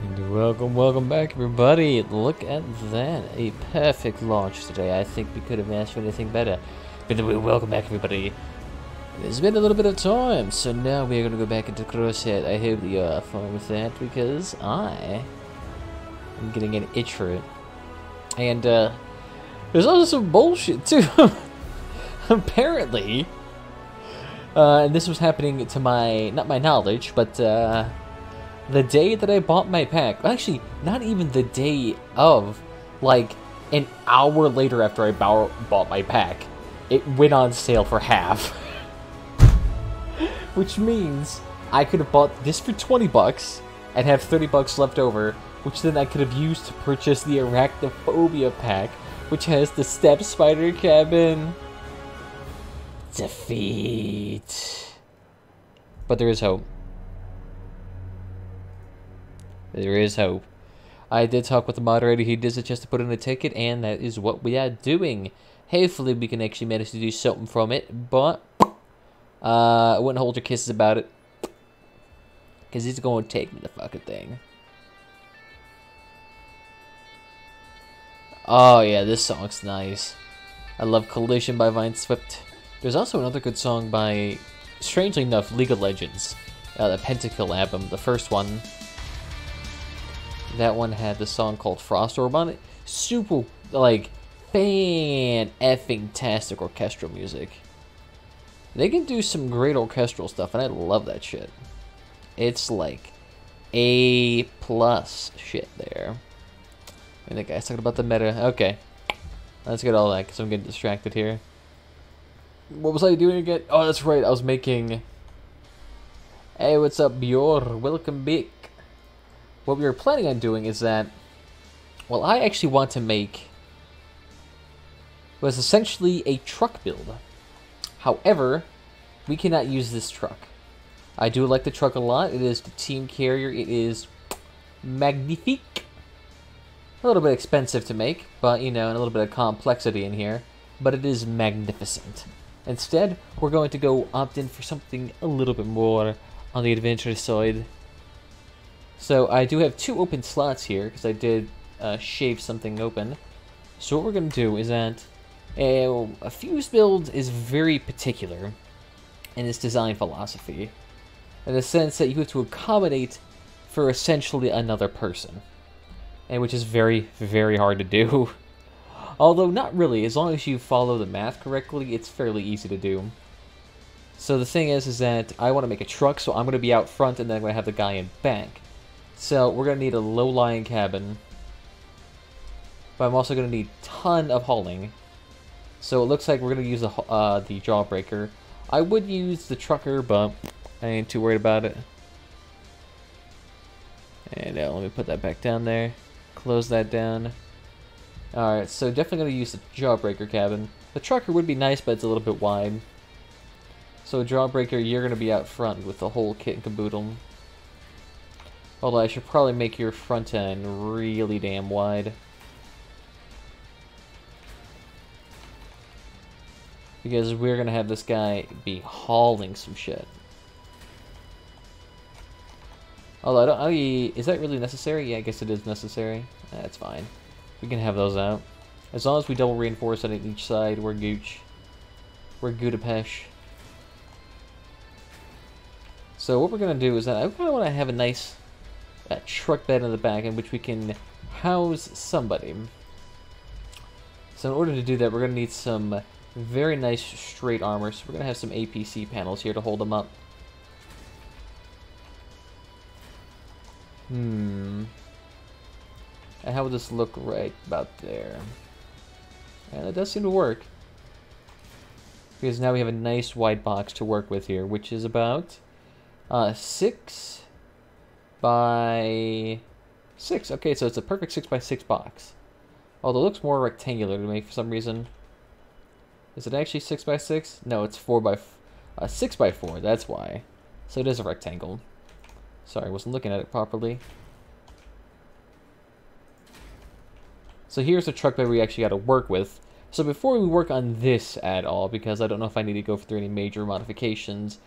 And welcome back, everybody. Look at that. A perfect launch today. I think we could have asked for anything better. But anyway, welcome back, everybody. It's been a little bit of time, so now we're going to go back into Crossout. I hope that you're fine with that, because I am getting an itch for it. And, there's also some bullshit, too. Apparently. And this was happening to my, not my knowledge, but, the day that I bought my pack, actually, not even the day of, like, an hour later after I bought my pack, it went on sale for half. Which means I could have bought this for 20 bucks and have 30 bucks left over, which then I could have used to purchase the Arachnophobia pack, which has the Step Spider cabin. Defeat. But there is hope. There is hope. I did talk with the moderator. He did suggest to put in a ticket, and that is what we are doing. Hopefully, we can actually manage to do something from it, but I wouldn't hold your kisses about it, because he's going to take me the fucking thing. Oh, yeah, this song's nice. I love Collision by Vindsvept. There's also another good song by, strangely enough, League of Legends. The Pentakill album, the first one. That one had the song called Frost Orb on it. Super, like, fan-effing-tastic orchestral music. They can do some great orchestral stuff, and I love that shit. It's like A+ shit there. And the guy's talking about the meta. Okay. Let's get all that, because I'm getting distracted here. What was I doing again? Oh, that's right. I was making... Hey, what's up, Bjor? Welcome back. What we were planning on doing is that, well, I actually want to make was essentially a truck build. However, we cannot use this truck. I do like the truck a lot. It is the team carrier. It is magnifique. A little bit expensive to make, but, you know, and a little bit of complexity in here. But it is magnificent. Instead, we're going to go opt in for something a little bit more on the adventure side. So I do have 2 open slots here, because I did shave something open. So what we're going to do is that a fuse build is very particular in its design philosophy, in the sense that you have to accommodate for essentially another person, and which is very, very hard to do. Although not really, as long as you follow the math correctly, it's fairly easy to do. So the thing is that I want to make a truck, so I'm going to be out front, and then I'm going to have the guy in back. So we're going to need a low-lying cabin, but I'm also going to need a ton of hauling. So it looks like we're going to use the Jawbreaker. I would use the trucker, but I ain't too worried about it. And let me put that back down there. Close that down. Alright, so definitely going to use the Jawbreaker cabin. The trucker would be nice, but it's a little bit wide. So Jawbreaker, you're going to be out front with the whole kit and caboodle. Although I should probably make your front end really damn wide. Because we're going to have this guy be hauling some shit. Although, is that really necessary? Yeah, I guess it is necessary. That's fine. We can have those out. As long as we double reinforce on each side, we're gooch. We're Gudapesh. So what we're going to do is that I kind of want to have a nice... truck bed in the back in which we can house somebody. So in order to do that, we're going to need some very nice straight armor. So we're going to have some APC panels here to hold them up. And how would this look right about there? And it does seem to work. Because now we have a nice wide box to work with here, which is about 6 by 6. Okay, so it's a perfect 6 by 6 box. Although it looks more rectangular to me for some reason. Is it actually 6 by 6? No, it's 6 by 4. That's why. So it is a rectangle. Sorry, I wasn't looking at it properly. So here's the truck bed we actually got to work with. So before we work on this at all, because I don't know if I need to go through any major modifications,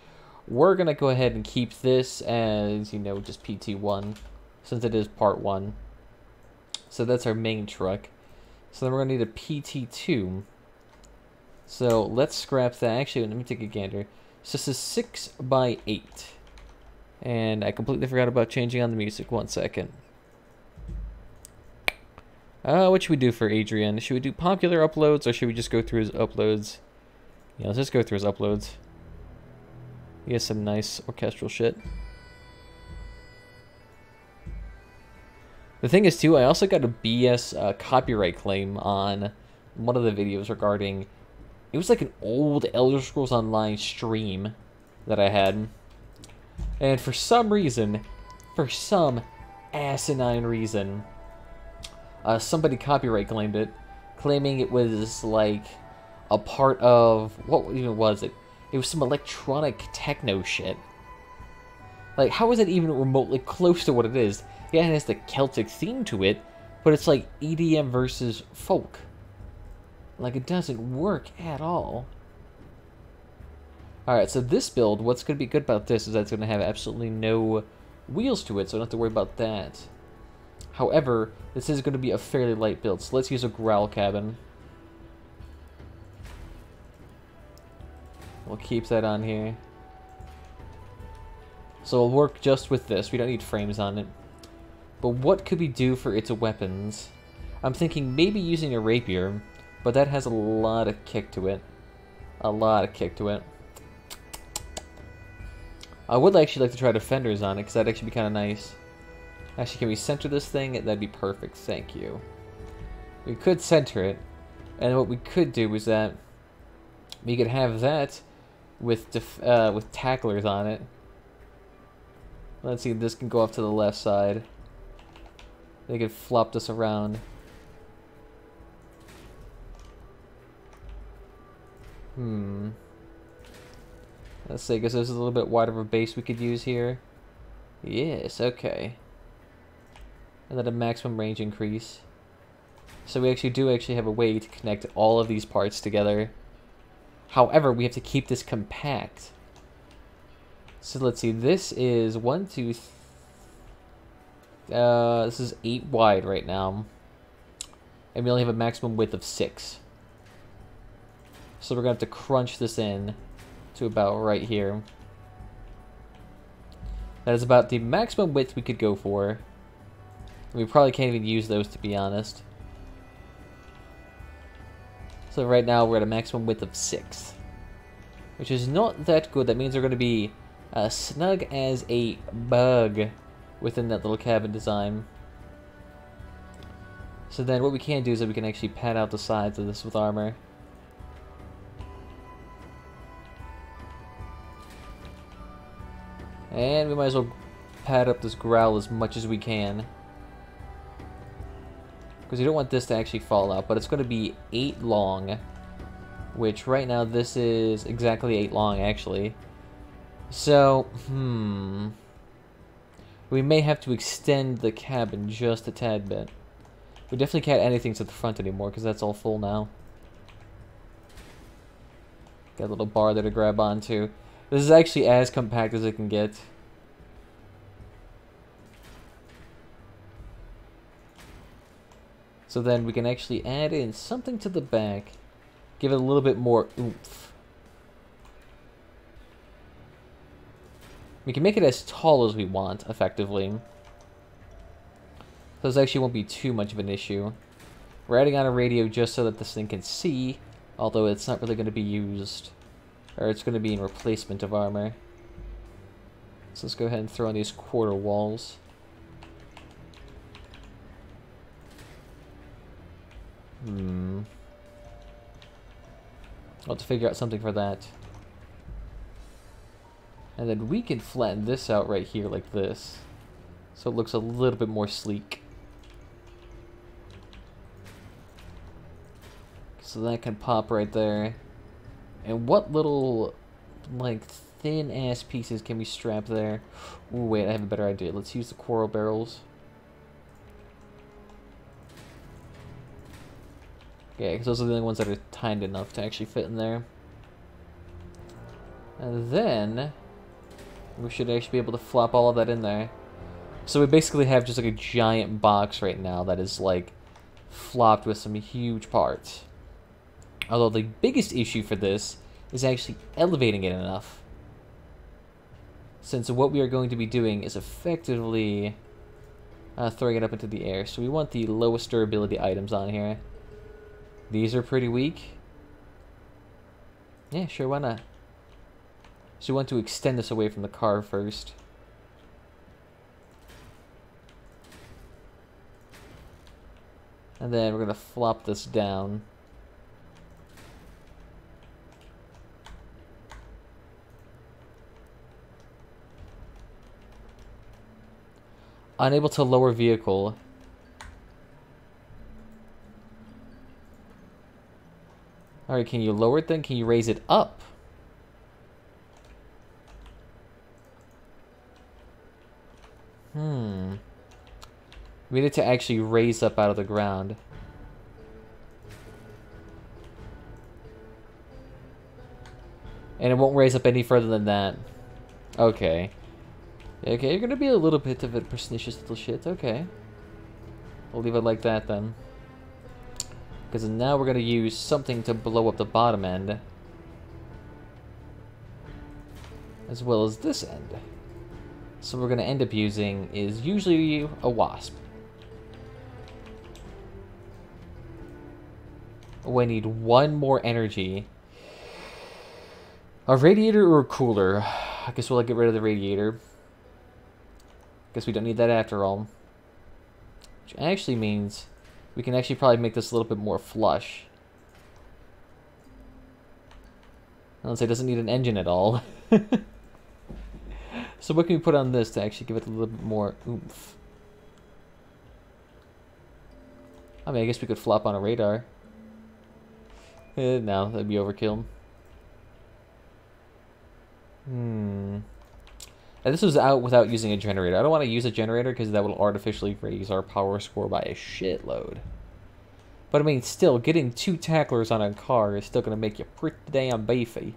we're going to go ahead and keep this as, you know, just PT1. since it is part 1. So that's our main truck. So then we're going to need a PT2. So let's scrap that. Actually, let me take a gander. So this is 6 by 8. And I completely forgot about changing on the music. 1 second. What should we do for Adrian? Should we do popular uploads, or should we just go through his uploads? Yeah, let's just go through his uploads. He has some nice orchestral shit. The thing is, too, I also got a BS copyright claim on one of the videos regarding... It was like an old Elder Scrolls Online stream that I had. And for some reason, for some asinine reason, somebody copyright claimed it, claiming it was like a part of... What even was it? It was some electronic techno shit. Like, how is it even remotely close to what it is? Yeah, it has the Celtic theme to it, but it's like EDM versus folk. Like, it doesn't work at all. Alright, so this build, what's going to be good about this is that it's going to have absolutely no wheels to it, so I don't have to worry about that. However, this is going to be a fairly light build, so let's use a growl cabin. We'll keep that on here. So we'll work just with this. We don't need frames on it. But what could we do for its weapons? I'm thinking maybe using a rapier, but that has a lot of kick to it. A lot of kick to it. I would actually like to try defenders on it, because that'd actually be kind of nice. Actually, can we center this thing? That'd be perfect, thank you. We could center it, and what we could do is that we could have that with tacklers on it. Let's see if this can go off to the left side. They could flop this around. Let's see, because there's a little bit wider of a base we could use here. Yes, okay. And then a maximum range increase. So we do have a way to connect all of these parts together. However, we have to keep this compact. So let's see, this is 1, 2, this is 8 wide right now. And we only have a maximum width of 6. So we're going to have to crunch this in to about right here. That is about the maximum width we could go for. We probably can't even use those, to be honest. So right now we're at a maximum width of 6. Which is not that good. That means they're going to be snug as a bug within that little cabin design. So then what we can do is that we can actually pad out the sides of this with armor. And we might as well pad up this growl as much as we can. Because you don't want this to actually fall out, but it's going to be 8 long. Which right now this is exactly 8 long actually. So, we may have to extend the cabin just a tad bit. We definitely can't add anything to the front anymore because that's all full now. Got a little bar there to grab onto. This is actually as compact as it can get. So then we can actually add in something to the back. Give it a little bit more oomph. We can make it as tall as we want, effectively. So this actually won't be too much of an issue. We're adding on a radio just so that this thing can see, although it's not really going to be used. Or it's going to be in replacement of armor. So let's go ahead and throw on these quarter walls. I'll have to figure out something for that. And then we can flatten this out right here like this. So it looks a little bit more sleek. So that can pop right there. And what little, like, thin-ass pieces can we strap there? Ooh, wait, I have a better idea. Let's use the coral barrels. Okay, because those are the only ones that are timed enough to actually fit in there. And then we should actually be able to flop all of that in there. So we basically have just like a giant box right now that is like flopped with some huge parts. Although the biggest issue for this is actually elevating it enough. Since what we are going to be doing is effectively throwing it up into the air. So we want the lowest durability items on here. These are pretty weak. Yeah, sure, why not? So we want to extend this away from the car first. And then we're going to flop this down. Unable to lower vehicle. Alright, can you lower it then? Can you raise it up? We need to actually raise up out of the ground. And it won't raise up any further than that. Okay. Okay, you're gonna be a little bit of a pernicious little shit. Okay. We'll leave it like that then. Because now we're gonna use something to blow up the bottom end. As well as this end. So what we're gonna end up using is usually a wasp. Oh, I need one more energy. A radiator or a cooler? I guess we'll get rid of the radiator. Guess we don't need that after all. Which actually means we can actually probably make this a little bit more flush. Unless it doesn't need an engine at all. So what can we put on this to actually give it a little bit more oomph? I mean, I guess we could flop on a radar. No, that'd be overkill. And this was out without using a generator. I don't want to use a generator because that will artificially raise our power score by a shitload. But I mean, still, getting 2 tacklers on a car is still going to make you pretty damn beefy.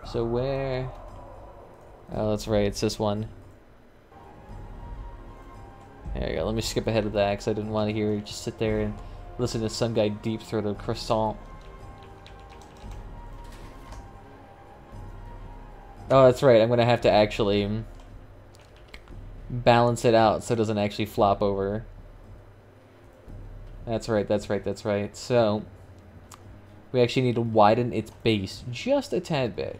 So where... Oh, that's right, it's this one. There you go, let me skip ahead of that because I didn't want to hear you just sit there and listen to some guy deep throat a croissant. Oh, that's right, I'm going to have to actually balance it out so it doesn't actually flop over. That's right, that's right, that's right. So, we actually need to widen its base just a tad bit.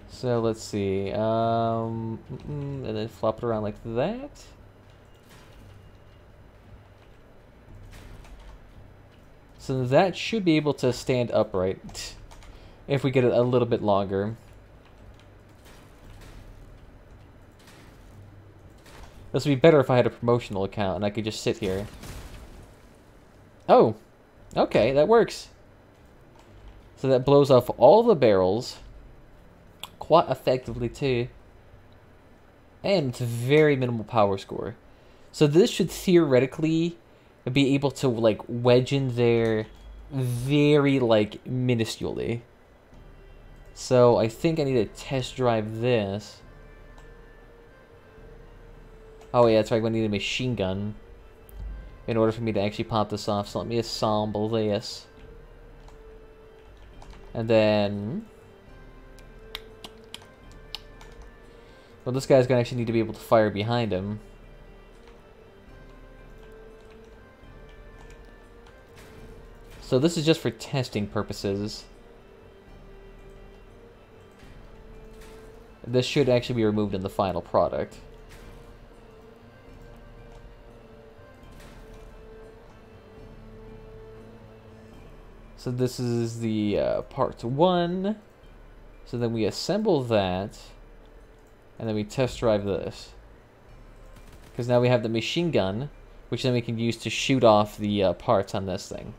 So, let's see. And then flop it around like that. So that should be able to stand upright if we get it a little bit longer. This would be better if I had a promotional account and I could just sit here. Oh, okay, that works. So that blows off all the barrels quite effectively too. And it's very minimal power score. So this should theoretically be able to like wedge in there very like minusculely. So I think I need to test drive this. Oh yeah, that's right, I'm gonna need a machine gun in order for me to actually pop this off. So let me assemble this. And then... Well, this guy's gonna actually need to be able to fire behind him. So this is just for testing purposes. This should actually be removed in the final product. So this is the part 1. So then we assemble that. And then we test drive this. Because now we have the machine gun, which then we can use to shoot off the parts on this thing.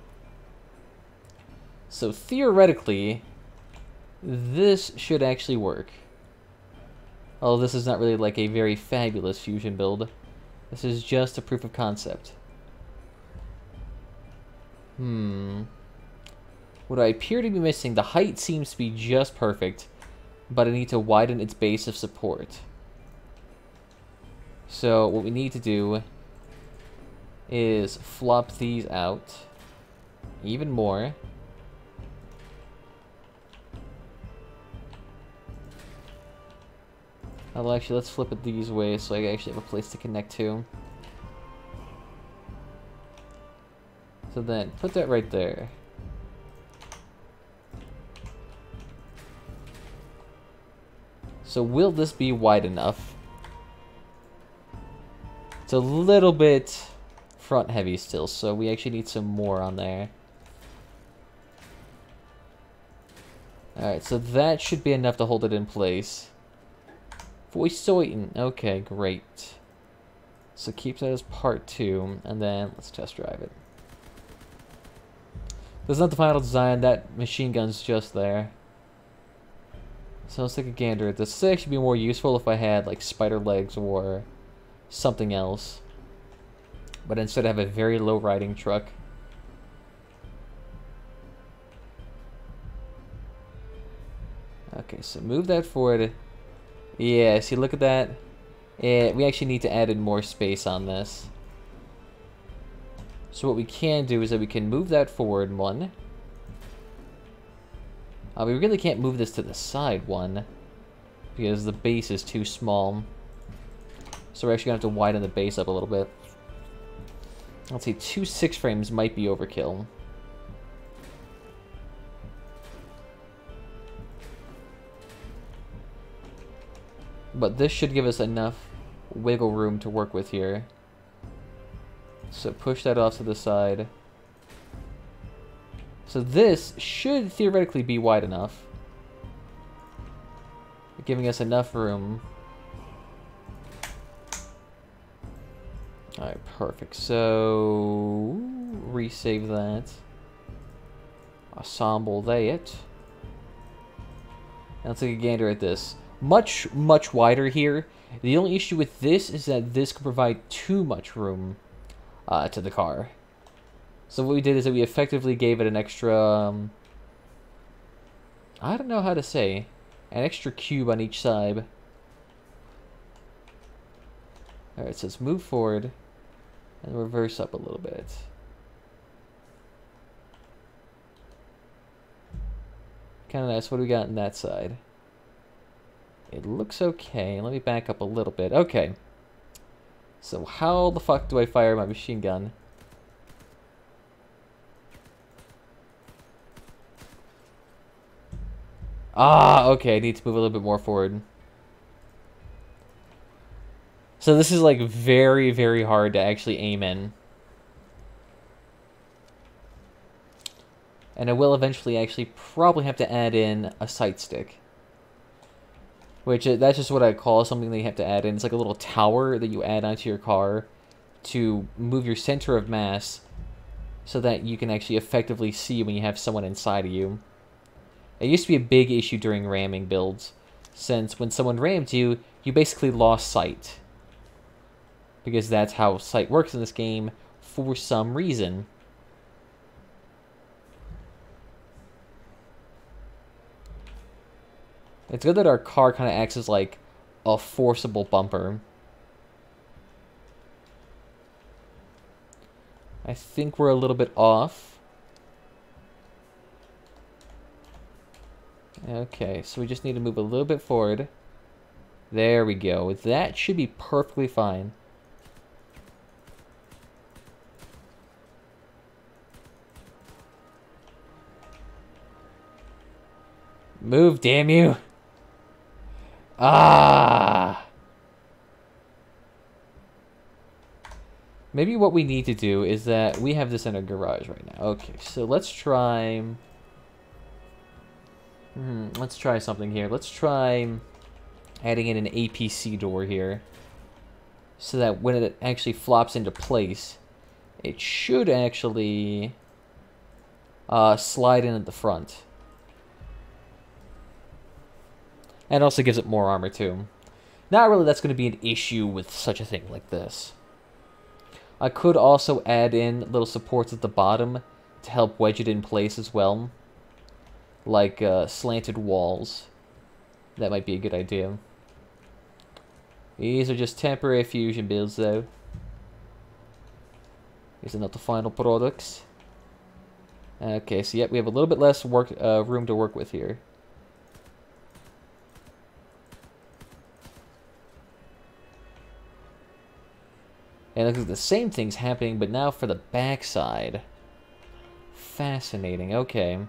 So theoretically, this should actually work. Although this is not really like a very fabulous fusion build. This is just a proof of concept. What I appear to be missing, the height seems to be just perfect, but I need to widen its base of support. So what we need to do is flop these out even more. Well, actually, let's flip it these ways so I actually have a place to connect to. So then, put that right there. So will this be wide enough? It's a little bit front heavy still, so we actually need some more on there. Alright, so that should be enough to hold it in place. Voice Soyton. Okay, great. So keep that as part 2, and then let's test drive it. That's not the final design, that machine gun's just there. So let's take a gander at this. This would actually be more useful if I had like spider legs or something else. But instead I have a very low riding truck. Okay, so move that forward. Yeah, see, look at that. Yeah, we actually need to add in more space on this. So what we can do is that we can move that forward one. We really can't move this to the side one because the base is too small. So we're actually going to have to widen the base up a little bit. Let's see, 2 6 frames might be overkill. But this should give us enough wiggle room to work with here. So push that off to the side. So this should theoretically be wide enough, giving us enough room. Alright, perfect. So resave that. Assemble that. Now let's take a gander at this. Much wider here. The only issue with this is that this could provide too much room to the car. So what we did is that we effectively gave it an extra, I don't know how to say, an extra cube on each side. Alright, so let's move forward and reverse up a little bit. Kind of nice. What do we got on that side? It looks okay. Let me back up a little bit. Okay. So how the fuck do I fire my machine gun? Ah, okay, I need to move a little bit more forward. So this is like very, very hard to actually aim in. And I will eventually actually probably have to add in a sight stick. Which, that's just what I call something that you have to add in. It's like a little tower that you add onto your car to move your center of mass so that you can actually effectively see when you have someone inside of you. It used to be a big issue during ramming builds, since when someone rammed you, you basically lost sight. Because that's how sight works in this game, for some reason. It's good that our car kind of acts as like a forcible bumper. I think we're a little bit off. Okay, so we just need to move a little bit forward. There we go. That should be perfectly fine. Move, damn you! Ah! Maybe what we need to do is that we have this in a garage right now. Okay, so let's try... let's try something here. Let's try adding in an APC door here. So that when it actually flops into place, it should actually slide in at the front. And also gives it more armor too. Not really that's going to be an issue with such a thing like this. I could also add in little supports at the bottom to help wedge it in place as well. like slanted walls. That might be a good idea. These are just temporary fusion builds, though. These are not the final products. Okay, so yep, we have a little bit less room to work with here. And look at the same thing's happening, but now for the backside. Fascinating, okay.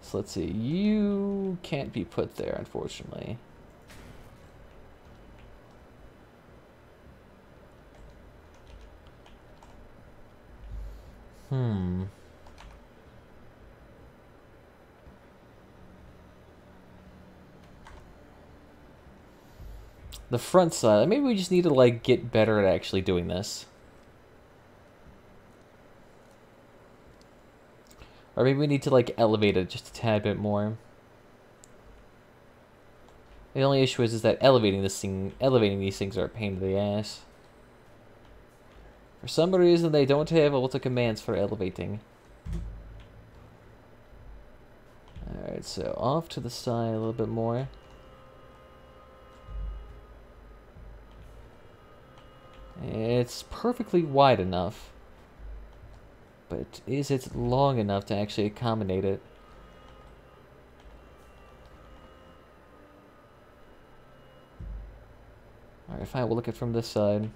So let's see, you can't be put there, unfortunately. The front side, maybe we just need to, like, get better at actually doing this. Or maybe we need to, like, elevate it just a tad bit more. The only issue is that elevating these things are a pain in the ass. For some reason, they don't have a lot of commands for elevating. Alright, so off to the side a little bit more. It's perfectly wide enough. But is it long enough to actually accommodate it? Alright, fine, we'll look at it from this side.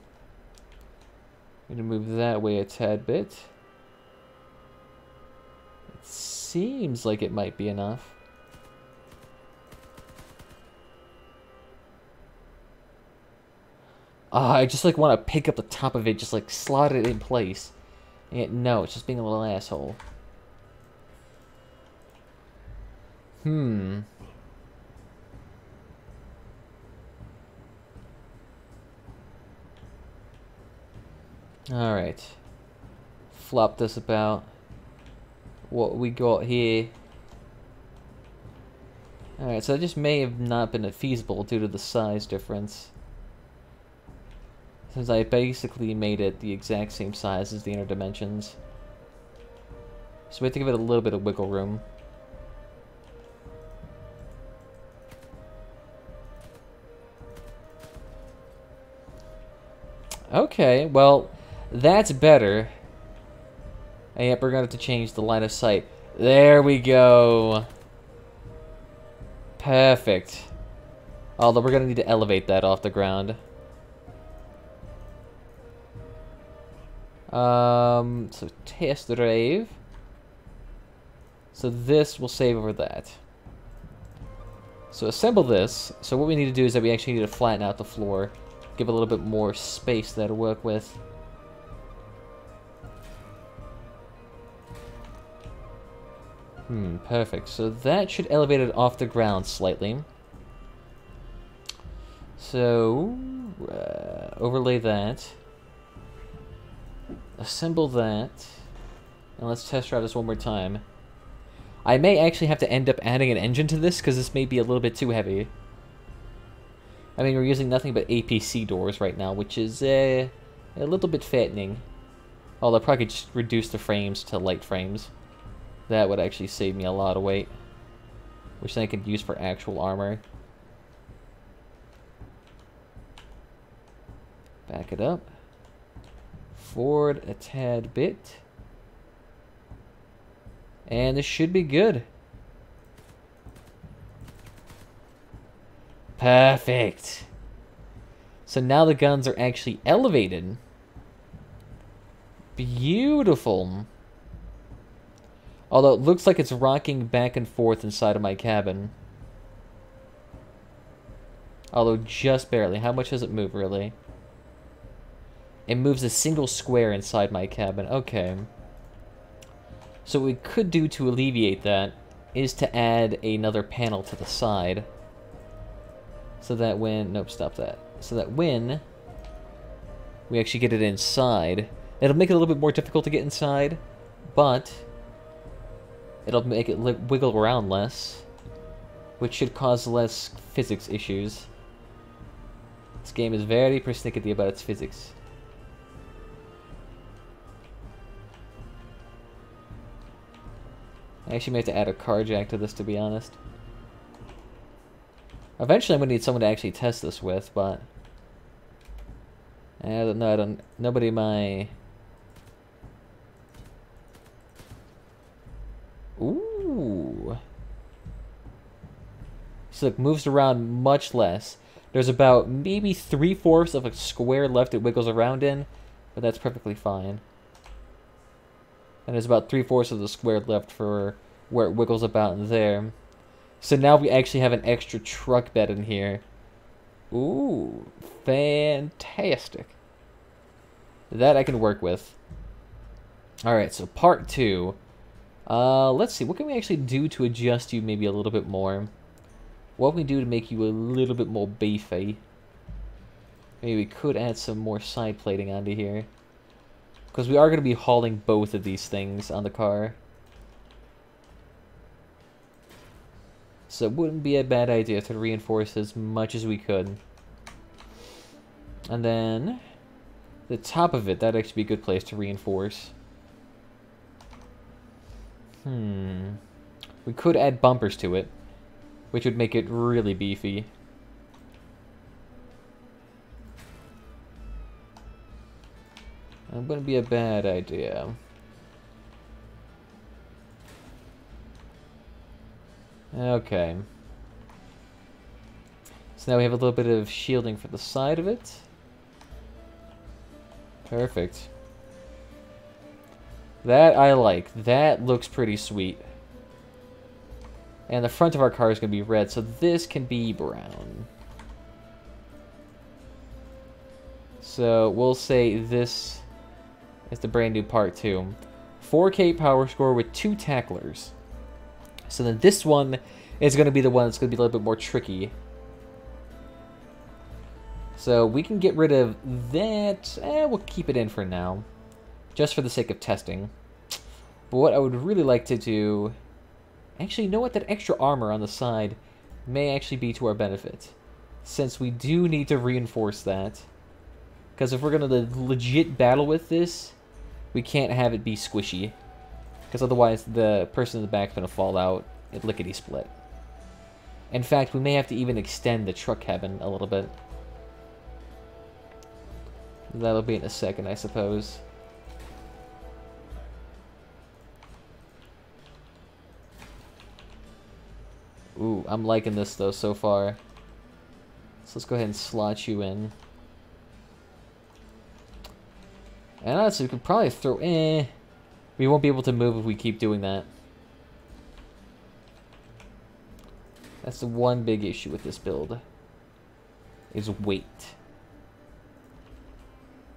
I'm going to move that way a tad bit. It seems like it might be enough. I just like want to pick up the top of it, just like slot it in place. And yet, no, it's just being a little asshole. Alright. Flop this about. What we got here. Alright, so that just may have not been feasible due to the size difference. Since I basically made it the exact same size as the inner dimensions. So we have to give it a little bit of wiggle room. Okay, well, that's better. And yep, we're going to have to change the line of sight. There we go. Perfect. Although we're going to need to elevate that off the ground. So test drive. So this will save over that. So assemble this. So what we need to do is that we actually need to flatten out the floor. Give it a little bit more space there to work with. Perfect. So that should elevate it off the ground slightly. So, overlay that. Assemble that. And let's test drive this one more time. I may actually have to end up adding an engine to this, because this may be a little bit too heavy. I mean, we're using nothing but APC doors right now, which is a little bit fattening. Although I probably could just reduce the frames to light frames. That would actually save me a lot of weight. Which then I could use for actual armor. Back it up. Forward a tad bit. And this should be good. Perfect. So now the guns are actually elevated. Beautiful. Although it looks like it's rocking back and forth inside of my cabin. Although just barely. How much does it move, really? It moves a single square inside my cabin. Okay. So what we could do to alleviate that is to add another panel to the side. So that when... Nope, stop that. So that when we actually get it inside, it'll make it a little bit more difficult to get inside, but it'll make it wiggle around less. which should cause less physics issues. This game is very persnickety about its physics. I actually may have to add a car jack to this, to be honest. Eventually I'm going to need someone to actually test this with, but... I don't know, nobody in my... Ooh. So look, moves around much less. There's about maybe 3/4 of a square left it wiggles around in, but that's perfectly fine. And there's about 3/4 of the square left for where it wiggles about in there. So now we actually have an extra truck bed in here. Ooh, fantastic. That I can work with. Alright, so part 2. Let's see, what can we actually do to adjust you maybe a little bit more? What can we do to make you a little bit more beefy? Maybe we could add some more side plating onto here. Because we are going to be hauling both of these things on the car. So it wouldn't be a bad idea to reinforce as much as we could. And then, the top of it, that'd actually be a good place to reinforce. We could add bumpers to it, which would make it really beefy. That wouldn't be a bad idea. Okay. So now we have a little bit of shielding for the side of it. Perfect. That I like. That looks pretty sweet. And the front of our car is going to be red, so this can be brown. So we'll say this is the brand new part 2. 4K power score with 2 tacklers. So then this one is going to be the one that's going to be a little bit more tricky. So we can get rid of that. We'll keep it in for now. Just for the sake of testing. But what I would really like to do... Actually, you know what? That extra armor on the side may actually be to our benefit. Since we do need to reinforce that. Because if we're going to legit battle with this, we can't have it be squishy. Because otherwise the person in the back is going to fall out and lickety-split. In fact, we may have to even extend the truck cabin a little bit. That'll be in a second, I suppose. Ooh, I'm liking this though so far. So let's go ahead and slot you in. And honestly, we could probably throw... We won't be able to move if we keep doing that. That's the one big issue with this build. Is weight.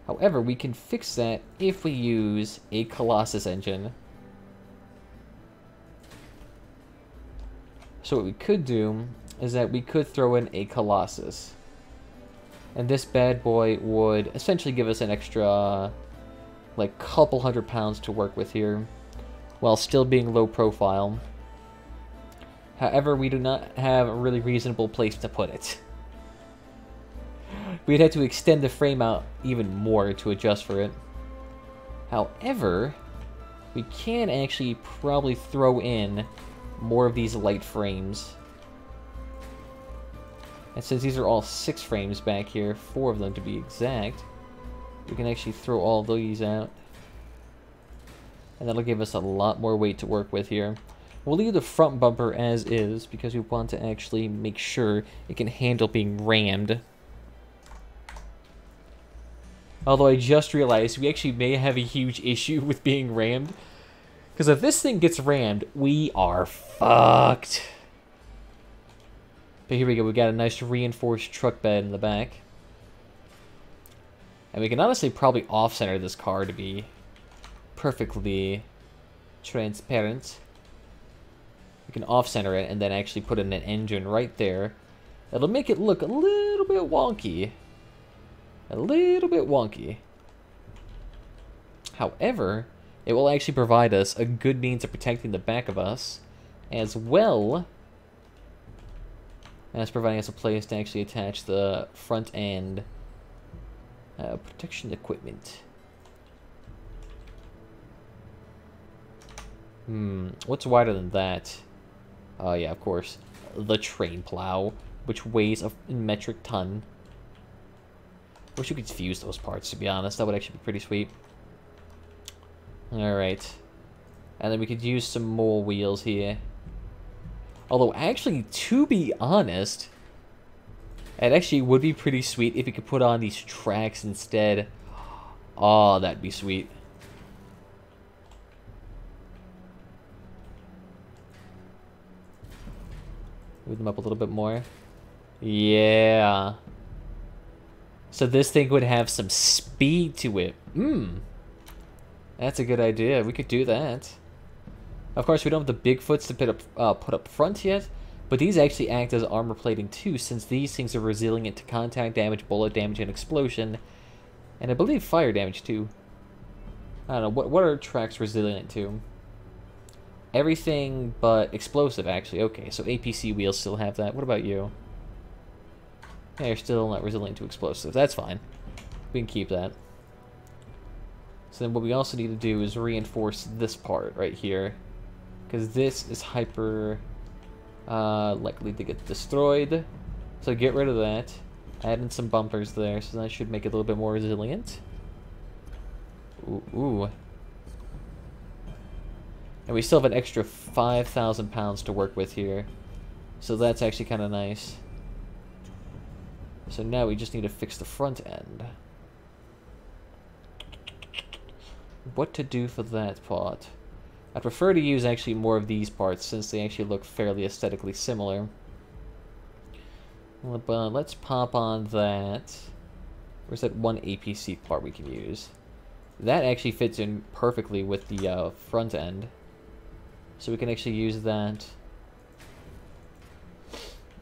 However, we can fix that if we use a Colossus engine. So what we could do is that we could throw in a Colossus. And this bad boy would essentially give us an extra, like, couple hundred pounds to work with here, while still being low profile. However, we do not have a really reasonable place to put it. We'd have to extend the frame out even more to adjust for it. However, we can actually probably throw in more of these light frames. And since these are all 6 frames back here, 4 of them to be exact, we can actually throw all these out. And that'll give us a lot more weight to work with here. We'll leave the front bumper as is, because we want to actually make sure it can handle being rammed. Although I just realized we actually may have a huge issue with being rammed. Because if this thing gets rammed, we are fucked. But here we go, we got a nice reinforced truck bed in the back. And we can honestly probably off-center this car to be perfectly transparent. We can off-center it and then actually put in an engine right there. It'll make it look a little bit wonky. A little bit wonky. However, it will actually provide us a good means of protecting the back of us, as well And it's providing us a place to actually attach the front end protection equipment. What's wider than that? Oh yeah, of course. The train plow, which weighs a metric ton. Wish you could fuse those parts, to be honest. That would actually be pretty sweet. Alright. And then we could use some more wheels here. Although, actually, to be honest, it actually would be pretty sweet if we could put on these tracks instead. Oh, that'd be sweet. Move them up a little bit more. Yeah. So this thing would have some speed to it. That's a good idea. We could do that. Of course, we don't have the Bigfoots to put up front yet, but these actually act as armor plating too, since these things are resilient to contact damage, bullet damage, and explosion. And I believe fire damage too. I don't know, what are tracks resilient to? Everything but explosive, actually. Okay, so APC wheels still have that. What about you? Yeah, you're still not resilient to explosives. That's fine. We can keep that. So then what we also need to do is reinforce this part right here, because this is hyper likely to get destroyed. So get rid of that. Add in some bumpers there, so that should make it a little bit more resilient. Ooh. And we still have an extra 5,000 pounds to work with here. So that's actually kind of nice. So now we just need to fix the front end. What to do for that part? I'd prefer to use actually more of these parts since they actually look fairly aesthetically similar. But let's pop on that. Where's that one APC part we can use? That actually fits in perfectly with the front end. So we can actually use that.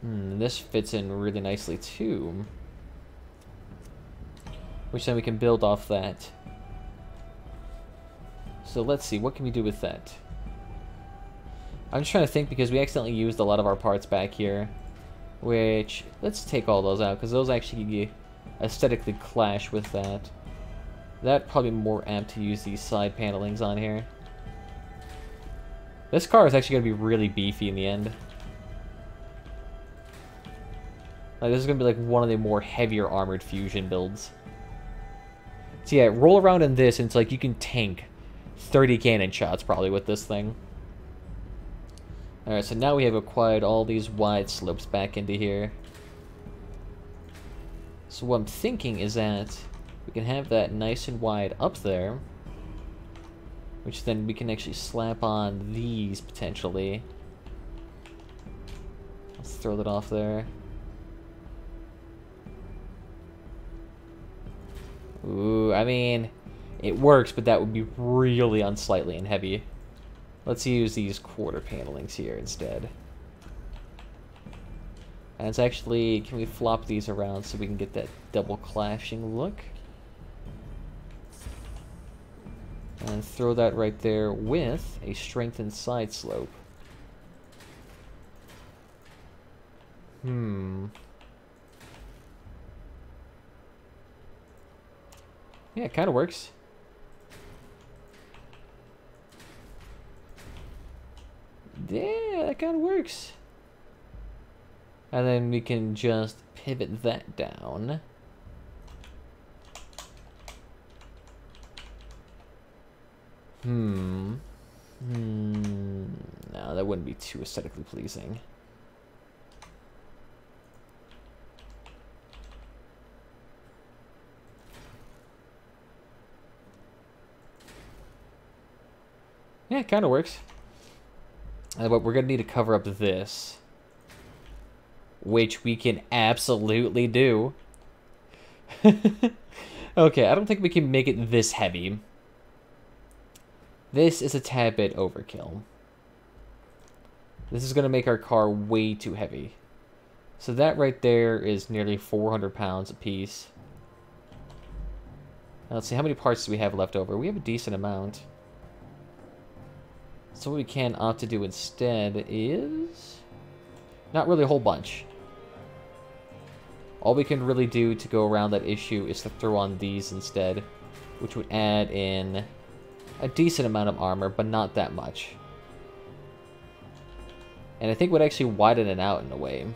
This fits in really nicely too. Which then we can build off that. So let's see, what can we do with that? I'm just trying to think because we accidentally used a lot of our parts back here. Which, let's take all those out because those actually aesthetically clash with that. That probably more apt to use these side panelings on here. This car is actually going to be really beefy in the end. Like, this is going to be like one of the more heavier armored fusion builds. So yeah, roll around in this and it's like you can tank 30 cannon shots probably with this thing. Alright, so now we have acquired all these wide slopes back into here. So what I'm thinking is that we can have that nice and wide up there. Which then we can actually slap on these, potentially. Let's throw that off there. Ooh, I mean, it works, but that would be really unsightly and heavy. Let's use these quarter panelings here instead. And it's actually, can we flop these around so we can get that double clashing look? And throw that right there with a strengthened side slope. Yeah, it kind of works. Yeah, that kind of works. And then we can just pivot that down. No, that wouldn't be too aesthetically pleasing. Yeah, it kind of works. But we're going to need to cover up this. Which we can absolutely do. Okay, I don't think we can make it this heavy. This is a tad bit overkill. This is going to make our car way too heavy. So that right there is nearly 400 pounds a piece. Now let's see, how many parts do we have left over? We have a decent amount. So what we can opt to do instead is... not really a whole bunch. All we can really do to go around that issue is to throw on these instead, which would add in a decent amount of armor, but not that much. And I think would actually widen it out in a way.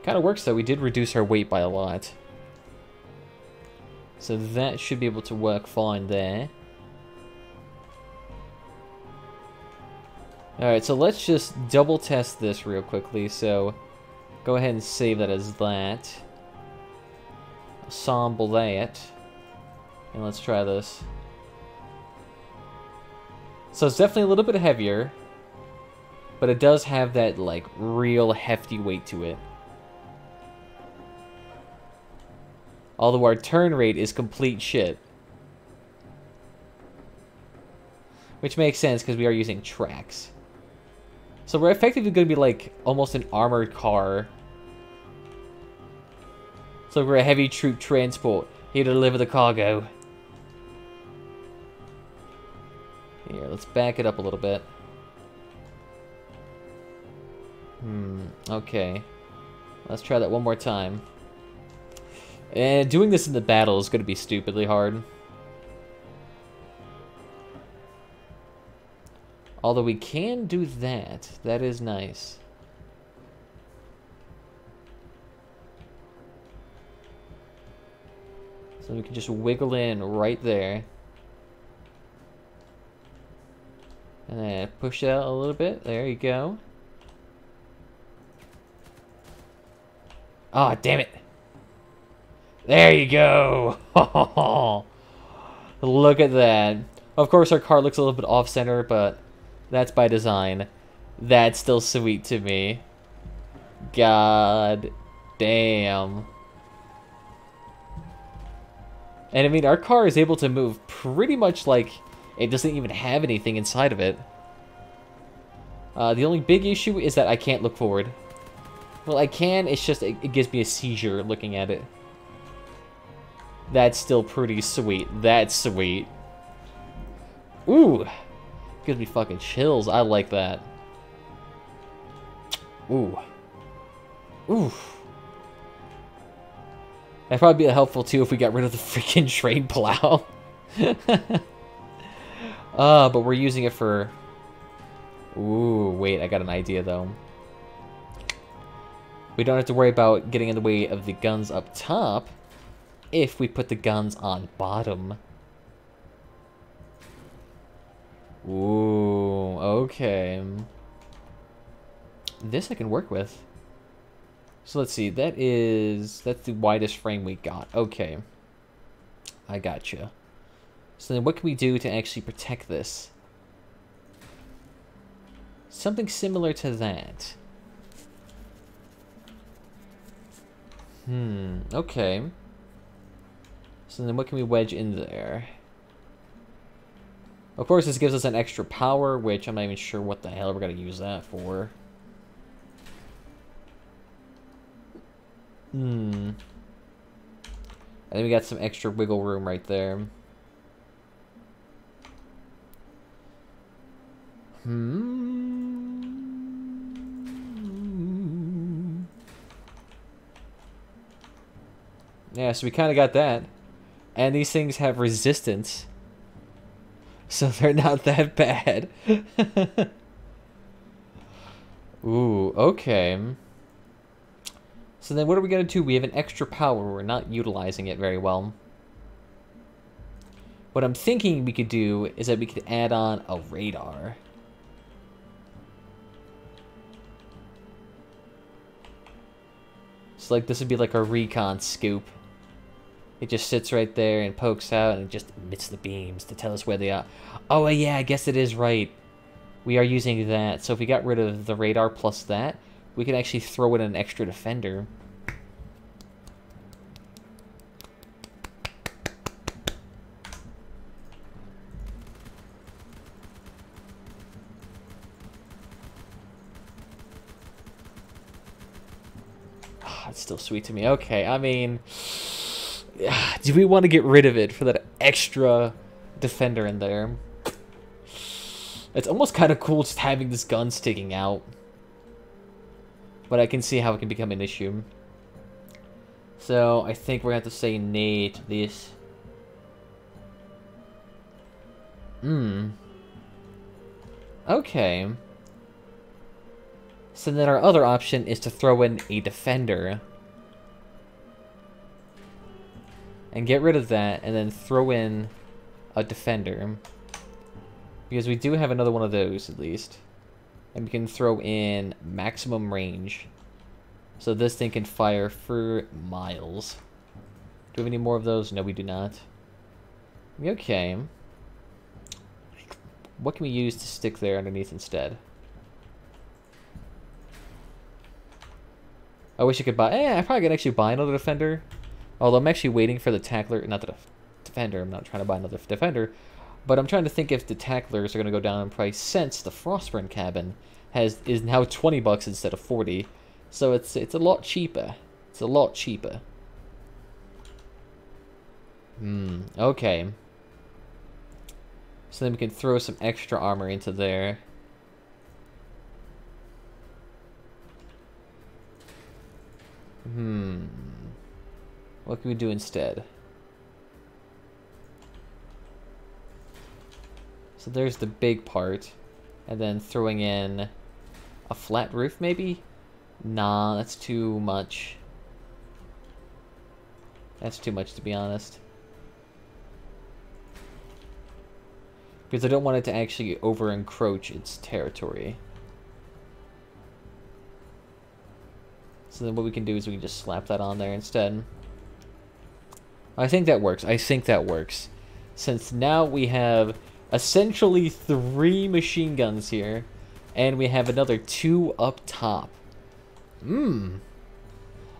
Kind of works though, we did reduce our weight by a lot. So that should be able to work fine there. Alright, so let's just double test this real quickly. So go ahead and save that as that. Assemble that. And let's try this. So it's definitely a little bit heavier. But it does have that, like, real hefty weight to it. Although our turn rate is complete shit. Which makes sense because we are using tracks. So we're effectively going to be like almost an armored car. So we're a heavy troop transport here to deliver the cargo. Here, let's back it up a little bit. Okay. Let's try that one more time. And doing this in the battle is going to be stupidly hard. Although we can do that. That is nice. So we can just wiggle in right there. And then push it out a little bit. There you go. Ah, damn it. There you go. Look at that. Of course, our car looks a little bit off-center, but that's by design. That's still sweet to me. God damn. And I mean, our car is able to move pretty much like it doesn't even have anything inside of it. The only big issue is that I can't look forward. Well, I can, it's just, it gives me a seizure looking at it. That's still pretty sweet. That's sweet. Ooh. Gives me fucking chills. I like that. Ooh. Ooh. That'd probably be helpful too if we got rid of the freaking train plow. But we're using it for... Ooh, wait, I got an idea though. We don't have to worry about getting in the way of the guns up top if we put the guns on bottom. Ooh, okay. This I can work with. So let's see, that's the widest frame we got. Okay. I gotcha. So then what can we do to actually protect this? Something similar to that. Okay. So then what can we wedge in there? Of course, this gives us an extra power, which I'm not even sure what the hell we're going to use that for. And then we got some extra wiggle room right there. Yeah, so we kind of got that. And these things have resistance. So they're not that bad. Ooh, okay. So then what are we going to do? We have an extra power. We're not utilizing it very well. What I'm thinking we could do is that we could add on a radar. So like this would be like a recon scoop. It just sits right there and pokes out and just emits the beams to tell us where they are. Oh yeah, I guess it is right. We are using that. So if we got rid of the radar plus that, we can actually throw in an extra defender. It's still sweet to me. Okay, I mean, do we want to get rid of it for that extra defender in there? It's almost kind of cool just having this gun sticking out. but I can see how it can become an issue. So I think we're going to have to say nay to this. Okay. So then our other option is to throw in a defender. And get rid of that, and then throw in a defender. Because we do have another one of those, at least. And we can throw in maximum range. So this thing can fire for miles. Do we have any more of those? No, we do not. Okay. What can we use to stick there underneath instead? I wish I could buy... I probably could actually buy another defender. Although I'm actually waiting for the tackler... Not the defender. I'm not trying to buy another defender. But I'm trying to think if the tacklers are going to go down in price since the Frostburn cabin is now 20 bucks instead of 40. So it's a lot cheaper. It's a lot cheaper. Okay. So then we can throw some extra armor into there. What can we do instead? So there's the big part. And then throwing in a flat roof, maybe? Nah, that's too much. That's too much, to be honest. Because I don't want it to actually over-encroach its territory. So then what we can do is we can just slap that on there instead. I think that works. I think that works. Since now we have essentially 3 machine guns here. And we have another 2 up top.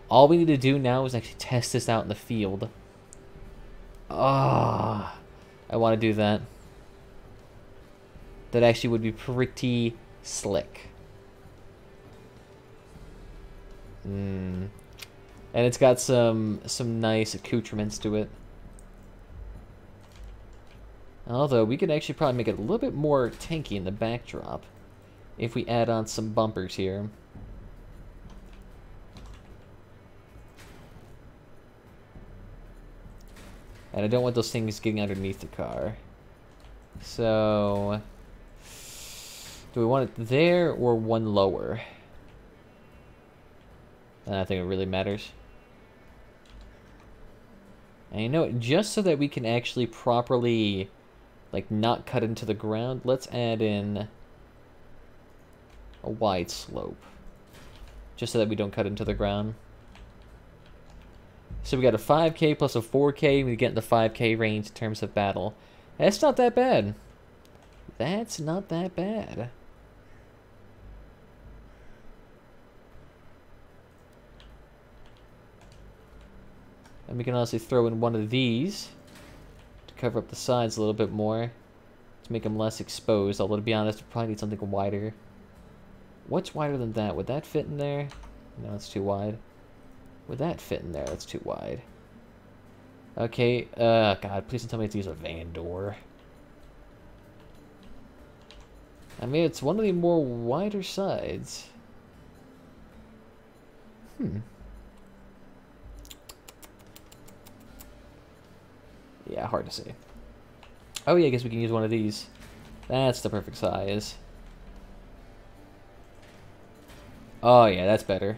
All we need to do now is actually test this out in the field. I want to do that. That actually would be pretty slick. And it's got some nice accoutrements to it. Although we could actually probably make it a little bit more tanky in the backdrop if we add on some bumpers here. And I don't want those things getting underneath the car. So, do we want it there or one lower? I don't think it really matters. And you know what, just so that we can actually properly, like, not cut into the ground, let's add in a wide slope. Just so that we don't cut into the ground. So we got a 5K plus a 4K. We get in the 5K range in terms of battle. That's not that bad. That's not that bad. And we can also throw in one of these to cover up the sides a little bit more, to make them less exposed. Although, to be honest, we probably need something wider. What's wider than that? Would that fit in there? No, it's too wide. Would that fit in there? That's too wide. Okay, God, please don't tell me to use a van door. I mean, it's one of the more wider sides. Yeah, hard to see. Oh yeah, I guess we can use one of these. That's the perfect size. Oh yeah, that's better.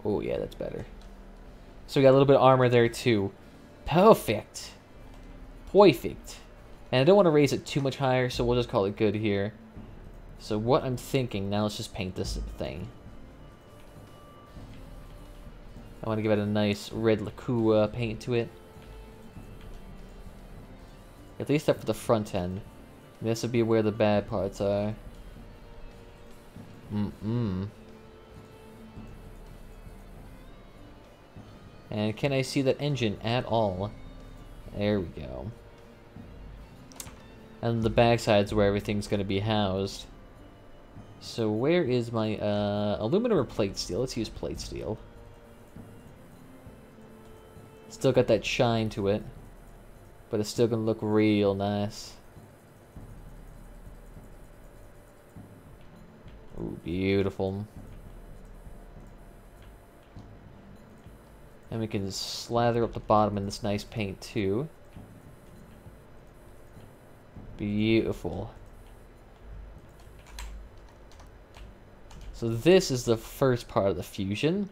Oh yeah, that's better. So we got a little bit of armor there too. Perfect. Perfect. And I don't want to raise it too much higher, so we'll just call it good here. So what I'm thinking, now let's just paint this thing. I want to give it a nice red lacquer paint to it. At least up for the front end. And this would be where the bad parts are. And can I see that engine at all? There we go. And the backside's where everything's going to be housed. So where is my aluminum or plate steel? Let's use plate steel. Still got that shine to it, but it's still going to look real nice. Ooh, beautiful. And we can slather up the bottom in this nice paint too. Beautiful. So this is the first part of the fusion.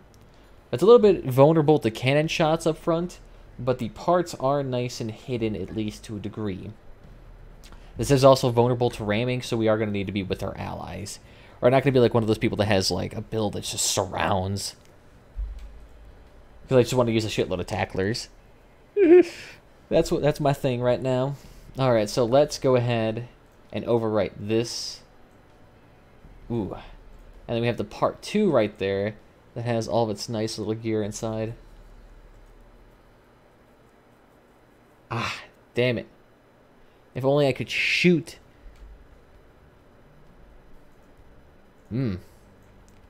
It's a little bit vulnerable to cannon shots up front, but the parts are nice and hidden, at least to a degree. This is also vulnerable to ramming, so we are going to need to be with our allies. We're not going to be like one of those people that has like a build that just surrounds. Because I just want to use a shitload of tacklers. That's my thing right now. Alright, so let's go ahead and overwrite this. Ooh. And then we have the part 2 right there that has all of its nice little gear inside. Ah, damn it. If only I could shoot. It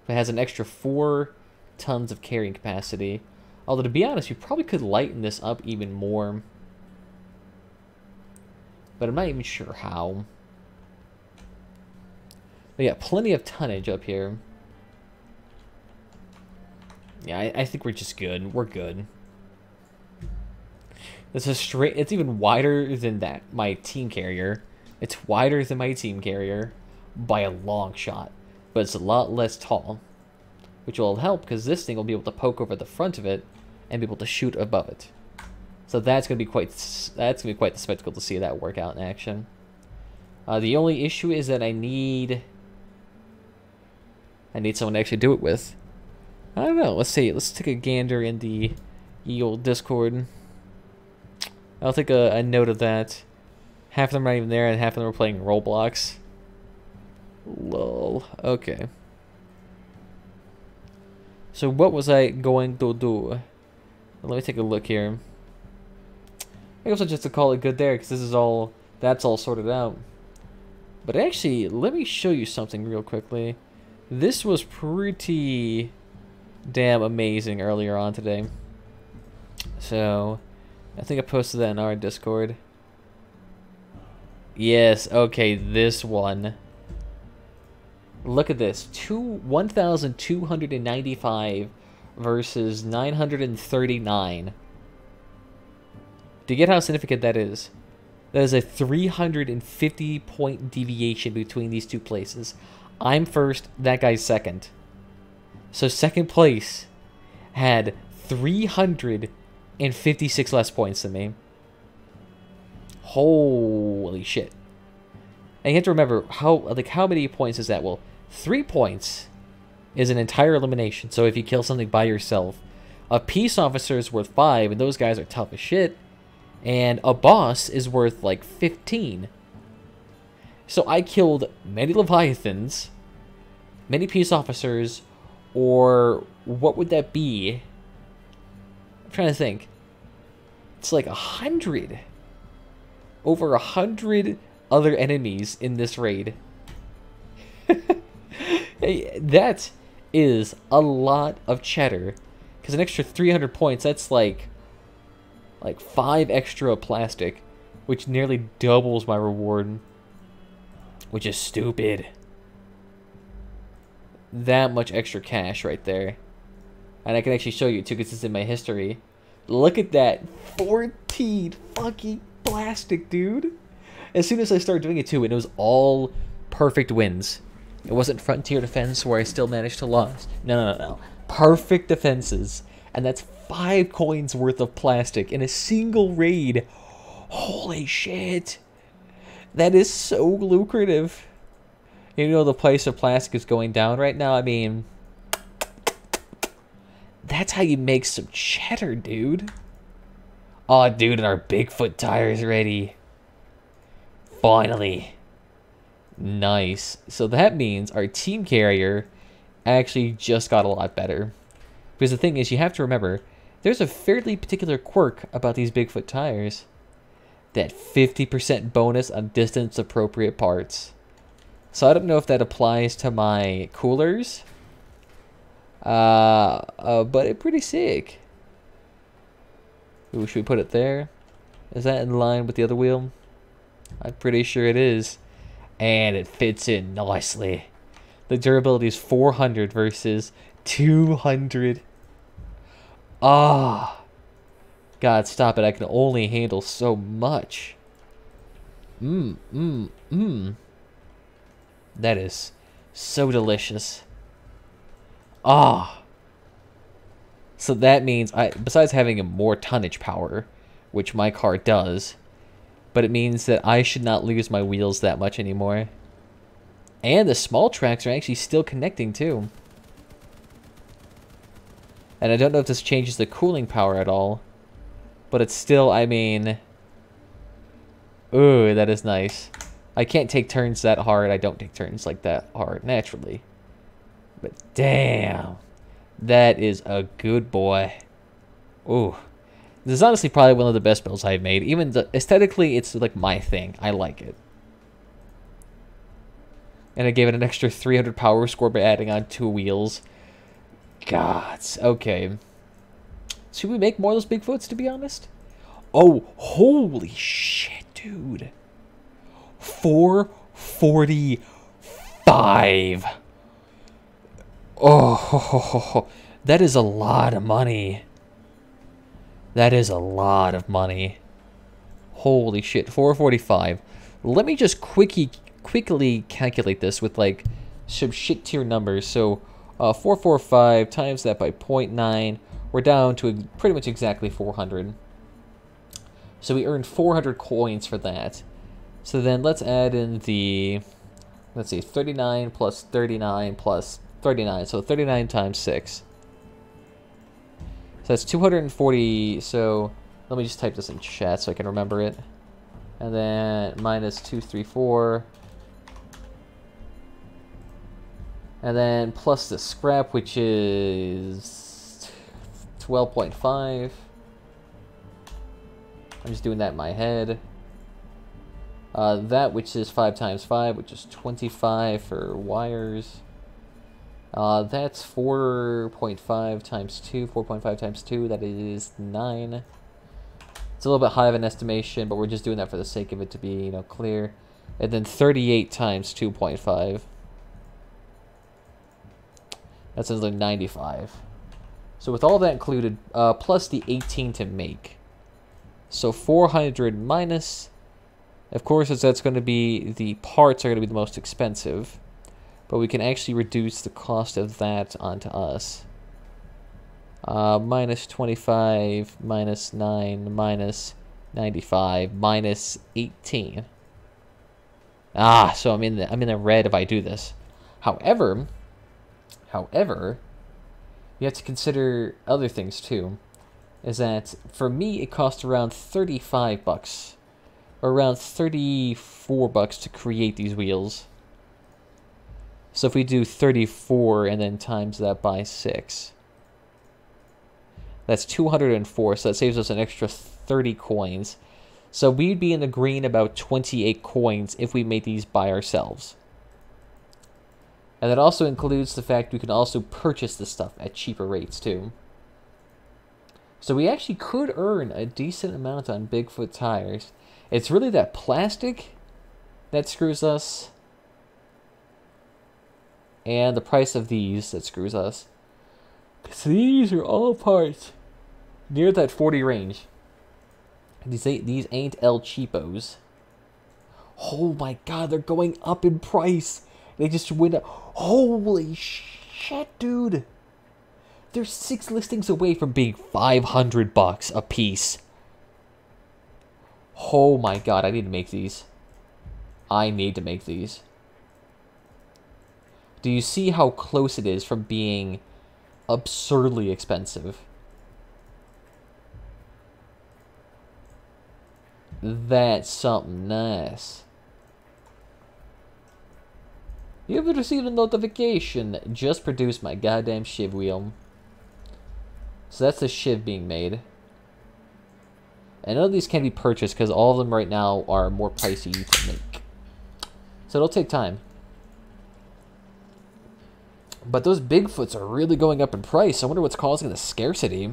has an extra 4 tons of carrying capacity. Although, to be honest, you probably could lighten this up even more. But I'm not even sure how. But yeah, plenty of tonnage up here. Yeah, I think we're just good. We're good. This is straight. It's even wider than my team carrier. It's wider than my team carrier by a long shot. But it's a lot less tall. Which will help because this thing will be able to poke over the front of it and be able to shoot above it. So that's gonna be quite the spectacle to see that work out in action. The only issue is that I need someone to actually do it with. I don't know. Let's see. Let's take a gander in the old Discord. I'll take a note of that. Half of them aren't even there, and half of them are playing Roblox. Lol. Okay. So what was I going to do? Let me take a look here. I guess I'll just call it good there, because that's all sorted out. But actually, let me show you something real quickly. This was pretty damn amazing earlier on today. So, I think I posted that in our Discord. Yes, okay, this one. Look at this. 1,295 versus 939. Do you get how significant that is? That is a 350 point deviation between these two places. I'm first, that guy's second. So second place had 356 less points than me. Holy shit. And you have to remember, how many points is that? Well, 3 points is an entire elimination. So if you kill something by yourself, a peace officer is worth 5, and those guys are tough as shit. And a boss is worth like 15. So I killed many Leviathans, many peace officers, or what would that be? I'm trying to think. It's like 100. Over 100 other enemies in this raid. Hey, that is a lot of cheddar. Because an extra 300 points, that's like 5 extra plastic, which nearly doubles my reward, which is stupid. That much extra cash right there. And I can actually show you too, because it's in my history. Look at that. 14 fucking plastic, dude. As soon as I started doing it too, and it was all perfect wins. It wasn't Frontier Defense where I still managed to lose. No. Perfect defenses. And that's 5 coins worth of plastic in a single raid. Holy shit. That is so lucrative. You know the price of plastic is going down right now? I mean, that's how you make some cheddar, dude. Oh, dude, and our Bigfoot tire is ready. Finally. Nice. So that means our team carrier actually just got a lot better. Because the thing is, you have to remember, there's a fairly particular quirk about these Bigfoot tires. That 50% bonus on distance appropriate parts. So I don't know if that applies to my coolers. But it's pretty sick. Ooh, should we put it there? Is that in line with the other wheel? I'm pretty sure it is. And it fits in nicely. The durability is 400 versus 200. Ah. God, stop it. I can only handle so much. That is so delicious. Ah. So that means, besides having a more tonnage power, which my car does, but it means that I should not lose my wheels that much anymore. And the small tracks are actually still connecting too. And I don't know if this changes the cooling power at all. But it's still, I mean... Ooh, that is nice. I can't take turns that hard. I don't take turns like that hard, naturally. But damn. That is a good boy. Ooh. This is honestly probably one of the best builds I've made. Even aesthetically, it's like my thing. I like it. And I gave it an extra 300 power score by adding on 2 wheels. Gods. Okay. Should we make more of those Bigfoots, to be honest? Oh, holy shit, dude. 445. Oh, that is a lot of money. That is a lot of money. Holy shit, 445. Let me just quickly calculate this with like some shit tier numbers. So 445 times that by 0.9. We're down to pretty much exactly 400. So we earned 400 coins for that. So then let's add in the, let's see, 39 plus 39 plus 39. So 39 times 6. So that's 240. So let me just type this in chat so I can remember it. And then minus 234. And then plus the scrap, which is 12.5. I'm just doing that in my head. That, which is 5 times 5, which is 25 for wires. That's 4.5 times 2. 4.5 times 2, that is 9. It's a little bit high of an estimation, but we're just doing that for the sake of it to be, you know, clear. And then 38 times 2.5. That's another 95. So with all that included, plus the 18 to make. So 400 minus, of course, as that's going to be, the parts are going to be the most expensive. But we can actually reduce the cost of that onto us. Minus 25, minus 9, minus 95, minus 18. Ah, so I'm in the red if I do this. However, you have to consider other things too. Is that for me it costs around 35 bucks, or around 34 bucks to create these wheels. So if we do 34 and then times that by 6, that's 204. So that saves us an extra 30 coins. So we'd be in the green about 28 coins if we made these by ourselves. And that also includes the fact we can also purchase this stuff at cheaper rates too. So we actually could earn a decent amount on Bigfoot tires. It's really that plastic that screws us, and the price of these that screws us. Because these are all parts near that 40 range. These ain't El Cheapos. Oh my god, they're going up in price. They just went up. Holy shit, dude. They're 6 listings away from being 500 bucks a piece. Oh my god, I need to make these. I need to make these. Do you see how close it is from being absurdly expensive? That's something nice. You have received a notification. Just produced my goddamn shiv wheel. So that's the shiv being made. And none of these can be purchased because all of them right now are more pricey to make. So it'll take time. But those Bigfoots are really going up in price. I wonder what's causing the scarcity.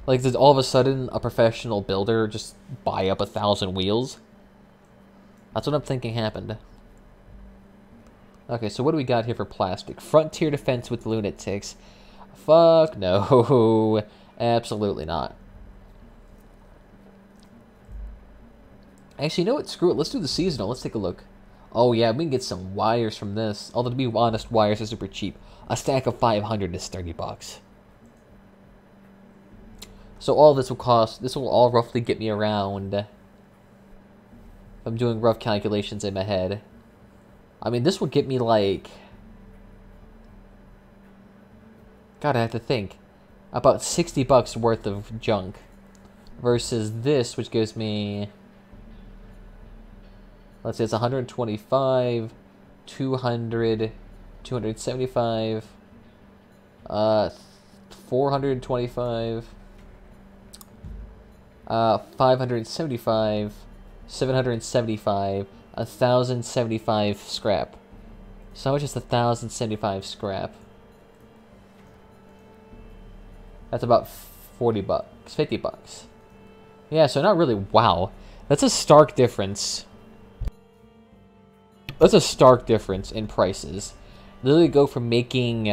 Like, did all of a sudden a professional builder just buy up 1,000 wheels? That's what I'm thinking happened. Okay, so what do we got here for plastic? Frontier defense with lunatics. Fuck no. Absolutely not. Actually, you know what? Screw it. Let's do the seasonal. Let's take a look. Oh, yeah, we can get some wires from this. Although, to be honest, wires are super cheap. A stack of 500 is 30 bucks. So all this will cost... This will all roughly get me around... If I'm doing rough calculations in my head. I mean, this will get me, like... God, I have to think. About 60 bucks worth of junk. Versus this, which gives me... Let's say it's 125, 200, 275, 425, 575, 775, 1,075 scrap. So how much is 1,075 scrap? That's about 40 bucks, 50 bucks. Yeah, so not really, wow. That's a stark difference. That's a stark difference in prices. Literally go from making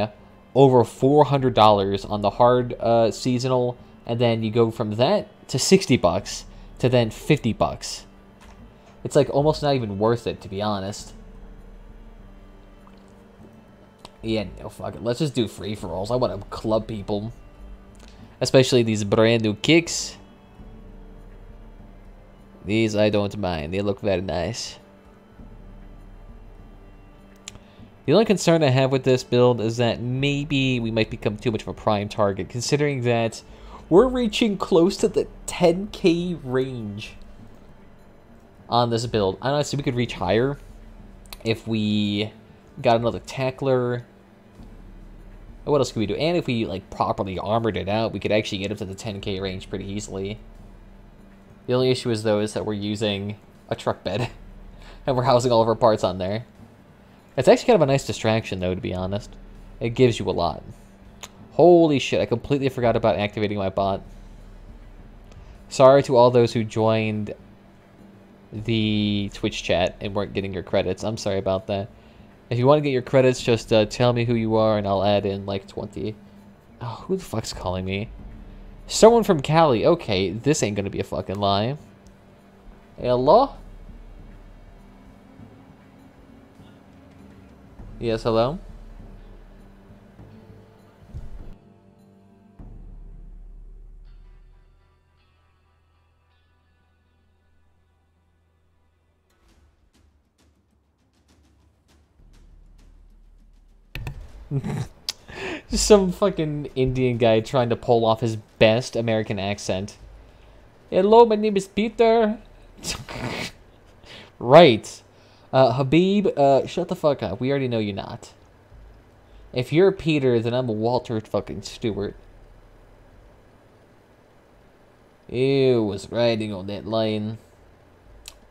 over $400 on the hard seasonal, and then you go from that to 60 bucks to then 50 bucks. It's like almost not even worth it, to be honest. Yeah, no, fuck it. Let's just do free-for-alls. I want to club people. Especially these brand new kicks. These I don't mind. They look very nice. The only concern I have with this build is that maybe we might become too much of a prime target, considering that we're reaching close to the 10k range on this build. Honestly, we could reach higher if we got another tackler. What else could we do? And if we like properly armored it out, we could actually get up to the 10k range pretty easily. The only issue is, though, is that we're using a truck bed and we're housing all of our parts on there. It's actually kind of a nice distraction, though, to be honest. It gives you a lot. Holy shit, I completely forgot about activating my bot. Sorry to all those who joined the Twitch chat and weren't getting your credits. I'm sorry about that. If you want to get your credits, just tell me who you are and I'll add in like 20. Oh, who the fuck's calling me? Someone from Cali. Okay, this ain't gonna be a fucking lie. Hello? Yes, hello? Just some fucking Indian guy trying to pull off his best American accent. Hello, my name is Peter. Right. Habib, shut the fuck up. We already know you're not. If you're Peter, then I'm a Walter fucking Stewart. Ew, was riding on that line.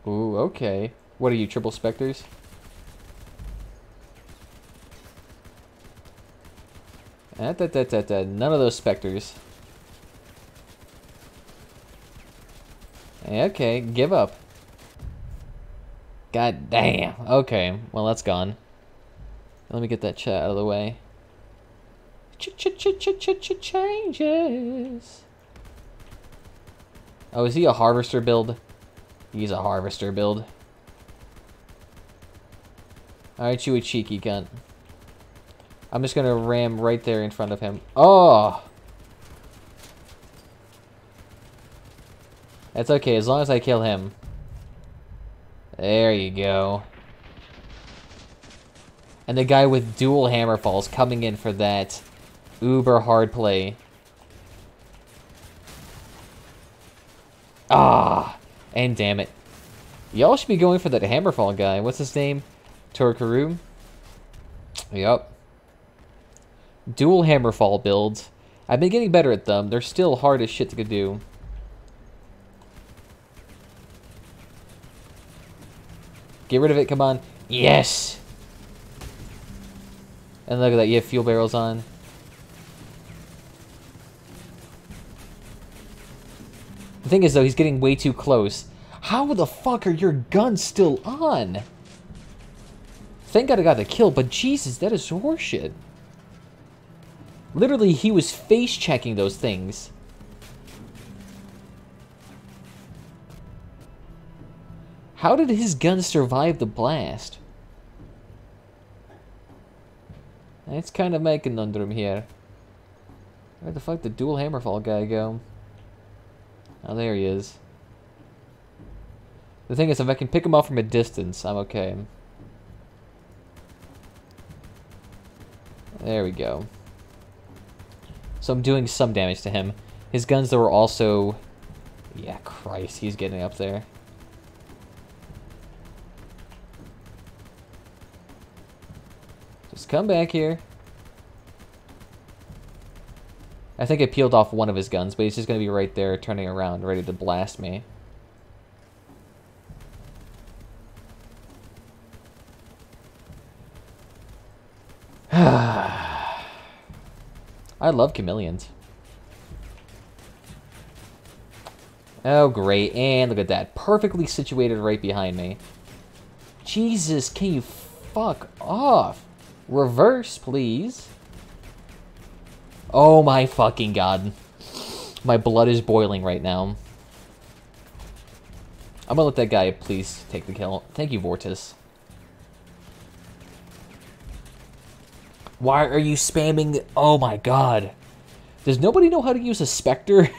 Ooh, okay. What are you, triple specters? None of those specters. Okay, give up. God damn. Okay, well that's gone. Let me get that chat out of the way. Changes. Oh, is he a harvester build? He's a harvester build. Aren't you a cheeky cunt? I'm just gonna ram right there in front of him. Oh! That's okay, as long as I kill him. There you go. And the guy with dual hammer falls coming in for that uber hard play. Ah! And damn it. Y'all should be going for that hammerfall guy. What's his name? Torkaru? Yup. Dual hammerfall builds. I've been getting better at them. They're still hard as shit to do. Get rid of it, come on. Yes! And look at that, you have fuel barrels on. The thing is, though, he's getting way too close. How the fuck are your guns still on? Thank God I got the kill, but Jesus, that is horseshit. Literally, he was face-checking those things. How did his gun survive the blast? It's kind of my conundrum here. Where the fuck did dual hammerfall guy go? Oh, there he is. The thing is, if I can pick him off from a distance, I'm okay. There we go. So I'm doing some damage to him. His guns, though, are also... Yeah, Christ, he's getting up there. Just come back here. I think I peeled off one of his guns, but he's just going to be right there, turning around, ready to blast me. I love chameleons. Oh, great. And look at that. Perfectly situated right behind me. Jesus, can you fuck off? Reverse, please. Oh my fucking god. My blood is boiling right now. I'm gonna let that guy please take the kill. Thank you, Vortis. Why are you spamming? Oh my god. Does nobody know how to use a Spectre?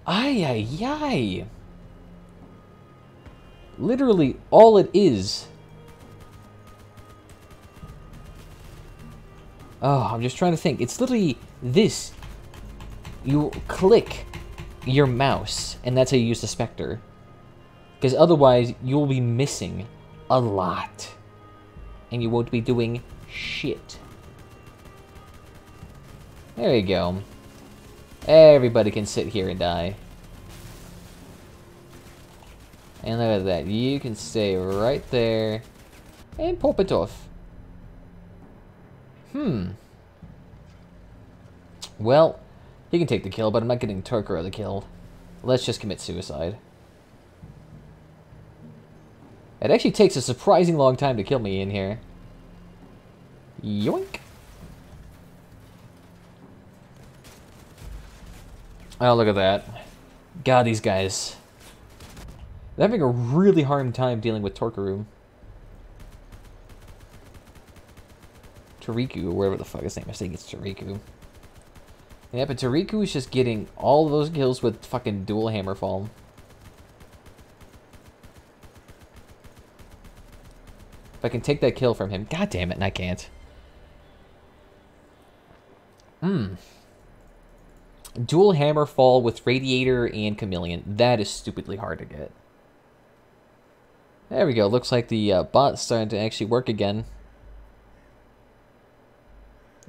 Ay, ay, ay. Literally, all it is. Oh, I'm just trying to think. It's literally this. You click your mouse, and that's how you use the Spectre. Because otherwise, you'll be missing a lot. And you won't be doing shit. There you go. Everybody can sit here and die. And look at that. You can stay right there and pop it off. Well, he can take the kill, but I'm not getting Turkero the kill. Let's just commit suicide. It actually takes a surprising long time to kill me in here. Yoink! Oh, look at that. God, these guys. They're having a really hard time dealing with Torkaru. Tariku, or whatever the fuck his name is. I think it's Tariku. Yeah, but Tariku is just getting all of those kills with fucking dual hammerfall. If I can take that kill from him. God damn it, and I can't. Dual hammerfall with Radiator and Chameleon. That is stupidly hard to get. There we go. Looks like the bot's starting to actually work again.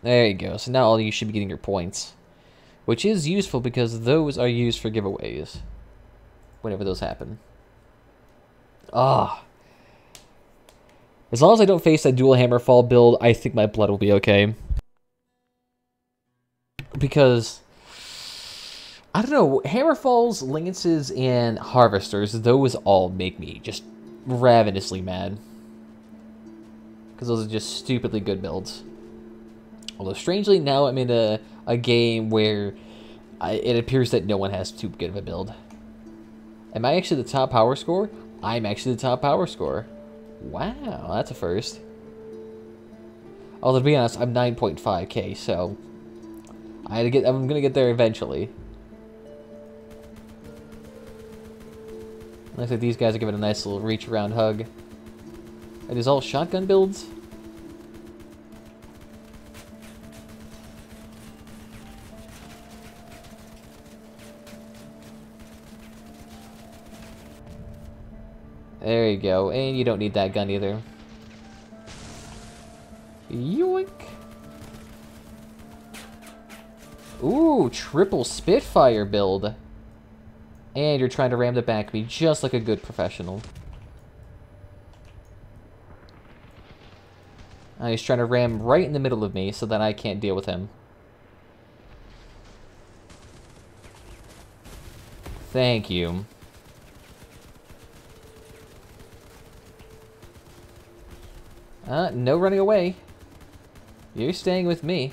There you go. So now all you should be getting your points. Which is useful because those are used for giveaways. Whenever those happen. Ah. As long as I don't face that dual hammerfall build, I think my blood will be okay. Because... I don't know, Hammerfalls, Linguses, and Harvesters, those all make me just ravenously mad. Because those are just stupidly good builds. Although, strangely, now I'm in a game where it appears that no one has too good of a build. Am I actually the top power score? I'm actually the top power score. Wow, that's a first. Although, to be honest, I'm 9.5k, so... I'm gonna get there eventually. Looks like these guys are giving a nice little reach-around hug. Are these all shotgun builds? There you go. And you don't need that gun either. Yoink! Ooh, triple Spitfire build. And you're trying to ram the back of me just like a good professional. He's trying to ram right in the middle of me so that I can't deal with him. Thank you. No running away. You're staying with me.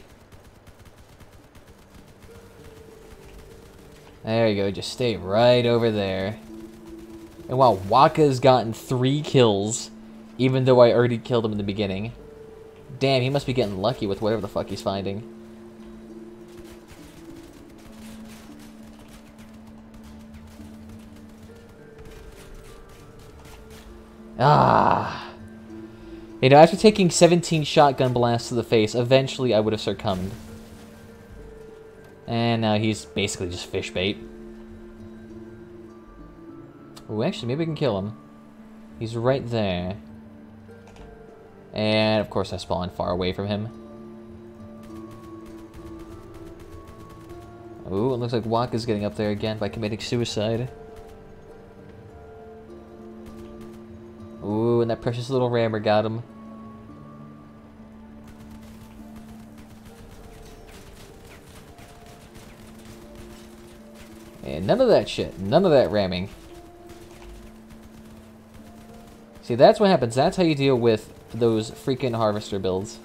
There you go, just stay right over there. And wow, Waka's gotten 3 kills, even though I already killed him in the beginning. Damn, he must be getting lucky with whatever the fuck he's finding. Ah. You know, after taking 17 shotgun blasts to the face, eventually I would have succumbed. And now he's basically just fish bait. Oh, actually, maybe we can kill him. He's right there. And, of course, I spawned far away from him. Ooh, it looks like Waka's getting up there again by committing suicide. Ooh, and that precious little rammer got him. And none of that shit. None of that ramming. See, that's what happens. That's how you deal with those freaking harvester builds.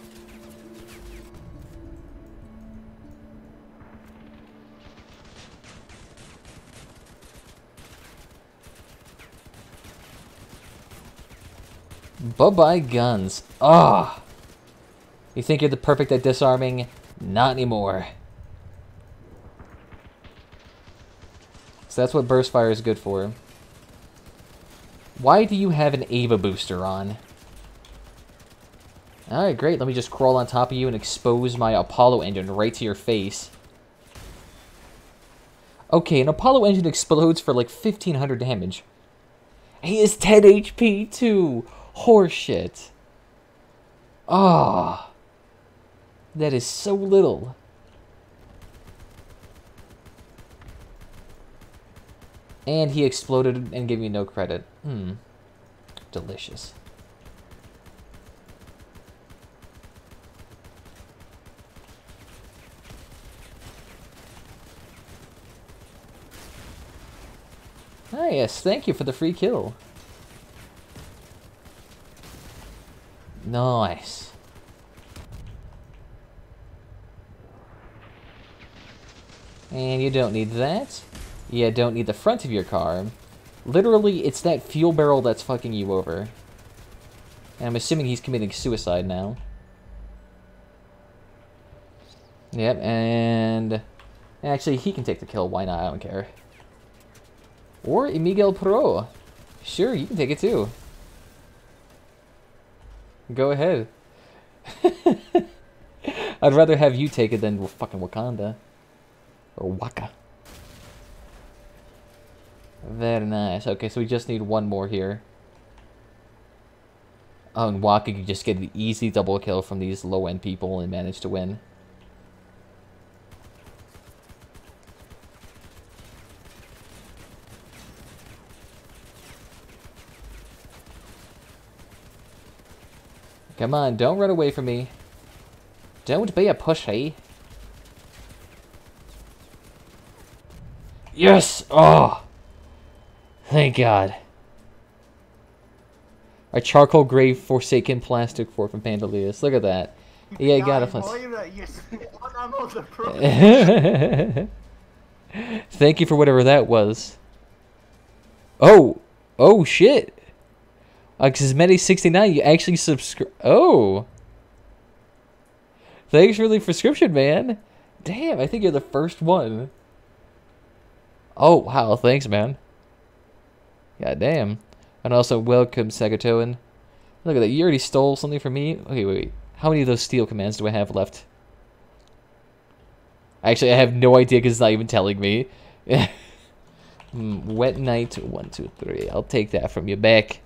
Bye-bye guns. Ah! You think you're the perfect at disarming? Not anymore. So that's what burst fire is good for. Why do you have an Ava booster on? Alright, great. Let me just crawl on top of you and expose my Apollo engine right to your face. Okay, an Apollo engine explodes for like 1500 damage. He is 10 HP too! Horseshit. Ah. That is so little. And he exploded and gave me no credit. Delicious. Ah, yes, thank you for the free kill. Nice. And you don't need that. You don't need the front of your car. Literally, it's that fuel barrel that's fucking you over. And I'm assuming he's committing suicide now. Yep, and... Actually, he can take the kill. Why not? I don't care. Or Miguel Pro. Sure, you can take it too. Go ahead. I'd rather have you take it than fucking Wakanda. Or Waka. Very nice. Okay, so we just need one more here. Oh, and Waka could just get an easy double kill from these low-end people and manage to win. Come on, don't run away from me. Don't be a pussy. Yes! Oh! Thank God. A charcoal gray forsaken plastic fork from Pandalius. Look at that. Yeah, you got it. Thank you for whatever that was. Oh! Oh, shit! Cosmetic69, you actually subscribe. Oh! Thanks for the prescription, man. Damn, I think you're the first one. Oh, wow, thanks, man. God damn. And also, welcome, Sagatoan. Look at that, you already stole something from me? Okay, wait. How many of those steel commands do I have left? Actually, I have no idea because it's not even telling me. Wet night, 1, 2, 3. I'll take that from you back.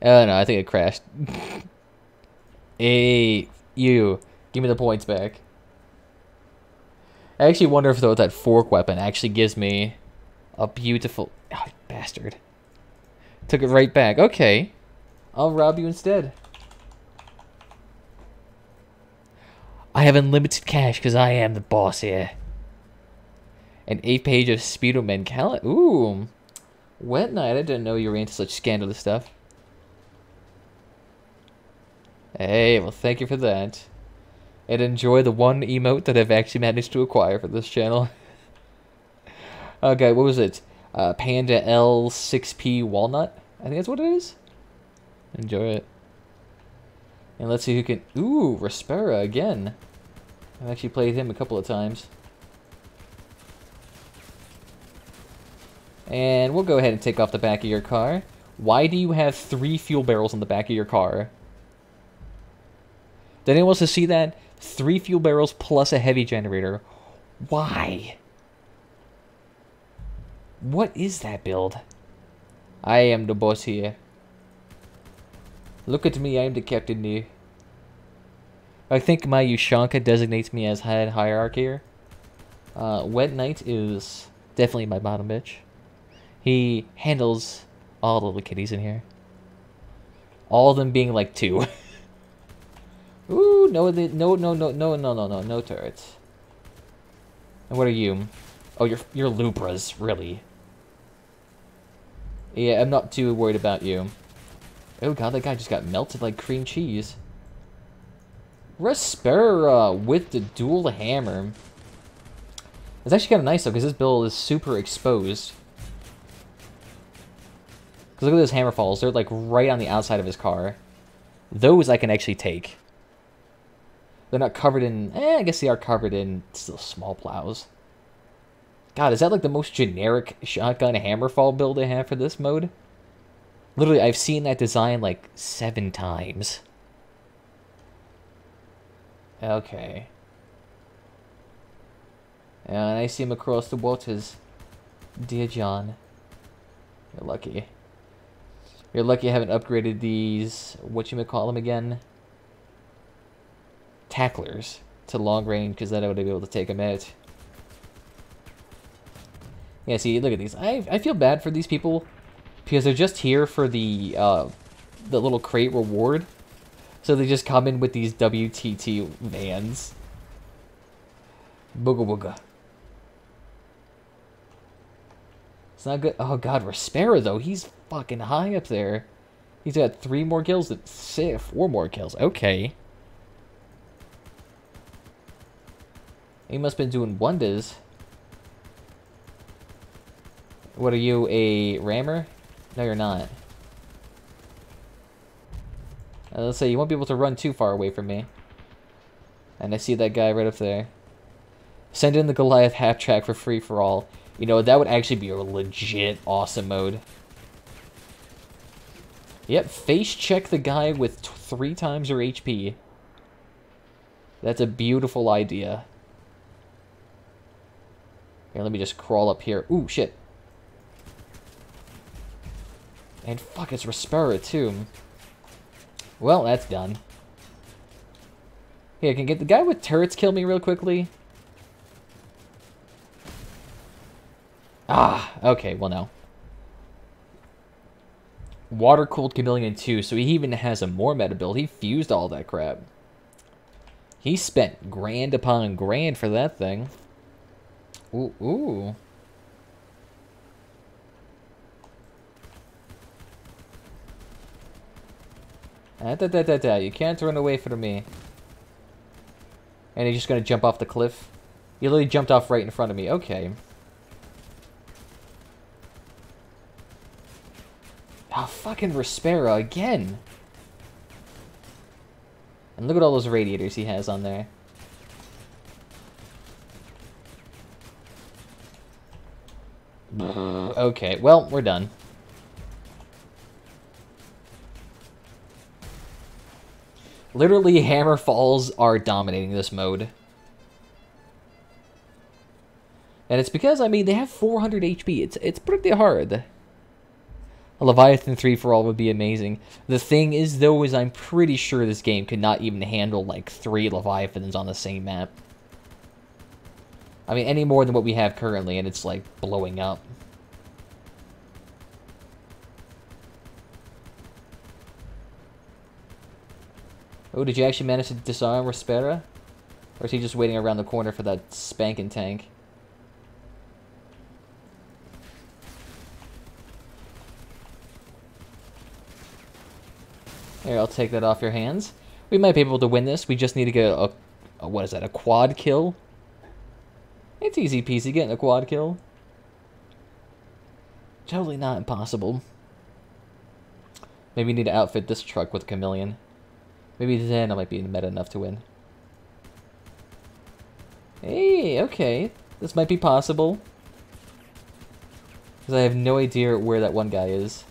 Oh, no, I think it crashed. Hey, you. Give me the points back. I actually wonder if, though, that fork weapon actually gives me a beautiful... Oh, bastard. Took it right back. Okay. I'll rob you instead. I have unlimited cash because I am the boss here. An 8th page of Speedo Mencala. Ooh. Wet night. I didn't know you were into such scandalous stuff. Hey, well, thank you for that. And enjoy the one emote that I've actually managed to acquire for this channel. Okay, what was it? Panda L6P Walnut? I think that's what it is. Enjoy it. And let's see who can... Ooh, Respera again. I've actually played him a couple of times. And we'll go ahead and take off the back of your car. Why do you have 3 fuel barrels on the back of your car? Did anyone else see that? 3 fuel barrels plus a heavy generator. Why? What is that build? I am the boss here. Look at me, I am the captain here. I think my Ushanka designates me as head hierarchy here. Wet Knight is definitely my bottom bitch. He handles all the little kitties in here. All of them being like 2. Ooh, no turrets. And what are you? Oh, you're Lupras, really. Yeah, I'm not too worried about you. Oh god, that guy just got melted like cream cheese. Respera with the dual hammer. It's actually kind of nice though, because this build is super exposed. Because look at those hammer falls, they're like right on the outside of his car. Those I can actually take. They're not covered in... I guess they are covered in still small plows. God, is that like the most generic shotgun hammerfall build they have for this mode? Literally, I've seen that design like 7 times. Okay. And I see him across the waters. Dear John. You're lucky. You're lucky I haven't upgraded these... Whatchamacall them again? Tacklers to long range, because then I would be able to take them out. Yeah, see, look at these. I feel bad for these people because they're just here for the little crate reward. So they just come in with these WTT vans. Booga booga. It's not good. Oh god, Respera though. He's fucking high up there. He's got 3 more kills than 4 more kills. Okay. He must have been doing wonders. What are you, a rammer? No, you're not. Let's say you won't be able to run too far away from me. And I see that guy right up there. Send in the Goliath half track for free for all. You know, that would actually be a legit awesome mode. Yep, face check the guy with 3 times your HP. That's a beautiful idea. Here, let me just crawl up here. Ooh, shit. And fuck, it's Respera too. Well, that's done. Here, can get the guy with turrets kill me real quickly? Ah, okay, well no. Water-cooled Chameleon 2, so he even has a more meta build. He fused all that crap. He spent grand upon grand for that thing. Ooh, ooh. You can't run away from me. And he's just gonna jump off the cliff. He literally jumped off right in front of me. Okay. Oh, fucking Respera again. And look at all those radiators he has on there. Okay, well, we're done. Literally, hammer falls are dominating this mode. And it's because, I mean, they have 400 HP. It's pretty hard. A Leviathan 3 for all would be amazing. The thing is, though, is I'm pretty sure this game could not even handle, like, 3 Leviathans on the same map. I mean, any more than what we have currently, and it's, like, blowing up. Oh, did you actually manage to disarm Respera? Or is he just waiting around the corner for that spanking tank? Here, I'll take that off your hands. We might be able to win this. We just need to get a what is that, a quad kill? It's easy peasy getting a quad kill. Totally not impossible. Maybe we need to outfit this truck with a chameleon. Maybe then I might be meta enough to win. Hey, okay. This might be possible. Because I have no idea where that one guy is.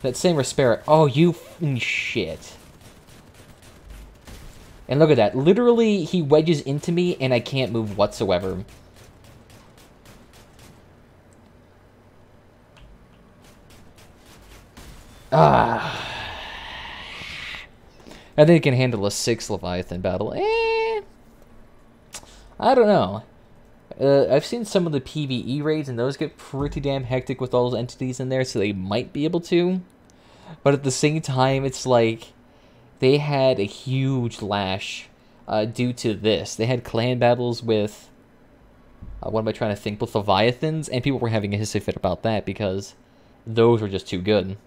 That same Respera. Oh, you shit. And look at that. Literally, he wedges into me and I can't move whatsoever. Ah. I think it can handle a 6 Leviathan battle. I don't know. I've seen some of the PvE raids, and those get pretty damn hectic with all those entities in there, so they might be able to. But at the same time, it's like they had a huge lash due to this. They had clan battles with, what am I trying to think, with Leviathans, and people were having a hissy fit about that because those were just too good.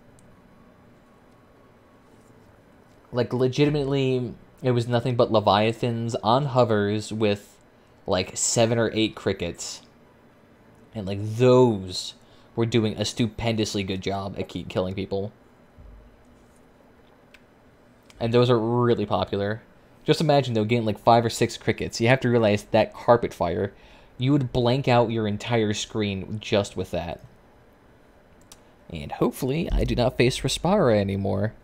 Like, legitimately, it was nothing but Leviathans on hovers with like 7 or 8 crickets, and like those were doing a stupendously good job at killing people, and those are really popular. Just imagine though, getting like 5 or 6 crickets. You have to realize that carpet fire, you would blank out your entire screen just with that. And hopefully I do not face Respara anymore.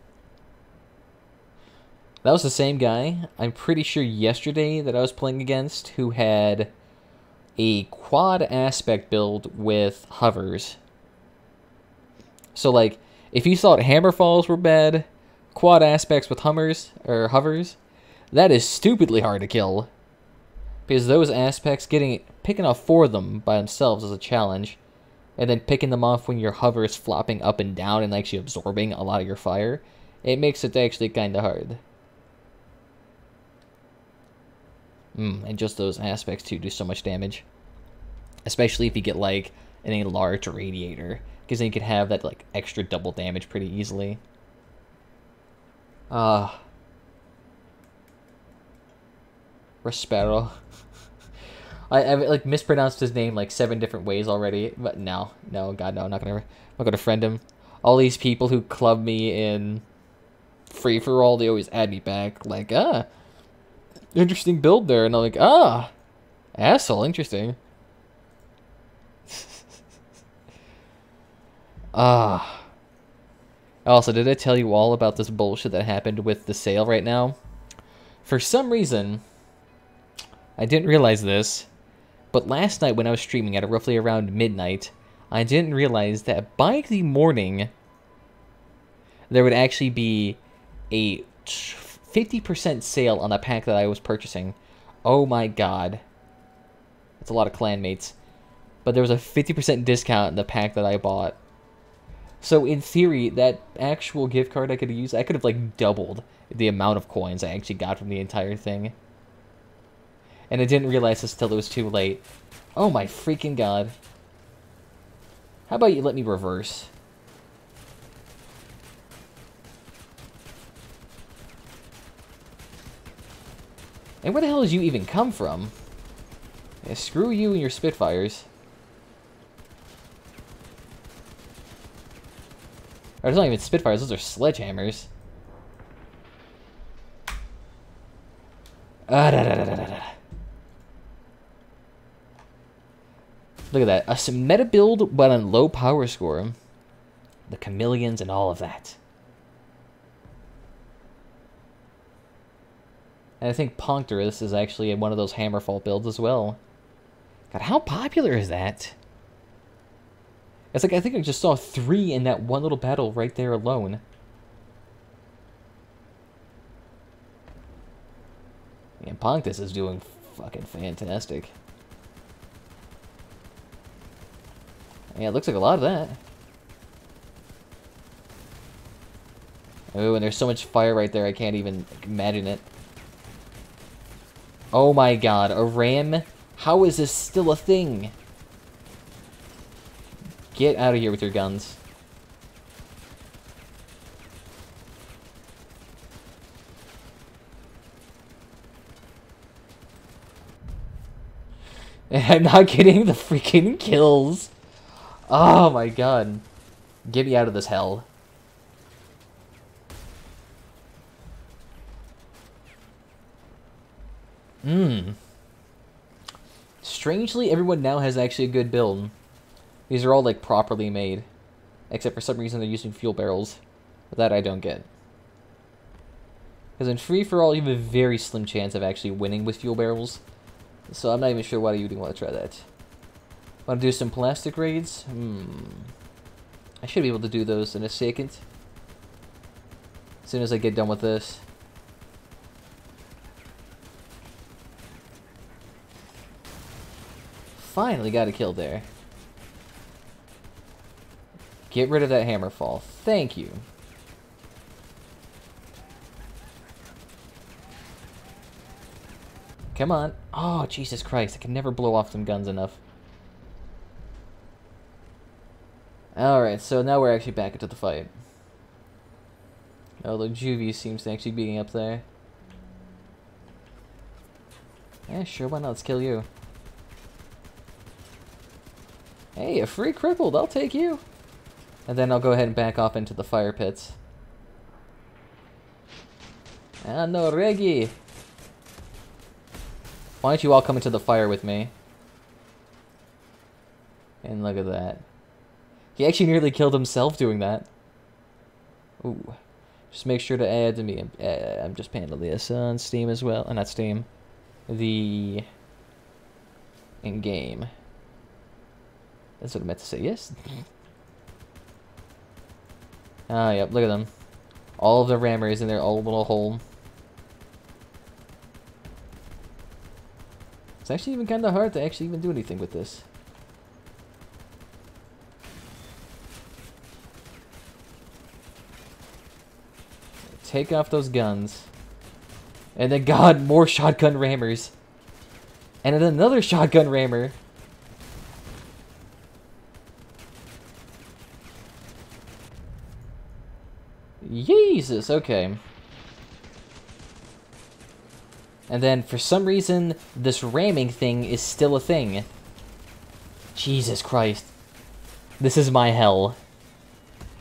That was the same guy, I'm pretty sure yesterday, that I was playing against, who had a quad aspect build with hovers. So, like, if you thought Hammerfalls were bad, quad aspects with hovers, that is stupidly hard to kill. Because those aspects, picking off 4 of them by themselves is a challenge. And then picking them off when your hover is flopping up and down and actually absorbing a lot of your fire, it makes it actually kind of hard. And just those aspects, too, do so much damage. Especially if you get, like, an enlarged radiator. Because then you could have that, like, extra double damage pretty easily. Respero. I've, like, mispronounced his name, like, 7 different ways already. But no, God, no, I'm not gonna friend him. All these people who club me in free-for-all, they always add me back. Like, interesting build there, and I'm like, asshole, interesting. Also, did I tell you all about this bullshit that happened with the sale right now? For some reason, I didn't realize this, but last night when I was streaming at roughly around midnight, I didn't realize that by the morning, there would actually be a 50% sale on a pack that I was purchasing. Oh my god. That's a lot of clanmates. But there was a 50% discount in the pack that I bought. So in theory, that actual gift card I could have used, I could have like doubled the amount of coins I actually got from the entire thing. And I didn't realize this till it was too late. Oh my freaking god. How about you let me reverse? And where the hell did you even come from? Yeah, screw you and your Spitfires. Or, those aren't even Spitfires, those are sledgehammers. Look at that. A meta build, but on low power score. The chameleons and all of that. And I think Puncturus is actually one of those Hammerfall builds as well. God, how popular is that? It's like, I think I just saw 3 in that one little battle right there alone. And Punctus is doing fucking fantastic. Yeah, it looks like a lot of that. Oh, and there's so much fire right there, I can't even imagine it. Oh my god, a ram? How is this still a thing? Get out of here with your guns. And I'm not getting the freaking kills. Oh my god. Get me out of this hell. Strangely, everyone now has actually a good build. These are all, like, properly made. Except for some reason they're using fuel barrels. That I don't get. Because in free-for-all, you have a very slim chance of actually winning with fuel barrels. So I'm not even sure why you would want to try that. Want to do some plastic raids? I should be able to do those in a second. As soon as I get done with this. Finally got a kill there. Get rid of that hammer fall. Thank you. Come on. Oh, Jesus Christ. I can never blow off some guns enough. Alright, so now we're actually back into the fight. Although Juvie seems to actually be up there. Yeah, sure, why not? Let's kill you. Hey, a free crippled. I'll take you. And then I'll go ahead and back off into the fire pits. Ah, no, Reggie. Why don't you all come into the fire with me? And look at that. He actually nearly killed himself doing that. Ooh. Just make sure to add to me. I'm just paneling this on Steam as well. Not Steam. The... in-game. That's what I meant to say, yes? Ah, yep, look at them. All of the rammers in their old little hole. It's actually even kind of hard to actually even do anything with this. Take off those guns. And then, God, more shotgun rammers. And then another shotgun rammer. Jesus, okay. And then, for some reason, this ramming thing is still a thing. Jesus Christ. This is my hell.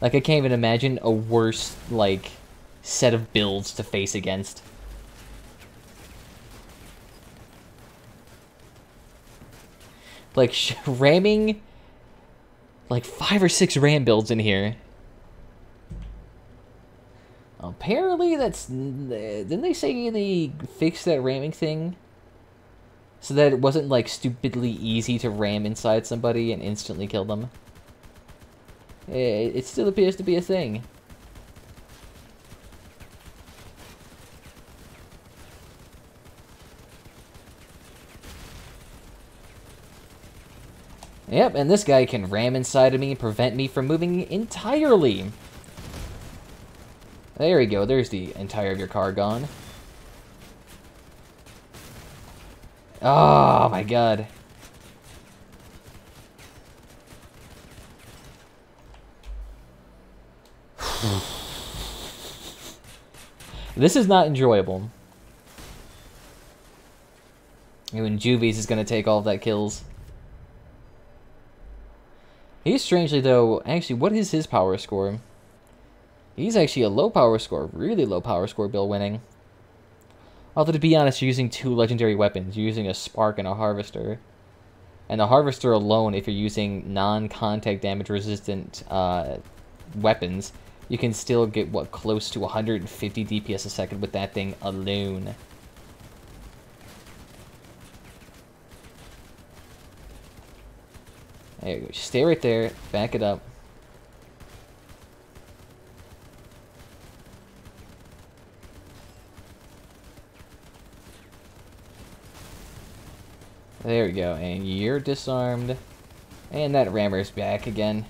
Like, I can't even imagine a worse, like, set of builds to face against. Like, ramming, like, 5 or 6 ram builds in here. Apparently, that's... Didn't they say they fixed that ramming thing? So that it wasn't, like, stupidly easy to ram inside somebody and instantly kill them? It still appears to be a thing. Yep, and this guy can ram inside of me and prevent me from moving entirely. There we go, there's the entire of your car gone. Oh my god. This is not enjoyable. Even Juvies is gonna take all of that kills. He's strangely though, actually, what is his power score? He's actually a low power score, really low power score build winning. Although to be honest, you're using 2 legendary weapons. You're using a Spark and a Harvester. And the Harvester alone, if you're using non-contact damage resistant weapons, you can still get, what, close to 150 DPS a second with that thing alone. There you go. Stay right there. Back it up. There we go. And you're disarmed. And that rammer's back again.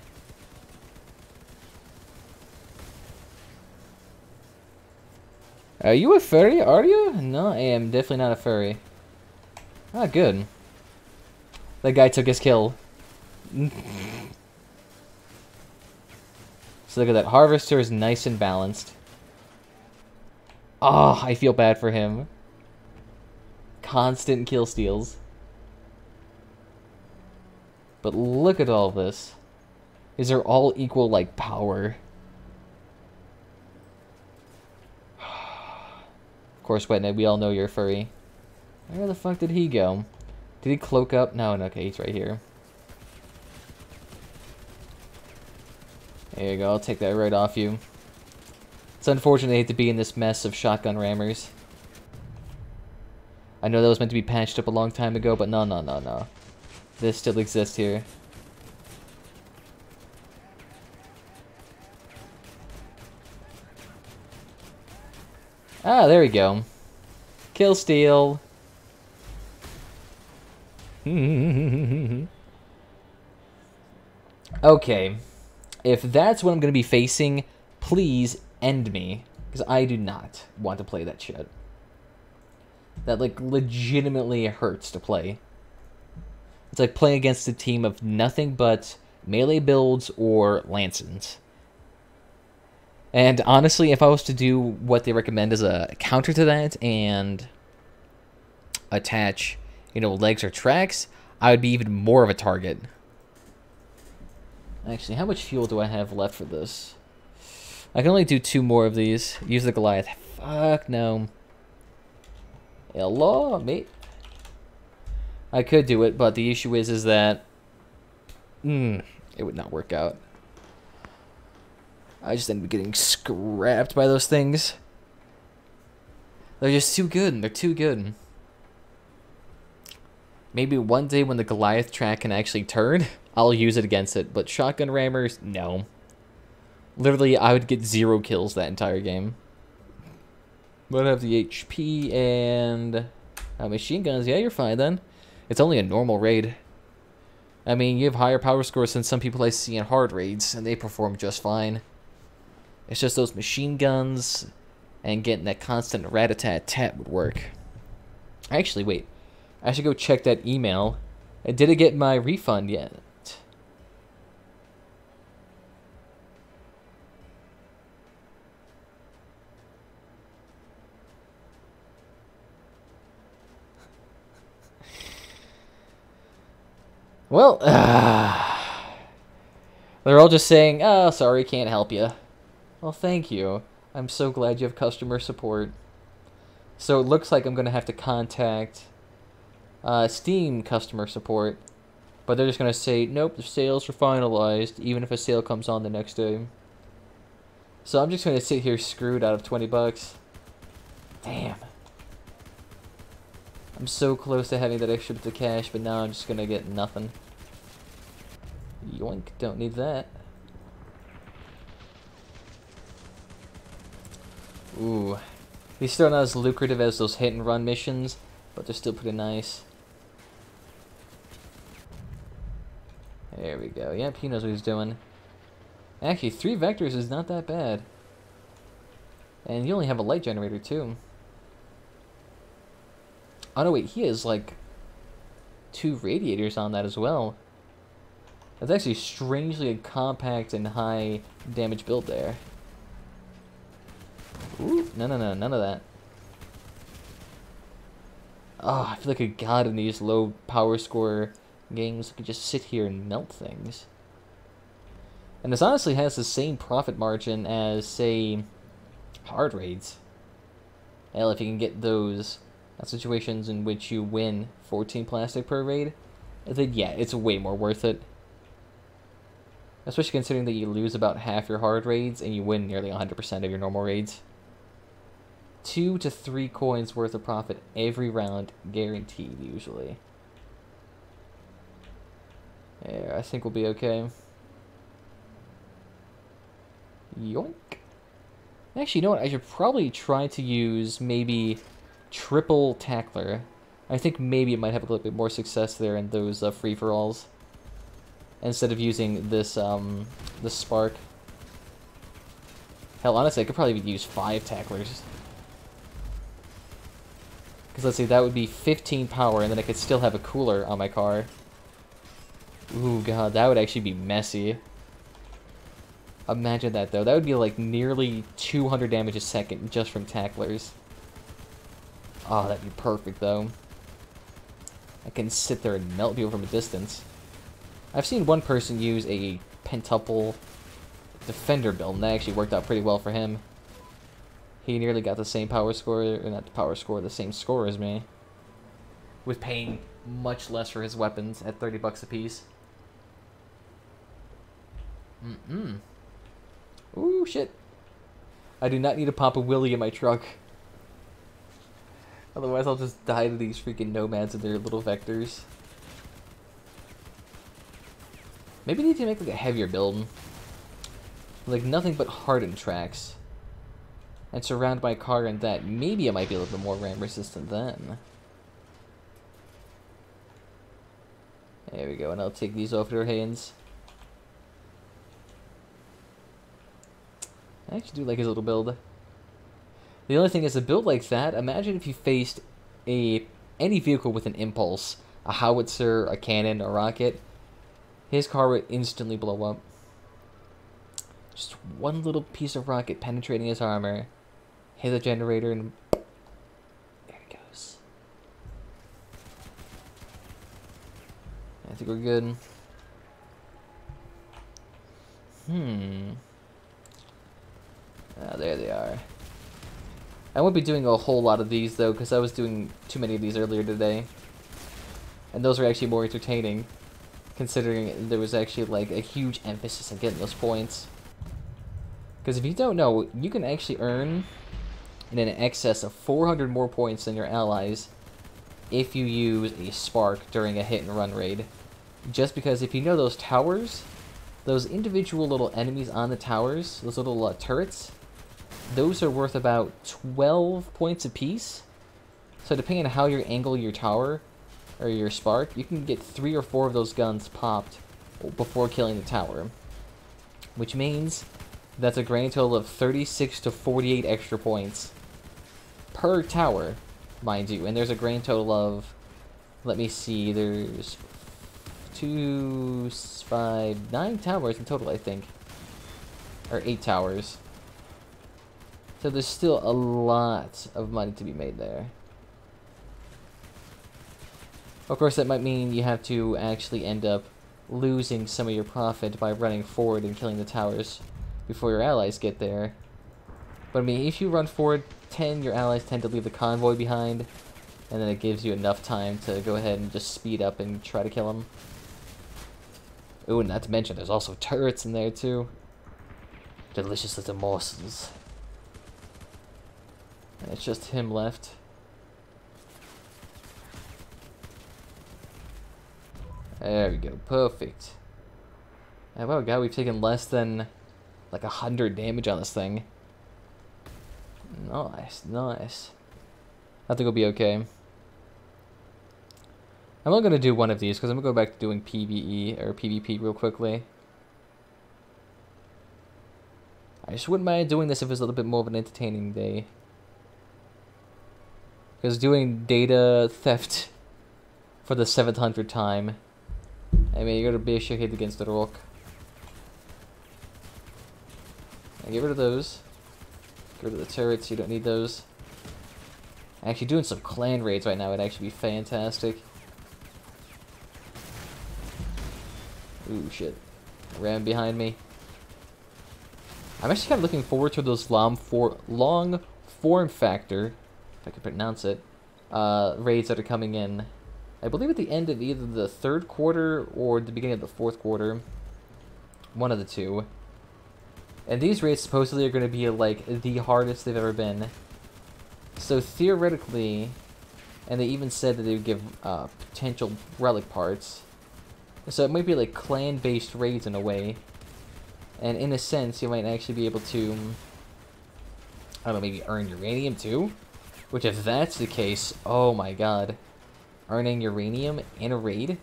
Are you a furry? Are you? No, I am definitely not a furry. Ah, good. That guy took his kill. So look at that. Harvester is nice and balanced. Oh, I feel bad for him. Constant kill steals. But look at all this. These are all equal, like, power. Of course, Wetned, we all know you're a furry. Where the fuck did he go? Did he cloak up? No, okay, he's right here. There you go, I'll take that right off you. It's unfortunate they hate to be in this mess of shotgun rammers. I know that was meant to be patched up a long time ago, but no. This still exists here. Ah, there we go. Kill steal. Okay. If that's what I'm going to be facing, please end me. Because I do not want to play that shit. That, like, legitimately hurts to play. It's like playing against a team of nothing but melee builds or Lancens. And honestly, if I was to do what they recommend as a counter to that and attach, you know, legs or tracks, I would be even more of a target. Actually, how much fuel do I have left for this? I can only do 2 more of these. Use the Goliath. Fuck no. Hello, mate. I could do it, but the issue is that it would not work out. I just end up getting scrapped by those things. They're just too good. They're too good. Maybe one day when the Goliath track can actually turn, I'll use it against it. But shotgun rammers, no. Literally, I would get 0 kills that entire game. But I have the HP and machine guns. Yeah, you're fine then. It's only a normal raid. I mean, you have higher power scores than some people I see in hard raids, and they perform just fine. It's just those machine guns and getting that constant rat-a-tat-tat would work. Actually, wait. I should go check that email. Did I get my refund yet? Well, they're all just saying, oh, sorry, can't help you. Well, thank you. I'm so glad you have customer support. So it looks like I'm going to have to contact Steam customer support. But they're just going to say, nope, the sales are finalized, even if a sale comes on the next day. So I'm just going to sit here screwed out of 20 bucks. Damn. I'm so close to having that extra bit of cash, but now I'm just going to get nothing. Yoink, don't need that. Ooh. These still not as lucrative as those hit and run missions, but they're still pretty nice. There we go. Yep, he knows what he's doing. Actually, 3 vectors is not that bad. And you only have a light generator, too. Oh, no, wait. He has, like, 2 radiators on that as well. That's actually strangely a compact and high damage build there. Ooh, no, none of that. Oh, I feel like a god in these low power score games. I could just sit here and melt things. And this honestly has the same profit margin as, say, hard raids. Hell, if you can get those situations in which you win 14 plastic per raid, then yeah, it's way more worth it. Especially considering that you lose about half your hard raids and you win nearly 100% of your normal raids. 2 to 3 coins worth of profit every round, guaranteed, usually. Yeah, I think we'll be okay. Yoink. Actually, you know what? I should probably try to use maybe triple tackler. I think maybe it might have a little bit more success there in those free-for-alls. Instead of using this, this spark. Hell, honestly, I could probably use 5 tacklers. Because let's see, that would be 15 power, and then I could still have a cooler on my car. Ooh, god, that would actually be messy. Imagine that, though. That would be like nearly 200 damage a second just from tacklers. Oh, that'd be perfect, though. I can sit there and melt people from a distance. I've seen one person use a pentuple defender build, and that actually worked out pretty well for him. He nearly got the same power score, or not the power score, the same score as me, with paying much less for his weapons at 30 bucks a piece. Ooh, shit. I do not need to pop a wheelie in my truck. Otherwise, I'll just die to these freaking nomads and their little vectors. Maybe I need to make like a heavier build. Like nothing but hardened tracks. And surround my car in that. Maybe I might be a little bit more ram resistant then. There we go, and I'll take these off their hands. I actually do like his little build. The only thing is, a build like that, imagine if you faced any vehicle with an impulse, a howitzer, a cannon, a rocket, his car would instantly blow up. Just one little piece of rocket penetrating his armor, hit the generator, and there it goes. I think we're good. There they are. I won't be doing a whole lot of these, though, because I was doing too many of these earlier today. And those were actually more entertaining, considering there was actually, like, a huge emphasis on getting those points. Because if you don't know, you can actually earn in excess of 400 more points than your allies if you use a spark during a hit-and-run raid. Just because if you know those towers, those individual little enemies on the towers, those little turrets, those are worth about 12 points apiece. So depending on how you angle your tower, or your spark, you can get 3 or 4 of those guns popped before killing the tower. Which means that's a grand total of 36 to 48 extra points per tower, mind you. And there's a grand total of, let me see, there's 2, 5, 9 towers in total, I think. Or 8 towers. So there's still a lot of money to be made there. Of course, that might mean you have to actually end up losing some of your profit by running forward and killing the towers before your allies get there. But I mean, if you run forward 10, your allies tend to leave the convoy behind, and then it gives you enough time to go ahead and just speed up and try to kill them. Ooh, not to mention, there's also turrets in there too. Delicious little morsels. And it's just him left. There we go, perfect. And wow, God, we've taken less than like 100 damage on this thing. Nice, nice. I think we'll be okay. I'm only gonna do one of these because I'm gonna go back to doing PvE or PvP real quickly. I just wouldn't mind doing this if it was a little bit more of an entertaining day. Because doing data theft for the 700th time, I mean, you're gonna be a hit against the rock. And get rid of those. Get rid of the turrets, you don't need those. Actually, doing some clan raids right now would actually be fantastic. Ooh, shit. Ram behind me. I'm actually kind of looking forward to those long form factor, if I can pronounce it, raids that are coming in. I believe at the end of either the 3rd quarter or the beginning of the 4th quarter. One of the two. And these raids supposedly are going to be like the hardest they've ever been. So theoretically, and they even said that they would give potential relic parts. So it might be like clan-based raids in a way. And in a sense, you might actually be able to, I don't know, maybe earn uranium too? Which if that's the case, oh my god. Earning uranium in a raid?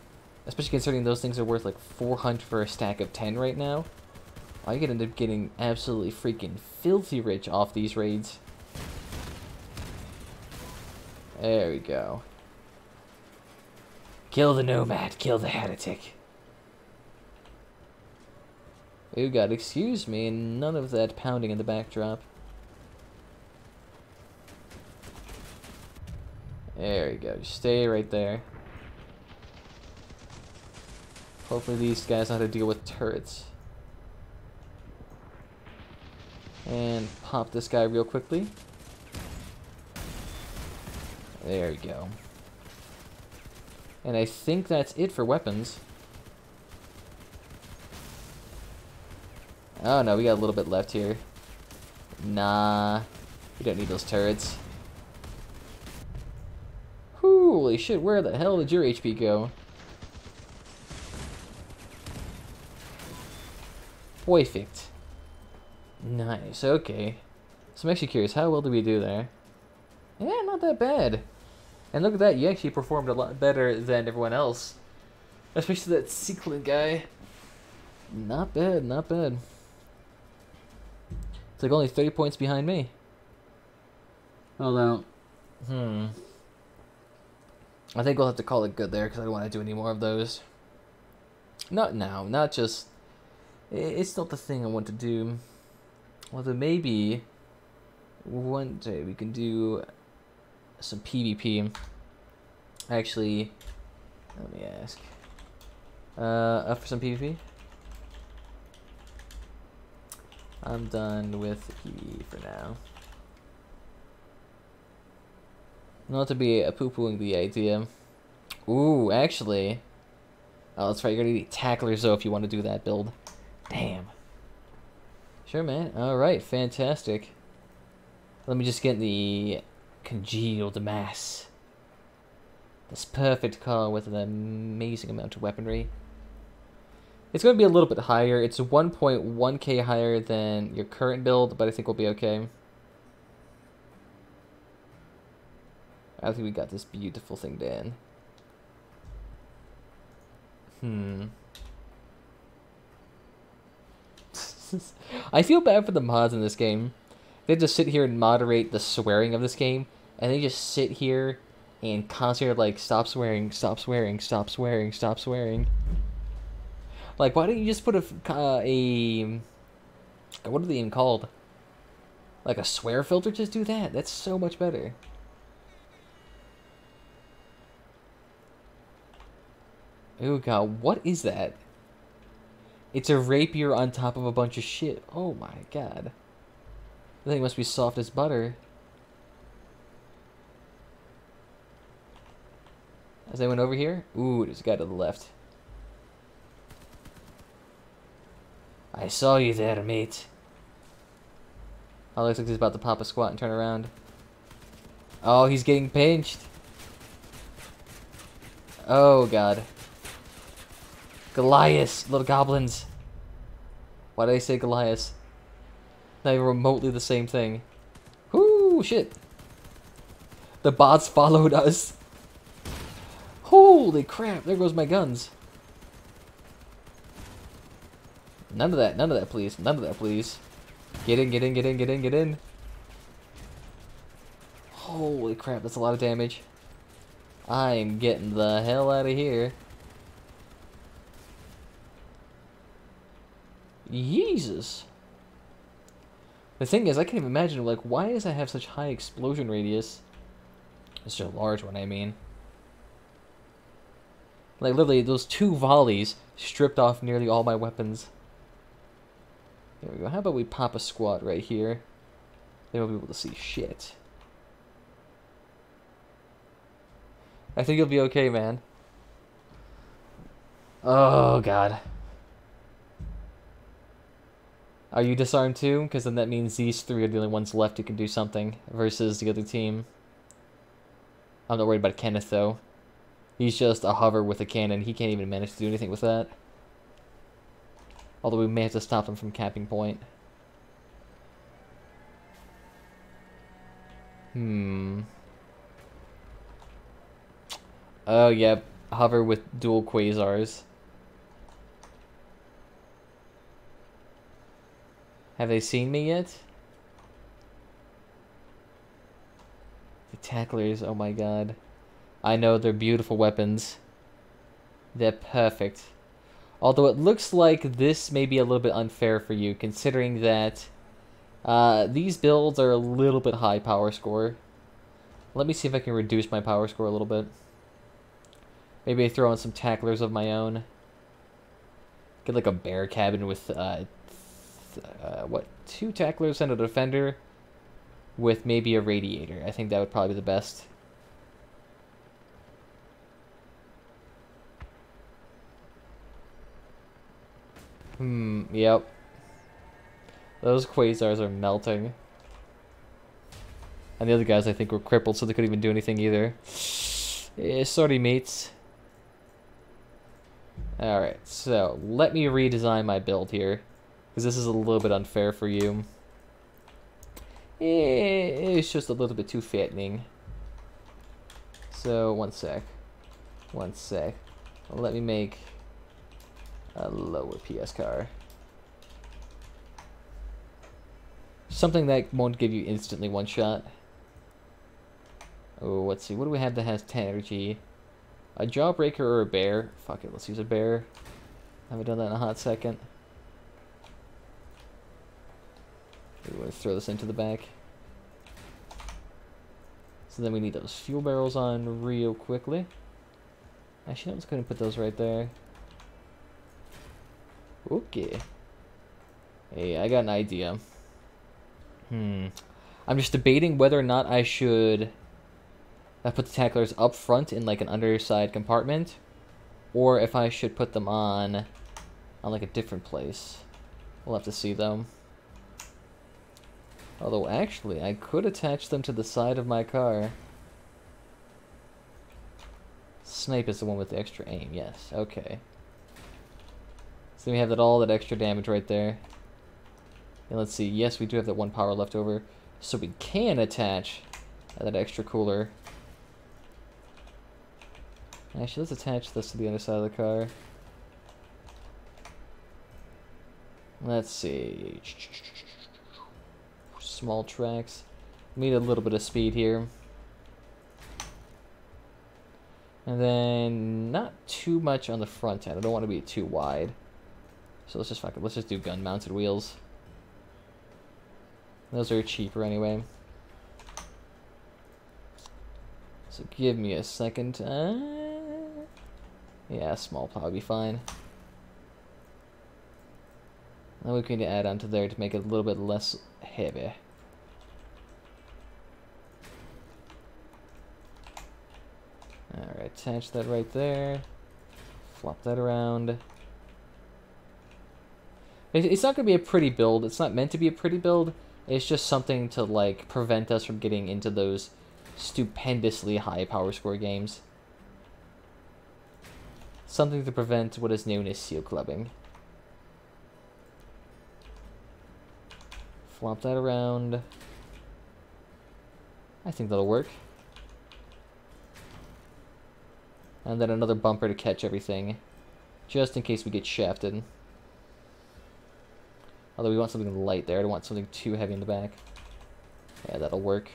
Especially considering those things are worth like 400 for a stack of 10 right now. I could end up getting absolutely freaking filthy rich off these raids. There we go. Kill the nomad, kill the heretic. Oh god, excuse me, and none of that pounding in the backdrop. There we go, just stay right there. Hopefully these guys know how to deal with turrets. And pop this guy real quickly. There we go. And I think that's it for weapons. Oh no, we got a little bit left here. Nah, we don't need those turrets. Holy shit, where the hell did your HP go? Perfect. Nice, okay. So I'm actually curious, how well did we do there? Yeah, not that bad. And look at that, you actually performed a lot better than everyone else. Especially that Sequelin guy. Not bad, not bad. It's like only 30 points behind me. Although, I think we'll have to call it good there because I don't want to do any more of those. Not now, not just... It's not the thing I want to do. Although maybe one day we can do some PvP. Actually, let me ask. Up for some PvP? I'm done with the PvE for now. Not to be poo-pooing the idea. Ooh, actually. Oh, that's right. You're gonna need tacklers though if you want to do that build. Damn. Sure, man. Alright, fantastic. Let me just get the congealed mass. This perfect car with an amazing amount of weaponry. It's going to be a little bit higher. It's 1.1k higher than your current build, but I think we'll be okay. I think we got this beautiful thing down. I feel bad for the mods in this game. They have to sit here and moderate the swearing of this game, and they just sit here and constantly like, stop swearing, stop swearing, stop swearing, stop swearing. Like, why don't you just put a what are they even called? Like a swear filter? Just do that. That's so much better. Oh god, what is that? It's a rapier on top of a bunch of shit. Oh my god. The thing must be soft as butter. Has anyone over here? Ooh, there's a guy to the left. I saw you there, mate. Oh, looks like he's about to pop a squat and turn around. Oh, he's getting pinched. Oh god. Goliath, little goblins. Why did I say Goliath? Not even remotely the same thing. Whoo, shit. The bots followed us. Holy crap, there goes my guns. None of that, please. None of that, please. Get in, get in, get in, get in, get in. Holy crap, that's a lot of damage. I'm getting the hell out of here. Jesus. The thing is, I can't even imagine, like, why does I have such high explosion radius? It's just a large one, I mean. Like, literally, those 2 volleys stripped off nearly all my weapons. There we go. How about we pop a squat right here? Then we'll be able to see shit. I think you'll be okay, man. Oh, God. Are you disarmed too? Because then that means these 3 are the only ones left who can do something versus the other team. I'm not worried about Kenneth, though. He's just a hover with a cannon. He can't even manage to do anything with that. Although we may have to stop them from capping point. Oh, yep. Yeah, hover with dual quasars. Have they seen me yet? The tacklers, oh my god. I know, they're beautiful weapons. They're perfect. Although it looks like this may be a little bit unfair for you, considering that these builds are a little bit high power score. Let me see if I can reduce my power score a little bit. Maybe I throw in some tacklers of my own. Get like a bear cabin with what, 2 tacklers and a defender, with maybe a radiator. I think that would probably be the best. Yep. Those quasars are melting. And the other guys, I think, were crippled, so they couldn't even do anything either. Sorry, mates. Alright, so let me redesign my build here, because this is a little bit unfair for you. It's just a little bit too fattening. So, one sec. Let me make a lower PS car. Something that won't give you instantly one shot. Oh, let's see. What do we have that has 10 energy? A jawbreaker or a bear? Fuck it, let's use a bear. Haven't done that in a hot second. We're going to throw this into the back. So then we need those fuel barrels on real quickly. Actually, no, let's go ahead and put those right there. Okay. Hey, I got an idea. I'm just debating whether or not I should put the tacklers up front in like an underside compartment, or if I should put them on like a different place. We'll have to see though. Although actually, I could attach them to the side of my car. Snipe is the one with the extra aim. Yes. Okay. So we have all that extra damage right there. And let's see. Yes, we do have that 1 power left over, so we can attach that extra cooler. Actually, let's attach this to the other side of the car. Let's see. Small tracks. We need a little bit of speed here. And then not too much on the front end. I don't want to be too wide. So let's just do gun mounted wheels. Those are cheaper anyway. So give me a second. Yeah, small plow would be fine. Now we can add onto there to make it a little bit less heavy. Alright, attach that right there. Flop that around. It's not going to be a pretty build. It's not meant to be a pretty build. It's just something to, like, prevent us from getting into those stupendously high power score games. Something to prevent what is known as seal clubbing. Flop that around. I think that'll work. And then another bumper to catch everything, just in case we get shafted. Although we want something light there. I don't want something too heavy in the back. Yeah, that'll work.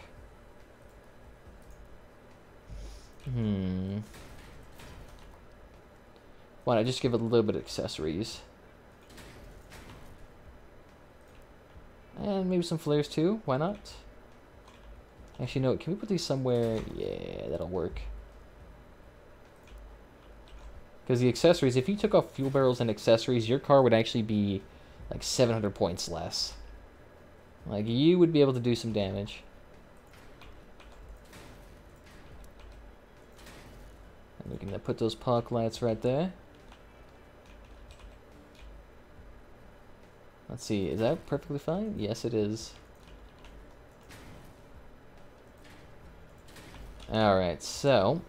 Why not just give it a little bit of accessories? And maybe some flares too. Why not? Actually, no. Can we put these somewhere? Yeah, that'll work. Because the accessories, if you took off fuel barrels and accessories, your car would actually be like 700 points less. Like, you would be able to do some damage. And we can put those park lights right there. Let's see, is that perfectly fine? Yes, it is. Alright, so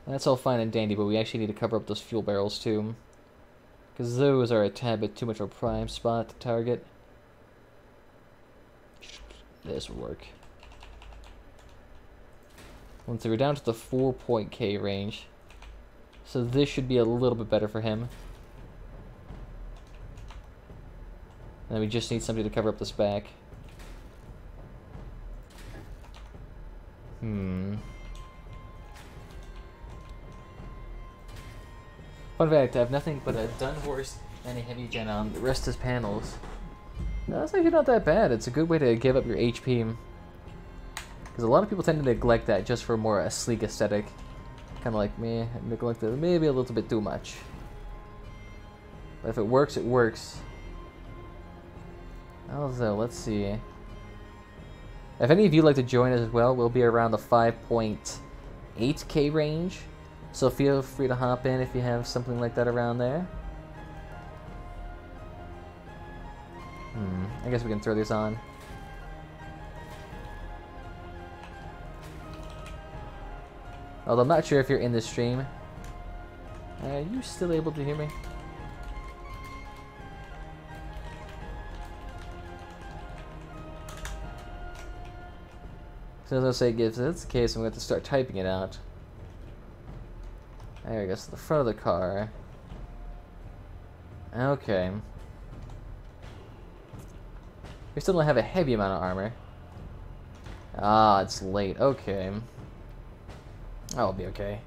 that's all fine and dandy, but we actually need to cover up those fuel barrels too, because those are a tad bit too much of a prime spot to target. This will work. Once we're down to the 4-point-K range, so this should be a little bit better for him. And then we just need somebody to cover up this back. Fun fact, I have nothing but a dun horse and a heavy gen on the rest of his panels. No, that's actually not that bad. It's a good way to give up your HP. Because a lot of people tend to neglect that just for more a sleek aesthetic. Kind of like me, I neglect it maybe a little bit too much. But if it works, it works. Also, let's see. If any of you like to join us as well, we'll be around the 5.8K range. So feel free to hop in if you have something like that around there. I guess we can throw these on. Although I'm not sure if you're in the stream. Are you still able to hear me? So as I say, if that's the case, I'm going to have to start typing it out. There we go, so the front of the car. Okay. We still don't have a heavy amount of armor. Ah, it's late. Okay. I'll be okay.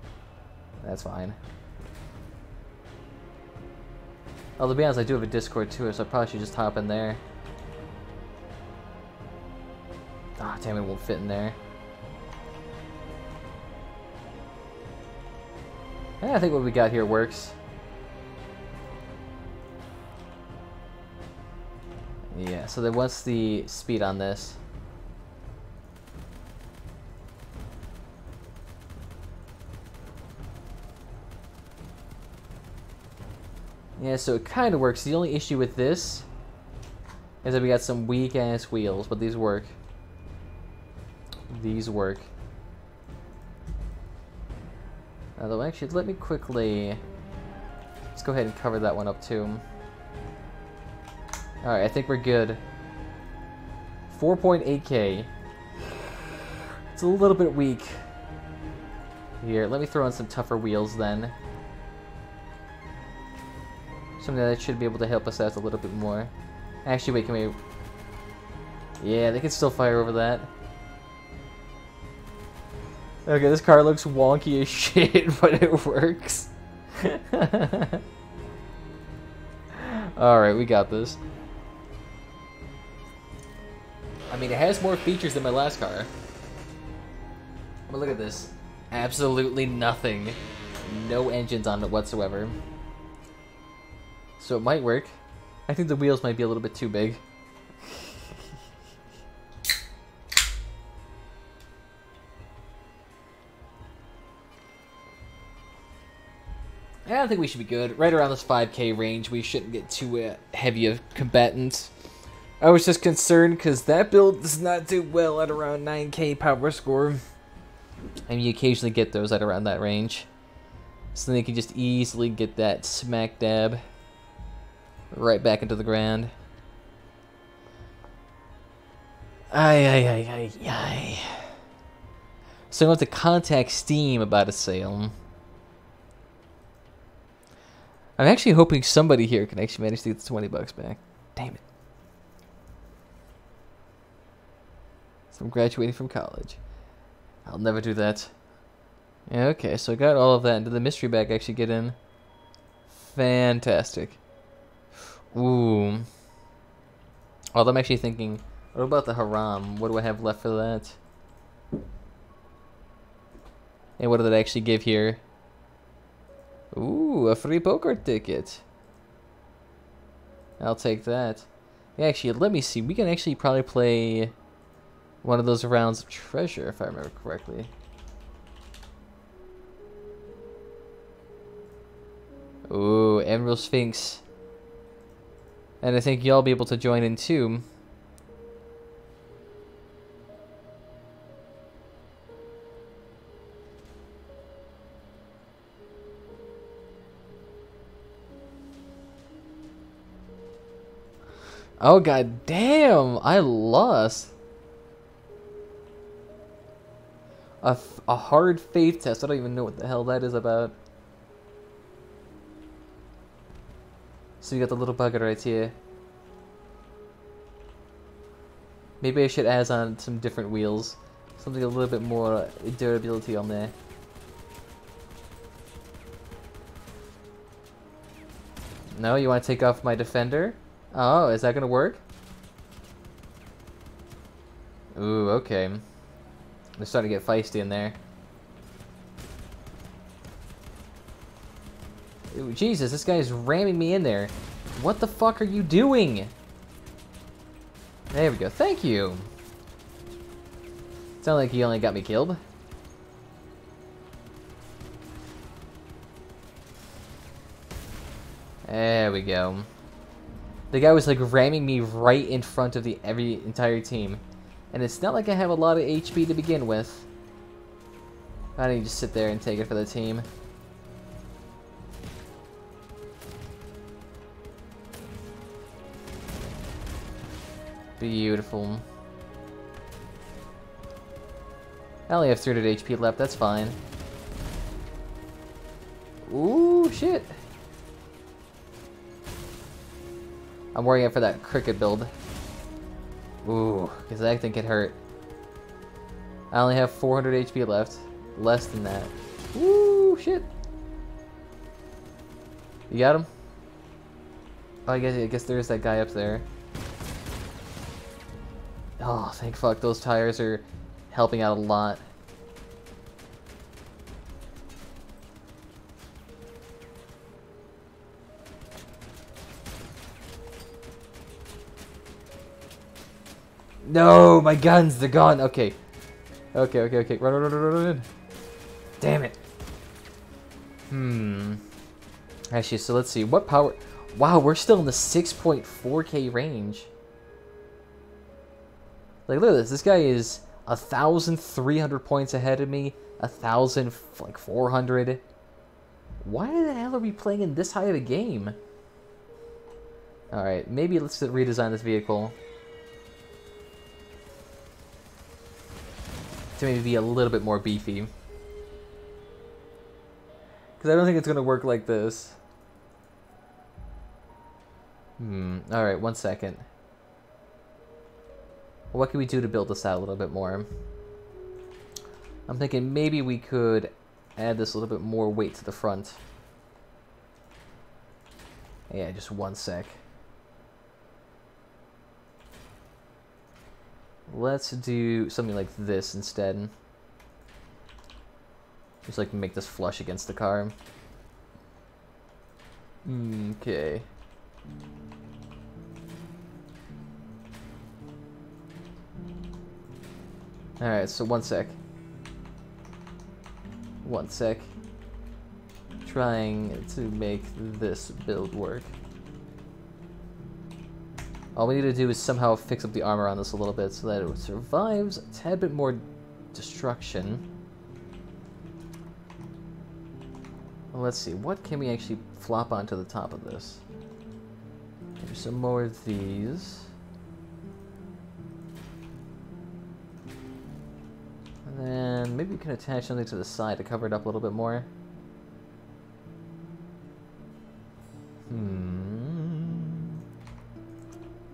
That's fine. Oh, to be honest, I do have a Discord too, so I probably should just hop in there. Ah, damn, it won't fit in there. Yeah, I think what we got here works. Yeah, so then what's the speed on this? Yeah, so it kind of works. The only issue with this is that we got some weak-ass wheels, but these work. These work. Although, actually, let me quickly... Let's go ahead and cover that one up, too. Alright, I think we're good. 4.8K. It's a little bit weak. Here, let me throw in some tougher wheels, then. Something that should be able to help us out a little bit more. Actually, wait, can we... Yeah, they can still fire over that. Okay, this car looks wonky as shit, but it works. Alright, we got this. I mean, it has more features than my last car. But look at this. Absolutely nothing. No engines on it whatsoever. So it might work. I think the wheels might be a little bit too big. Yeah, I think we should be good. Right around this 5K range, we shouldn't get too heavy of combatants. I was just concerned because that build does not do well at around 9K power score. And you occasionally get those at around that range. So then you can just easily get that smack dab right back into the ground. Ay. So I'm going to have to contact Steam about a sale. I'm actually hoping somebody here can actually manage to get the 20 bucks back. Damn it. So I'm graduating from college. I'll never do that. Yeah, okay, so I got all of that. And did the mystery bag actually get in? Fantastic. Ooh. Although I'm actually thinking, what about the haram? What do I have left for that? And what did it actually give here? Ooh, a free poker ticket. I'll take that. Yeah, actually, let me see. We can actually probably play one of those rounds of treasure, if I remember correctly. Ooh, Emerald Sphinx. And I think y'all be able to join in too. Oh god damn, I lost. A hard faith test. I don't even know what the hell that is about. So you got the little bugger right here. Maybe I should add on some different wheels. Something a little bit more durability on there. No, you want to take off my defender? Oh, is that gonna work? Ooh, okay. They're starting to get feisty in there. Dude, Jesus, this guy is ramming me in there. What the fuck are you doing? There we go. Thank you. Sound like he only got me killed. There we go. The guy was like ramming me right in front of the entire team. And it's not like I have a lot of HP to begin with. I need to just sit there and take it for the team. Beautiful. I only have 300 HP left, that's fine. Ooh, shit. I'm worrying for that cricket build. Ooh, because that thing could hurt. I only have 400 HP left. Less than that. Ooh, shit. You got him? Oh, I guess there's that guy up there. Oh, thank fuck. Those tires are helping out a lot. No, my guns, they're gone. Okay. Okay. Run. Damn it. Actually, so let's see. What power... Wow, we're still in the 6.4k range. Like, look at this. This guy is 1,300 points ahead of me. 1,400. Why the hell are we playing in this high of a game? Alright, maybe let's redesign this vehicle. To maybe be a little bit more beefy. Because I don't think it's going to work like this. Alright, 1 second. What can we do to build this out a little bit more? I'm thinking maybe we could add this a little bit more weight to the front. Yeah, just 1 sec. Let's do something like this instead. Just like make this flush against the car. Okay. Alright, so 1 sec. 1 sec. Trying to make this build work. All we need to do is somehow fix up the armor on this a little bit so that it survives a tad bit more destruction. Well, let's see, what can we actually flop onto the top of this? Maybe some more of these. And then maybe we can attach something to the side to cover it up a little bit more.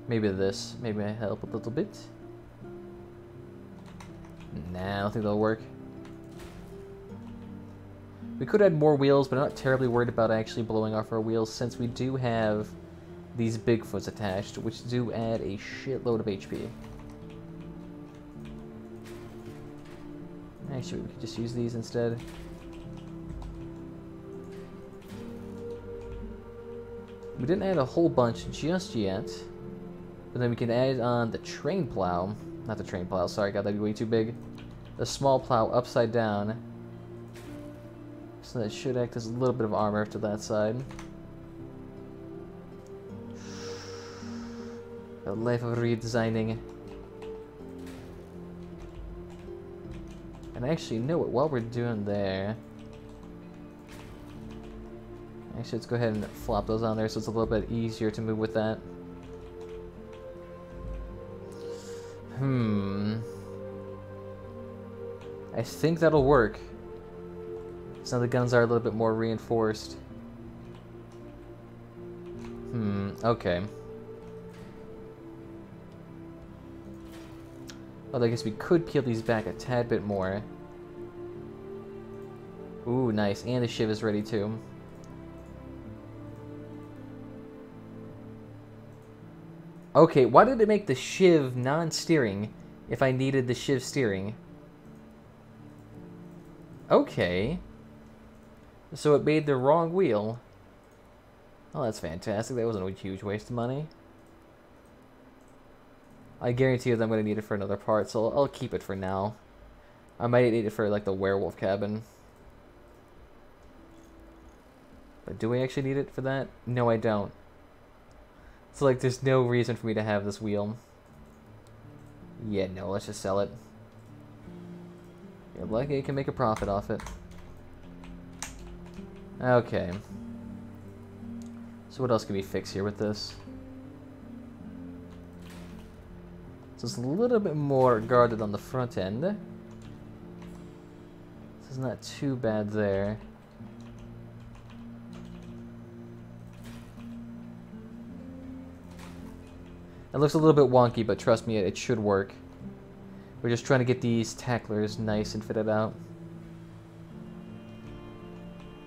Maybe this. Maybe I help a little bit. Nah, I don't think that'll work. We could add more wheels, but I'm not terribly worried about actually blowing off our wheels since we do have these Bigfoots attached, which do add a shitload of HP. Actually, we could just use these instead. We didn't add a whole bunch just yet. But then we can add on the train plow. Not the train plow, sorry, got that way too big. The small plow upside down. So that should act as a little bit of armor to that side. The life of redesigning. And actually, know what, while we're doing there... Actually, let's go ahead and flop those on there so it's a little bit easier to move with that. I think that'll work. So now the guns are a little bit more reinforced. Okay. Well, I guess we could peel these back a tad bit more. Ooh, nice. And the shiv is ready too. Okay, why did it make the shiv non-steering if I needed the shiv steering? Okay. So it made the wrong wheel. Oh, that's fantastic. That wasn't a huge waste of money. I guarantee you that I'm going to need it for another part, so I'll keep it for now. I might need it for, like, the werewolf cabin. But do we actually need it for that? No, I don't. So, like, there's no reason for me to have this wheel. Yeah, no, let's just sell it. You're lucky you can make a profit off it. Okay. So what else can we fix here with this? So it's a little bit more guarded on the front end. This is not too bad there. It looks a little bit wonky, but trust me, it should work. We're just trying to get these tacklers nice and fitted out.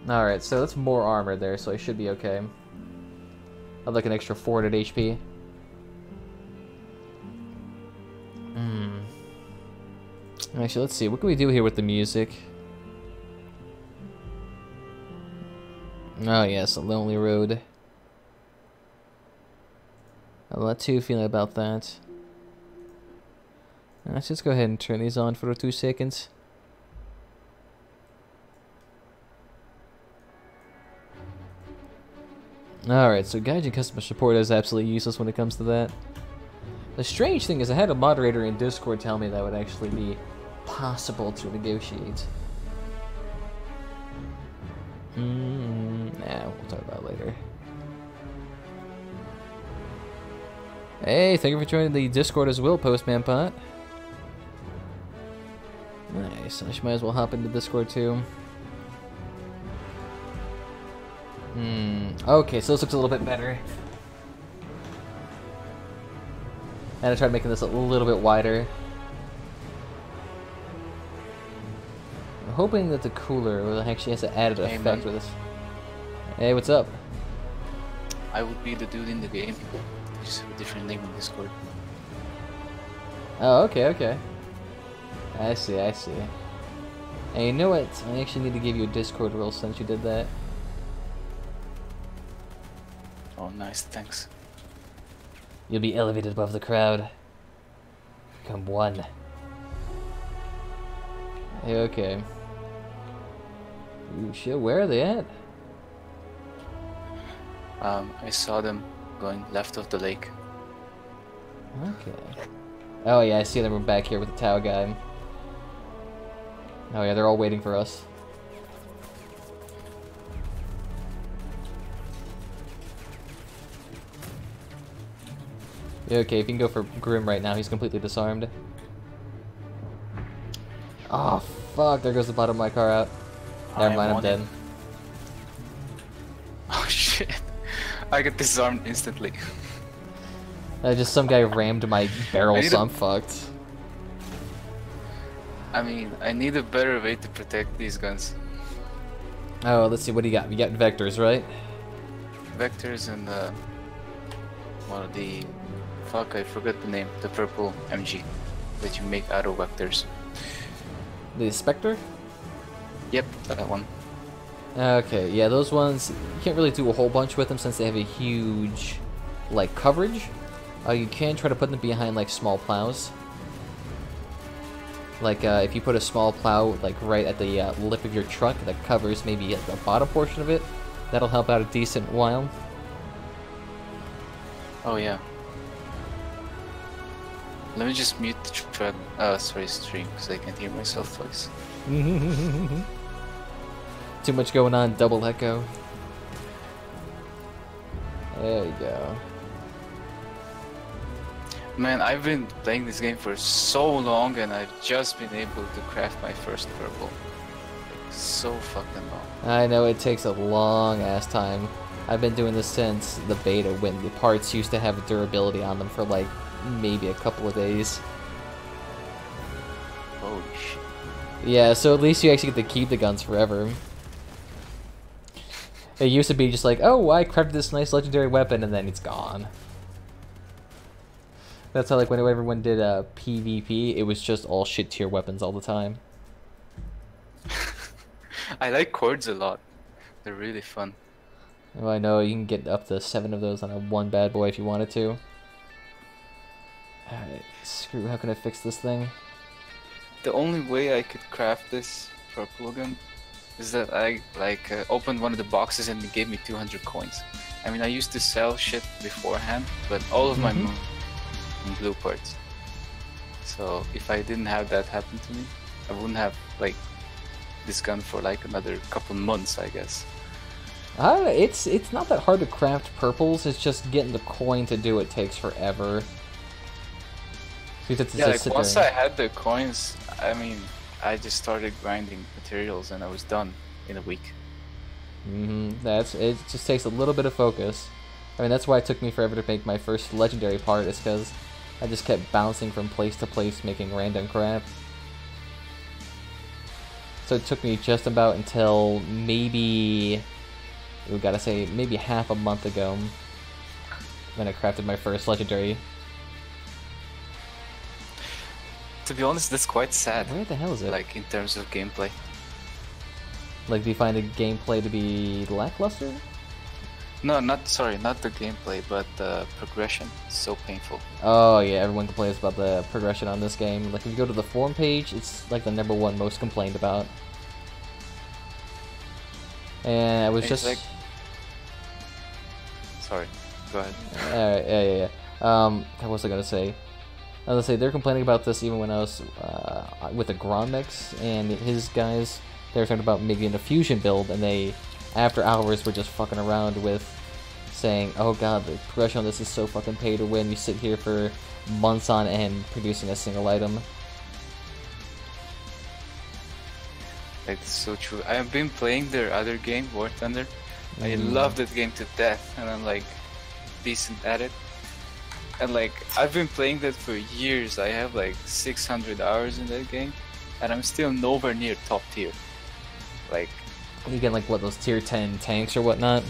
Alright, so that's more armor there, so I should be okay. I have like an extra 400 HP. Actually, let's see. What can we do here with the music? Oh, yes, A Lonely Road. I'm not too feeling about that. Let's just go ahead and turn these on for 2 seconds. Alright, so Gaijin customer support is absolutely useless when it comes to that. The strange thing is I had a moderator in Discord tell me that would actually be possible to negotiate. Nah, we'll talk about it later. Hey, thank you for joining the Discord as well, Postman Pot. Nice, I might as well hop into Discord too. Okay, so this looks a little bit better. And I tried making this a little bit wider. I'm hoping that the cooler actually has an added effect with this. Hey, what's up? I would be the dude in the game. Just have a different name on Discord. Oh, okay, okay. I see, I see. Hey, you know what? I actually need to give you a Discord role since you did that. Oh, nice, thanks. You'll be elevated above the crowd. Become one. Hey, okay. Ooh, shit, where are they at? I saw them going left of the lake. Okay. Oh yeah, I see them. We're back here with the Tau guy. Oh yeah, they're all waiting for us. Yeah, okay, if you can go for Grim right now, he's completely disarmed. Oh fuck, there goes the bottom of my car out. Never mind, I'm dead. Oh shit. I got disarmed instantly. Just some guy rammed my barrel, so I'm fucked. I mean, I need a better way to protect these guns. Oh, let's see, what do you got? You got vectors, right? Vectors and one of the... Fuck, I forgot the name. The purple MG that you make out of vectors. The Spectre? Yep, that one. Okay, yeah, those ones, you can't really do a whole bunch with them since they have a huge, like, coverage. You can try to put them behind, like, small plows. Like, if you put a small plow, like, right at the lip of your truck that covers maybe the bottom portion of it, that'll help out a decent while. Oh, yeah. Let me just mute the truck, sorry, stream, because I can't hear myself twice. Too much going on, double echo. There you go. Man, I've been playing this game for so long and I've just been able to craft my first purple. Like, so fucking long. I know, it takes a long ass time. I've been doing this since the beta when the parts used to have durability on them for like maybe a couple of days. Holy shit. Yeah, so at least you actually get to keep the guns forever. It used to be just like, oh, I crafted this nice legendary weapon, and then it's gone. That's how, like, whenever everyone did PvP, it was just all shit tier weapons all the time. I like chords a lot. They're really fun. Well, I know you can get up to 7 of those on a one bad boy if you wanted to. Alright, screw, how can I fix this thing? The only way I could craft this purple again is that I opened one of the boxes and it gave me 200 coins. I mean, I used to sell shit beforehand, but all of my blue parts. So if I didn't have that happen to me, I wouldn't have like this gun for like another couple months, I guess. It's not that hard to craft purples. It's just getting the coin to do it takes forever. Yeah, like once I had the coins, I mean, I just started grinding materials and I was done in a week. It just takes a little bit of focus. I mean, that's why it took me forever to make my first legendary part, is because I just kept bouncing from place to place making random crap. So it took me just about until maybe, we gotta say, maybe half a month ago when I crafted my first legendary. To be honest, that's quite sad. Where the hell is it? Like, in terms of gameplay. Like, do you find the gameplay to be lackluster? No, not the gameplay, but the progression. It's so painful. Oh yeah, everyone complains about the progression on this game. Like, if you go to the forum page, it's like the #1 most complained about. And I was just... Like... Sorry, go ahead. Yeah. What was I gonna say? I was gonna say, they're complaining about this even when I was with the Gromix and his guys. They were talking about making a fusion build, and they, after hours, were just fucking around with saying, oh god, the progression on this is so fucking pay to win. You sit here for months on end producing a single item. It's so true. I have been playing their other game, War Thunder. I love that game to death, and I'm like decent at it. And like, I've been playing that for years. I have like 600 hours in that game, and I'm still nowhere near top tier. Like, you get like, what, those tier 10 tanks or whatnot?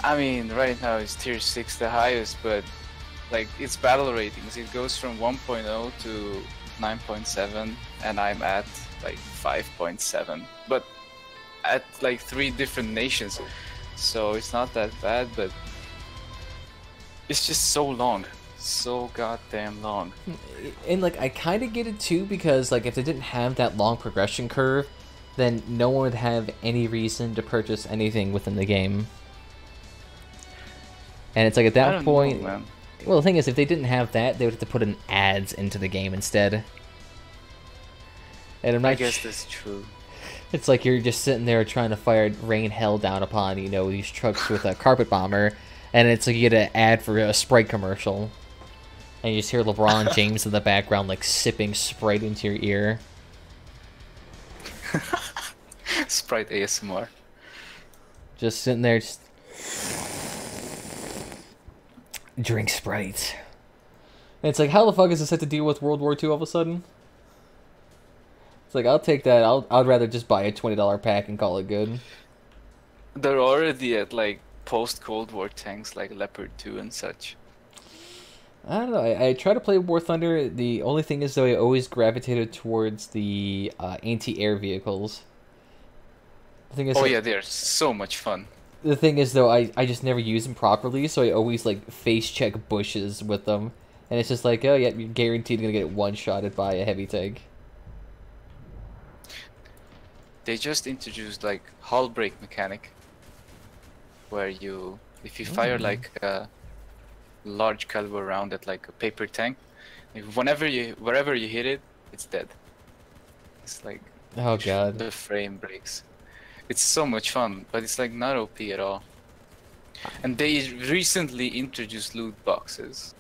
I mean, right now it's tier 6 the highest, but like, it's battle ratings. It goes from 1.0 to 9.7, and I'm at like 5.7, but at like 3 different nations. So it's not that bad, but it's just so long. So goddamn long. And like, I kind of get it too, because like, if they didn't have that long progression curve, then no one would have any reason to purchase anything within the game. And it's like, at that point, well, the thing is, if they didn't have that, they would have to put in ads into the game instead. And I guess that's true. It's like you're just sitting there trying to rain hell down upon, you know, these trucks with a carpet bomber, and it's like you get an ad for a Sprite commercial, and you just hear LeBron James in the background, like, sipping Sprite into your ear. Sprite ASMR. Just sitting there, just... drink Sprite. And it's like, how the fuck is this set to deal with World War II all of a sudden? It's like, I'll take that. I'd rather just buy a $20 pack and call it good. They're already at like post-Cold War tanks like Leopard 2 and such. I don't know. I try to play War Thunder. The only thing is, though, I always gravitated towards the anti-air vehicles. The thing is, oh yeah, they're so much fun. The thing is, though, I just never use them properly, so I always like face check bushes with them, and it's just like, oh yeah, you're guaranteed gonna get one-shotted by a heavy tank. They just introduced like hull break mechanic, where you, if you fire like a large caliber round at like a paper tank, wherever you hit it, it's dead. It's like, oh god, the frame breaks. It's so much fun, but it's like not OP at all. And they recently introduced loot boxes,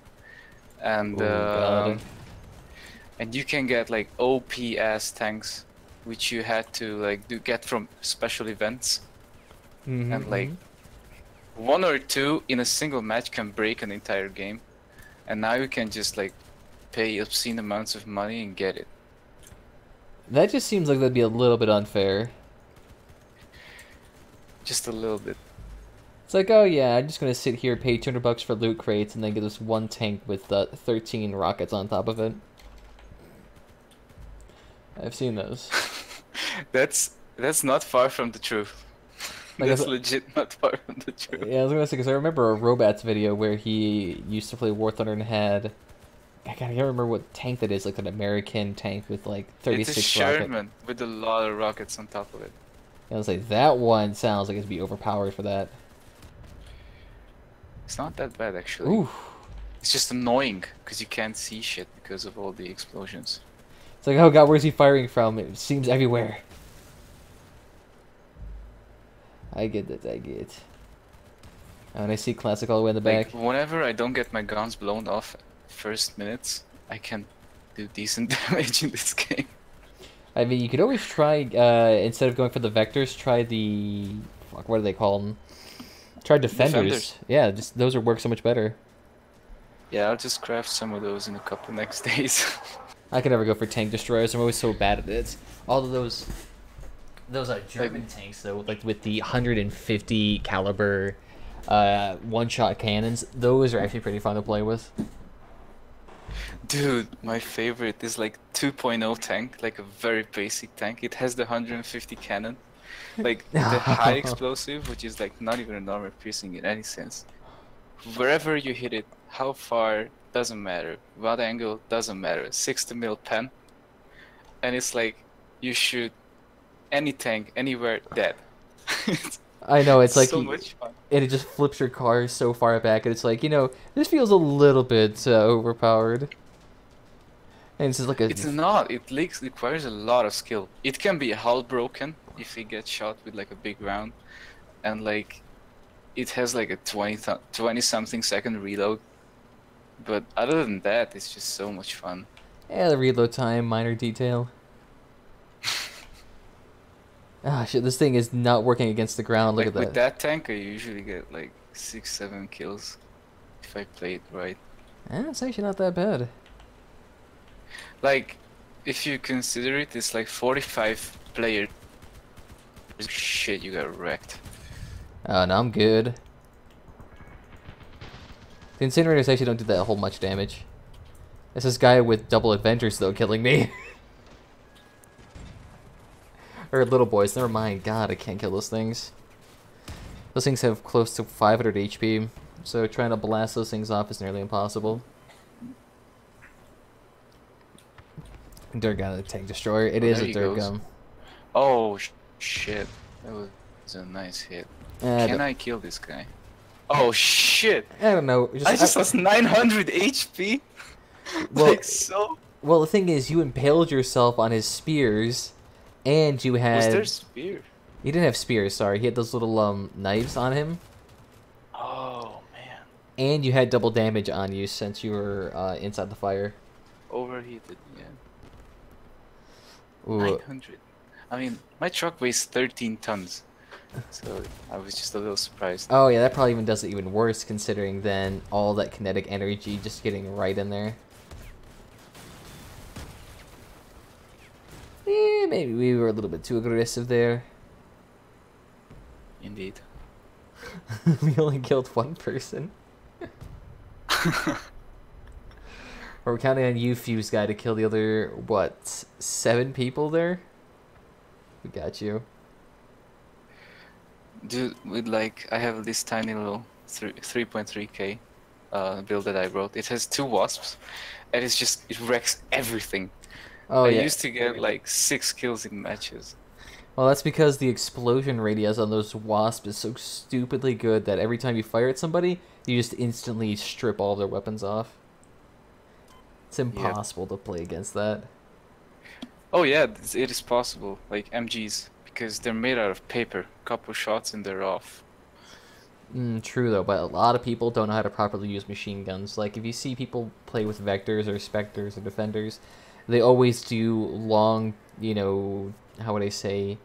and and you can get like OP ass tanks, which you had to like get from special events, and like 1 or 2 in a single match can break an entire game, and now you can just like pay obscene amounts of money and get it. That just seems like that'd be a little bit unfair. Just a little bit. It's like, oh yeah, I'm just gonna sit here, pay $200 for loot crates, and then get this one tank with 13 rockets on top of it. I've seen those. That's not far from the truth. Like That's legit not part of the joke. yeah, I was gonna say because I remember a Robats video where he used to play War Thunder and had I can't remember what tank that is, like an American tank with like It's a 36 rocket. Sherman with a lot of rockets on top of it. I was like, that one sounds like it'd be overpowered for that. It's not that bad actually. Ooh, It's just annoying because you can't see shit because of all the explosions. it's like, oh god, where's he firing from? It seems everywhere. I get that, I get. And I see classic all the way in the Like, back. whenever I don't get my guns blown off first minutes, I can do decent damage in this game. I mean, you could always try, instead of going for the vectors, try the... Fuck, what do they call them? Try defenders. Yeah, just those work so much better. Yeah, I'll just craft some of those in a couple next days. I can never go for tank destroyers. I'm always so bad at it. All of those are German tanks though, like with the 150 caliber one-shot cannons. Those are actually pretty fun to play with. Dude, my favorite is like 2.0 tank, like a very basic tank. It has the 150 cannon, like the high explosive, which is like not even a normal piercing in any sense. Wherever you hit it, how far, doesn't matter. What angle, doesn't matter. 60 mil pen, and it's like you shoot any tank anywhere, dead. I know, it's like so much fun. And it just flips your car so far back, and it's like, you know, this feels a little bit overpowered. And it's just like a... It's not. It requires a lot of skill. It can be hull broken if it gets shot with like a big round, and like it has like a 20 something second reload. But other than that, it's just so much fun. Yeah, the reload time, minor detail. Ah, shit, this thing is not working against the ground. Look Like at that. with that tank, I usually get like 6-7 kills if I play it right. It's actually not that bad. Like, if you consider it, it's like 45 players. Shit, you got wrecked. Oh, no, I'm good. The incinerators actually don't do that whole much damage. It's this guy with double adventures, though, killing me. Or little boys, never mind. God, I can't kill those things. Those things have close to 500 HP, so trying to blast those things off is nearly impossible. Dirt gun, a tank destroyer. It is a dirt gun. Oh shit, that was a nice hit. Can I kill this guy? Oh shit! I don't know. I just lost 900 HP. Well, like so. Well, the thing is, you impaled yourself on his spears, and you had. Was there spear? He didn't have spears. Sorry, he had those little knives on him. Oh man. And you had double damage on you since you were inside the fire. Overheated, yeah. Ooh. 900. I mean, my truck weighs 13 tons, so I was just a little surprised. Oh yeah, that probably even does it even worse, considering then all that kinetic energy just getting right in there. Yeah, maybe we were a little bit too aggressive there. Indeed. We only killed one person. We're counting on you, Fuse Guy, to kill the other, what, 7 people there? We got you. Dude, with like, I have this tiny little 3.3k build that I wrote. It has 2 wasps, and it's just, it wrecks everything. Oh, I yeah. used to get like 6 kills in matches. Well, that's because the explosion radius on those wasps is so stupidly good that every time you fire at somebody, you just instantly strip all their weapons off. It's impossible to play against that. Oh yeah, it is possible. Like MGs, because they're made out of paper. Couple shots and they're off. True though, but a lot of people don't know how to properly use machine guns. Like if you see people play with vectors or specters or defenders, they always do long, you know, how would I say?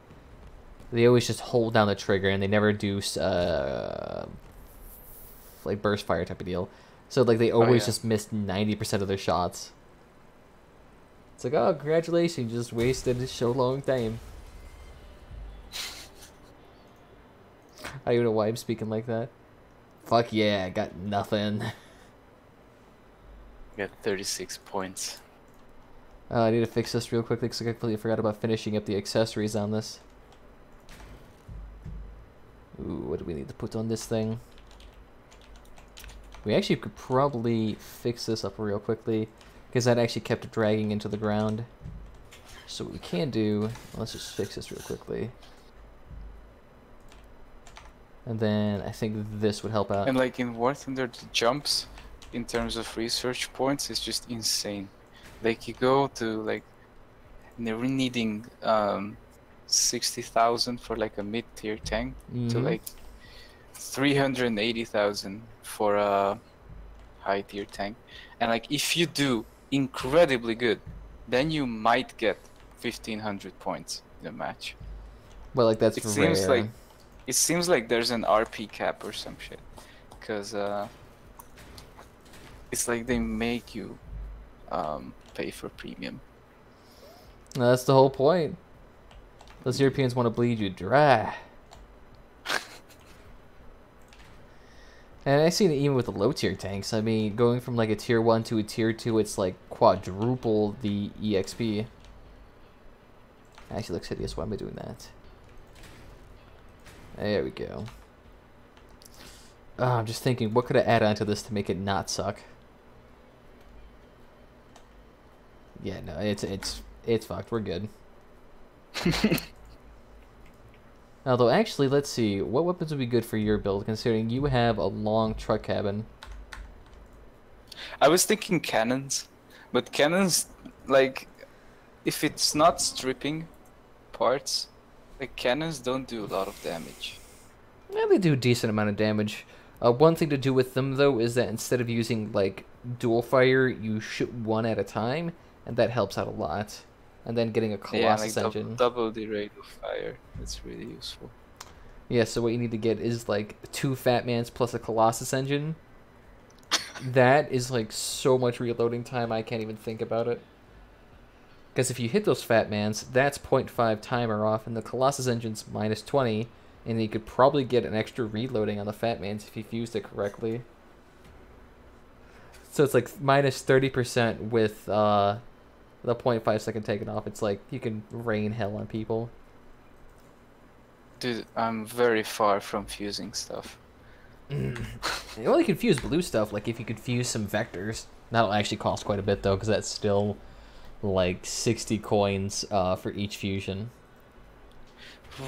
They always just hold down the trigger and they never do like burst fire type of deal. So like they always just miss 90% of their shots. It's like, oh, congratulations, you just wasted so long time. I don't even know why I'm speaking like that. Fuck yeah, I got nothing. Got 36 points. I need to fix this real quickly because I completely forgot about finishing up the accessories on this. what do we need to put on this thing? We actually could probably fix this up real quickly, because that actually kept it dragging into the ground. So what we can do, let's just fix this real quickly. And then I think this would help out. And like in War Thunder, the jumps in terms of research points is just insane. Like you go to like never needing 60,000 for like a mid-tier tank to like 380,000 for a high-tier tank. And like if you do incredibly good, then you might get 1,500 points in a match. Well, like that's rare. It seems like there's an RP cap or some shit, because it's like they make you pay for premium. That's the whole point. Those Europeans want to bleed you dry. And I see it even with the low tier tanks. I mean, going from like a tier 1 to a tier 2, it's like quadruple the EXP. Actually looks hideous. Why am I doing that? There we go. Oh, I'm just thinking, what could I add onto this to make it not suck? Yeah, no, it's fucked. We're good. Although, actually, let's see. What weapons would be good for your build, considering you have a long truck cabin? I was thinking cannons, but cannons, like, if it's not stripping parts, like, cannons don't do a lot of damage. Yeah, they do a decent amount of damage. One thing to do with them, though, is that instead of using, like, dual fire, you shoot one at a time, and that helps out a lot. And then getting a Colossus engine. Double the rate of fire. That's really useful. Yeah, so what you need to get is, like, 2 Fat Mans plus a Colossus engine. That is, like, so much reloading time, I can't even think about it. Because if you hit those Fat Mans, that's 0.5 timer off, and the Colossus engine's minus 20, and you could probably get an extra reloading on the Fat Mans if you fused it correctly. So it's like minus 30% with the 0.5 second taken off. It's like you can rain hell on people. Dude, I'm very far from fusing stuff. Well, you can fuse blue stuff, like if you could fuse some vectors. That'll actually cost quite a bit, though, because that's still like 60 coins for each fusion.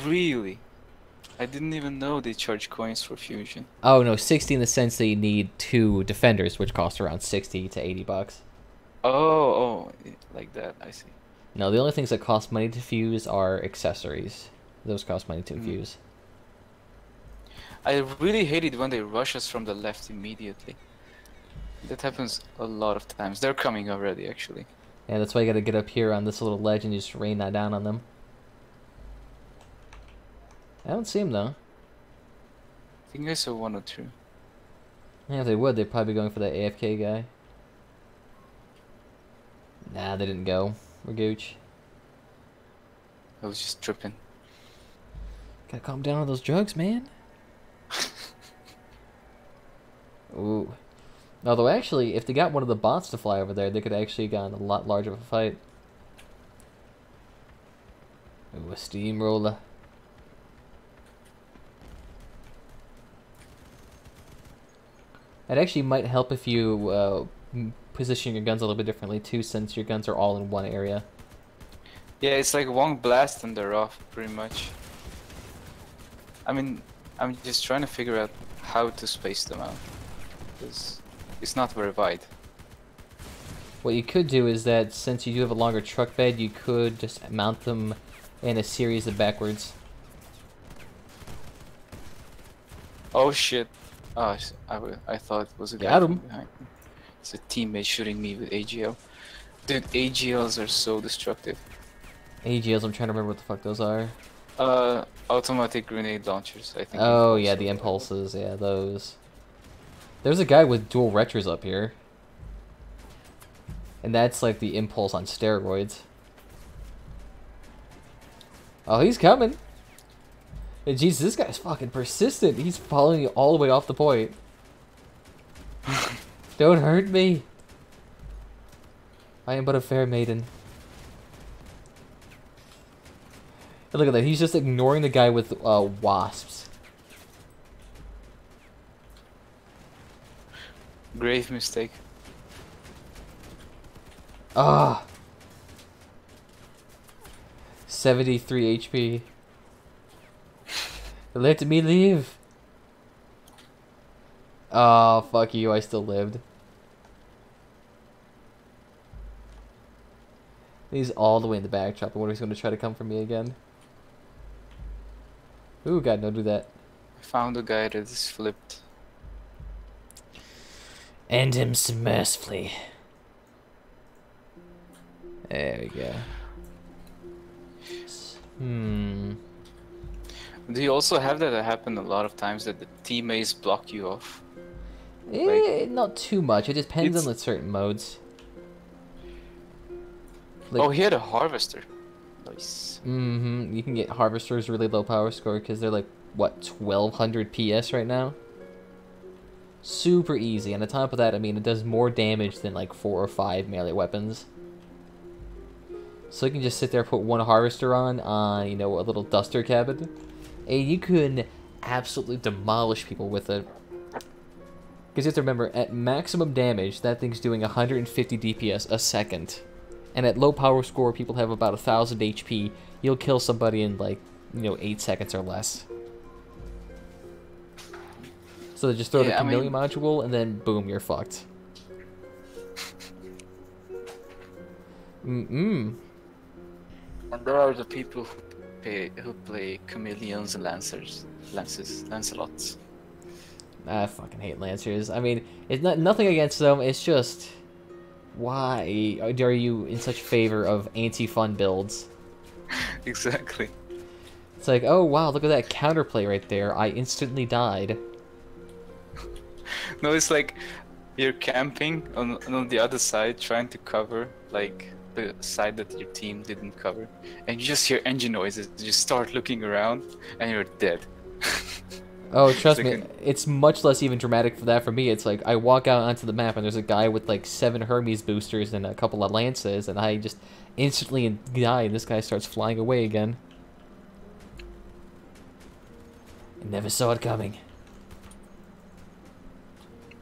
Really? I didn't even know they charge coins for fusion. Oh, no, 60 in the sense that you need 2 defenders, which cost around 60 to 80 bucks. Oh, like that, I see. No, the only things that cost money to fuse are accessories. Those cost money to fuse. I really hate it when they rush us from the left immediately. That happens a lot of times. They're coming already, actually. Yeah, that's why you gotta get up here on this little ledge and just rain that down on them. I don't see them, though. I think I saw 1 or 2. Yeah, if they would, they'd probably be going for that AFK guy. Nah, they didn't go. We're gooch. I was just tripping. Gotta calm down on those drugs, man. Ooh. Although, actually, if they got one of the bots to fly over there, they could actually have gotten a lot larger of a fight. Ooh, a steamroller. It actually might help if you position your guns a little bit differently, too, since your guns are all in one area. Yeah, it's like one blast and they're off, pretty much. I mean, I'm just trying to figure out how to space them out, because it's not very wide. What you could do is that since you do have a longer truck bed, you could just mount them in a series of backwards. Oh shit. Oh, I thought it was a guy Got from him. behind me. It's a teammate shooting me with AGL. Dude, AGLs are so destructive. AGLs, I'm trying to remember what the fuck those are. Automatic grenade launchers, I think. Oh, yeah, the impulses, yeah, those. There's a guy with dual retros up here. And that's like the impulse on steroids. Oh, he's coming. And Jesus, this guy's fucking persistent. He's following you all the way off the point. Don't hurt me. I am but a fair maiden. And look at that. He's just ignoring the guy with wasps. Grave mistake. Ah. 73 HP. Let me live. Oh, fuck you. I still lived. He's all the way in the backdrop. I wonder if he's going to try to come for me again. Ooh, God, don't do that. I found a guy that is flipped. End him mercifully. There we go. Do you also have that happen a lot of times that the teammates block you off? Not too much. It depends on the certain modes. Like, oh, he had a harvester. Nice. You can get harvesters really low power score because they're like, what, 1200 PS right now? Super easy. And on top of that, I mean, it does more damage than like 4 or 5 melee weapons. So you can just sit there, put one harvester on, you know, a little duster cabin, and you can absolutely demolish people with it. Because you have to remember, at maximum damage, that thing's doing 150 DPS a second. And at low power score, people have about 1000 HP. You'll kill somebody in like, you know, 8 seconds or less. So they just throw the chameleon module, and then boom, you're fucked. And there are the people who play chameleons and lances, Lancelots. I fucking hate Lancers. I mean, it's nothing against them. It's just, why are you in such favor of anti-fun builds? Exactly. It's like, oh wow, look at that counterplay right there. I instantly died. No, it's like you're camping on the other side, trying to cover like the side that your team didn't cover, and you just hear engine noises. You start looking around, and you're dead. Oh, trust me, it's much less even dramatic for that for me. It's like I walk out onto the map and there's a guy with like 7 Hermes boosters and a couple of lances, and I just instantly die, and this guy starts flying away again. I never saw it coming.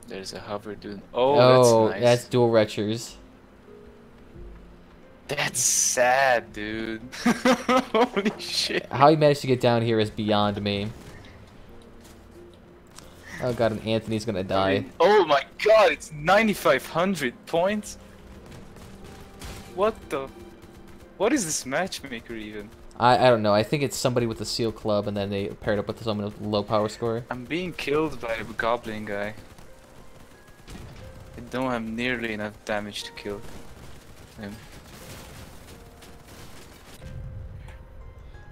There's a hover dude. Oh, that's nice. That's dual retchers. That's sad, dude. Holy shit. How he managed to get down here is beyond me. Oh god, and Anthony's gonna die. Oh my god, it's 9,500 points? What the... What is this matchmaker even? I don't know. I think it's somebody with a seal club, and then they paired up with someone with low power score. I'm being killed by a goblin guy. I don't have nearly enough damage to kill him.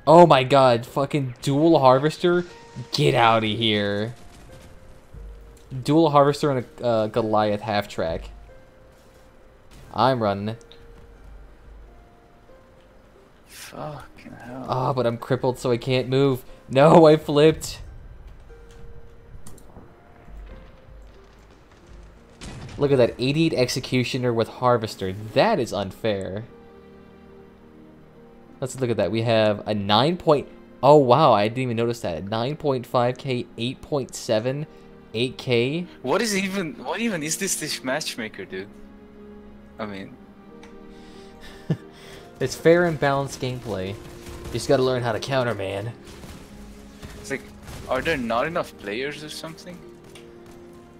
Oh my god, fucking dual harvester? Get out of here. Dual harvester and a Goliath half track. I'm running. Fucking hell. Ah, but I'm crippled so I can't move. No, I flipped. Look at that, 88 executioner with harvester. That is unfair. Let's look at that. We have a 9 point... Oh wow, I didn't even notice that. 9.5k, 8.7, 8k. What even is this matchmaker, dude? I mean... It's fair and balanced gameplay. You just gotta learn how to counter, man. It's like, are there not enough players or something?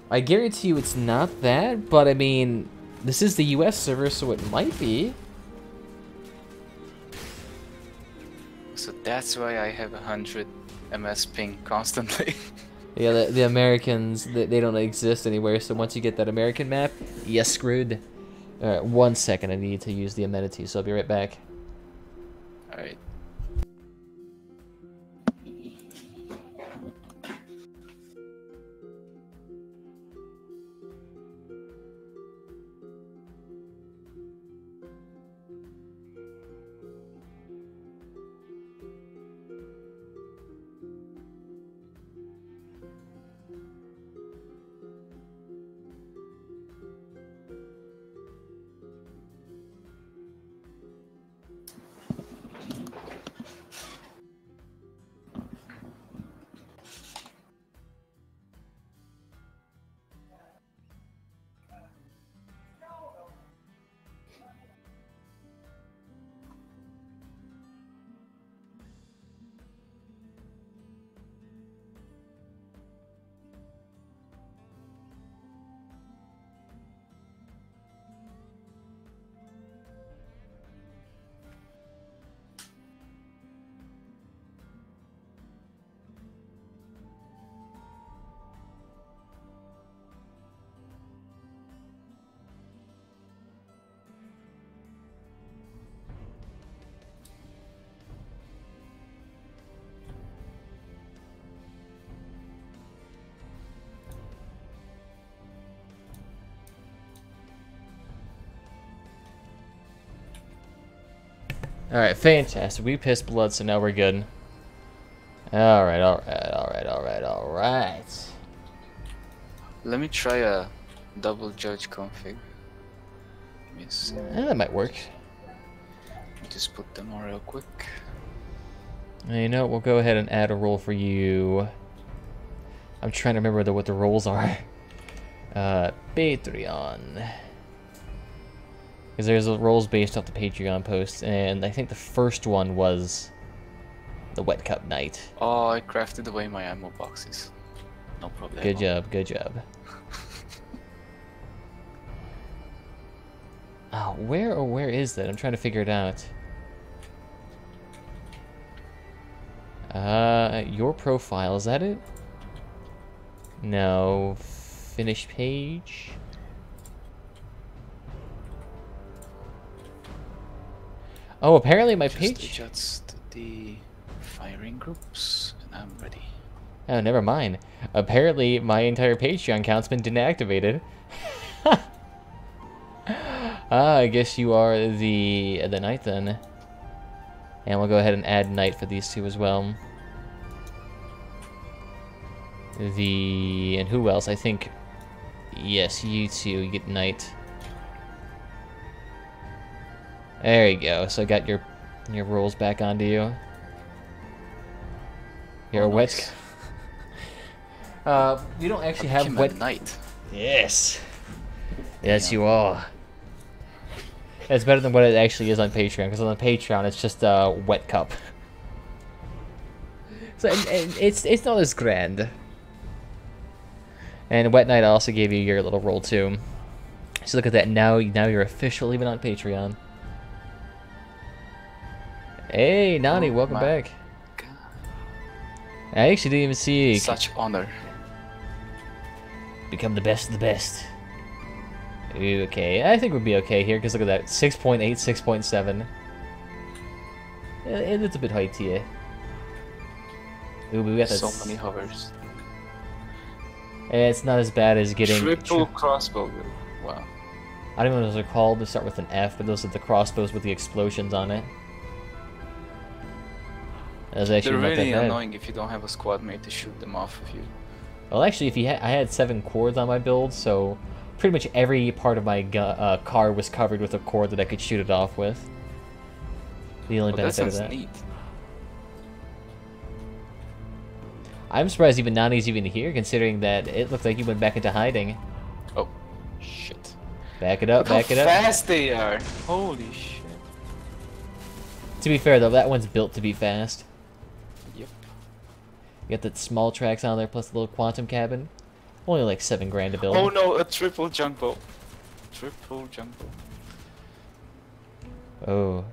I guarantee you it's not that, but I mean, this is the US server, so it might be. So that's why I have 100 MS ping constantly. Yeah, the Americans, they don't exist anywhere, so once you get that American map, you're screwed. Alright, 1 second, I need to use the amenities, so I'll be right back. Alright. Alright, fantastic. We pissed blood, so now we're good. Alright, alright. Let me try a double judge config. Let me see. That might work. Just put them on real quick. You know, we'll go ahead and add a role for you. I'm trying to remember what the roles are. Patreon. Because there's roles based off the Patreon post, and I think the first one was the Wet Cup Night. Oh, I crafted away my ammo boxes. No problem. Good job, good job. Oh, where is that? I'm trying to figure it out. Your profile, is that it? No. Finish page. Oh, apparently my page... Just adjust the firing groups, and I'm ready. Oh, never mind. Apparently my entire Patreon account's been deactivated. I guess you are the knight then. And we'll go ahead and add knight for these two as well. And who else? I think, yes, you two, you get knight. There you go. So I got your rolls back onto you. You're a wet. Nice. You don't actually have wet knight. Yes. Yes, you are. It's better than what it actually is on Patreon, because on Patreon it's just a wet cup. So and it's not as grand. And Wet Night also gave you your little roll too. So look at that. Now you're officially even on Patreon. Hey, Nani, welcome back. God. I actually didn't even see. Such honor. Become the best of the best. Okay, I think we'll be okay here, because look at that. 6.8, 6.7. It's a bit high tier. Ooh, we got so many hovers. It's not as bad as getting... Triple crossbow. Wow. I don't know what those are called. They start with an F, but those are the crossbows with the explosions on it. That's actually They're not that really bad. annoying if you don't have a squad mate to shoot them off of you. Well, actually, if I had 7 cores on my build, so pretty much every part of my car was covered with a core that I could shoot it off with. The only benefit of that. Neat. I'm surprised even Nani's even here, considering that it looked like he went back into hiding. Oh, shit. Back it up, back it up. How fast they are! Holy shit. To be fair, though, that one's built to be fast. Yep. You got the small tracks on there, plus the little quantum cabin. Only like 7 grand to build. Oh no, a triple jumbo. Triple jumbo. Oh.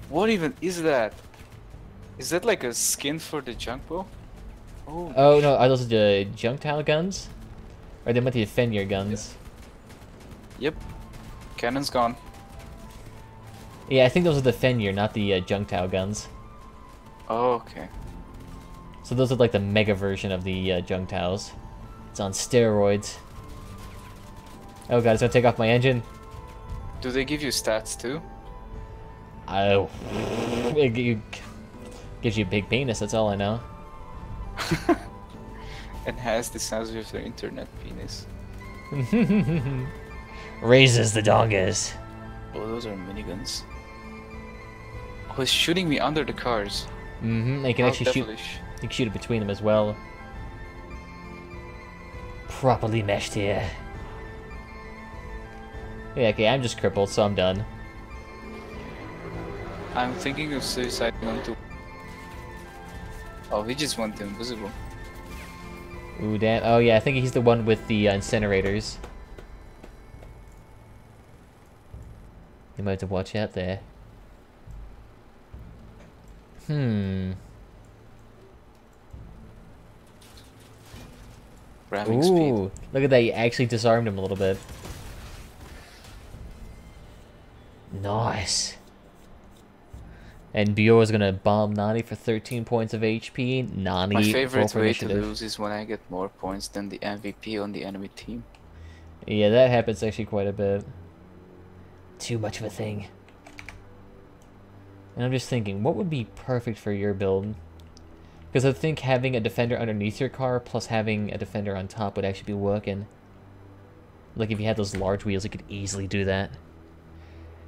What even is that? Is that like a skin for the jumbo? Oh no, are those the junk tile guns? Or they meant to defend your guns? Yep. Cannon's gone. Yeah, I think those are the Fenrir, not the junk tile guns. Oh, okay. So those are like the mega version of the junk tiles. It's on steroids. Oh god, it's gonna take off my engine. Do they give you stats too? Oh, it gives you a big penis. That's all I know. Enhance the sounds of their internet penis. Raises the dongas. Oh, those are miniguns. Oh, it's shooting me under the cars. Mm-hmm. You can How actually shoot. devilish. You can shoot it between them as well. Properly meshed here. Yeah, okay, I'm just crippled, so I'm done. I'm thinking of suicide on too. Oh, he just went invisible. Ooh, damn. Oh, yeah, I think he's the one with the incinerators. You might have to watch out there. Ramming Ooh, speed. look at that. You actually disarmed him a little bit. Nice. And Bio is gonna bomb Nani for 13 points of HP. Nani. My favorite way to initiative. lose is when I get more points than the MVP on the enemy team. Yeah, that happens actually quite a bit. too much of a thing. And I'm just thinking, what would be perfect for your build? Because I think having a defender underneath your car plus having a defender on top would actually be working. Like if you had those large wheels, you could easily do that.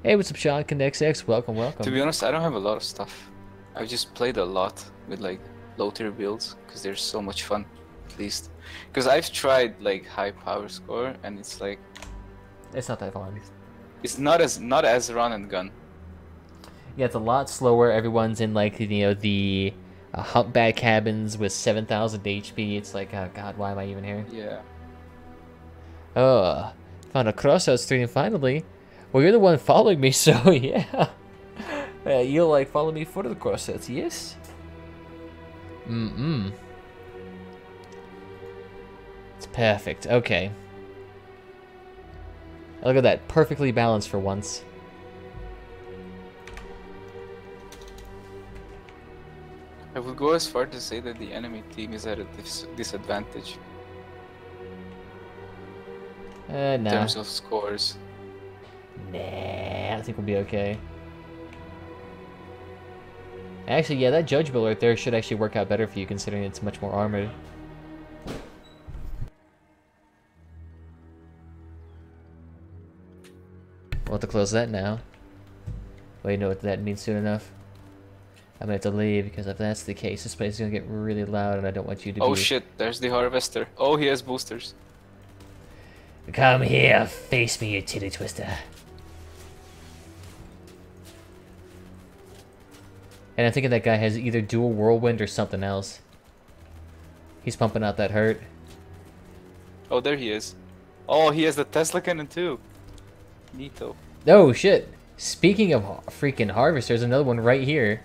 Hey, what's up, Sean? ConnectX, welcome, welcome. To be honest, I don't have a lot of stuff. I've just played a lot with like low tier builds because they're so much fun, at least. Because I've tried like high power score and it's like it's not that fun. It's not as run and gun. Yeah, it's a lot slower. Everyone's in like the humpback cabins with 7,000 HP. It's like, oh god, why am I even here? Yeah. Oh, found a Crossout stream finally. Well, you're the one following me, so yeah. You'll like follow me for the Crossouts, yes? It's perfect. Okay. Look at that, perfectly balanced for once. I would go as far to say that the enemy team is at a disadvantage. Nah. In terms of scores. Nah, I think we'll be okay. Actually, yeah, that Judge Bill right there should actually work out better for you considering it's much more armored. We'll have to close that now. Wait, no, that means soon enough. I'm gonna have to leave because if that's the case, this place is gonna get really loud and I don't want you to Oh be... shit, there's the Harvester. Oh, he has boosters. Come here, face me, you titty twister. And I'm thinking that guy has either dual whirlwind or something else. He's pumping out that hurt. Oh, there he is. Oh, he has the Tesla cannon too. Neato. Oh shit! Speaking of freaking harvesters, another one right here.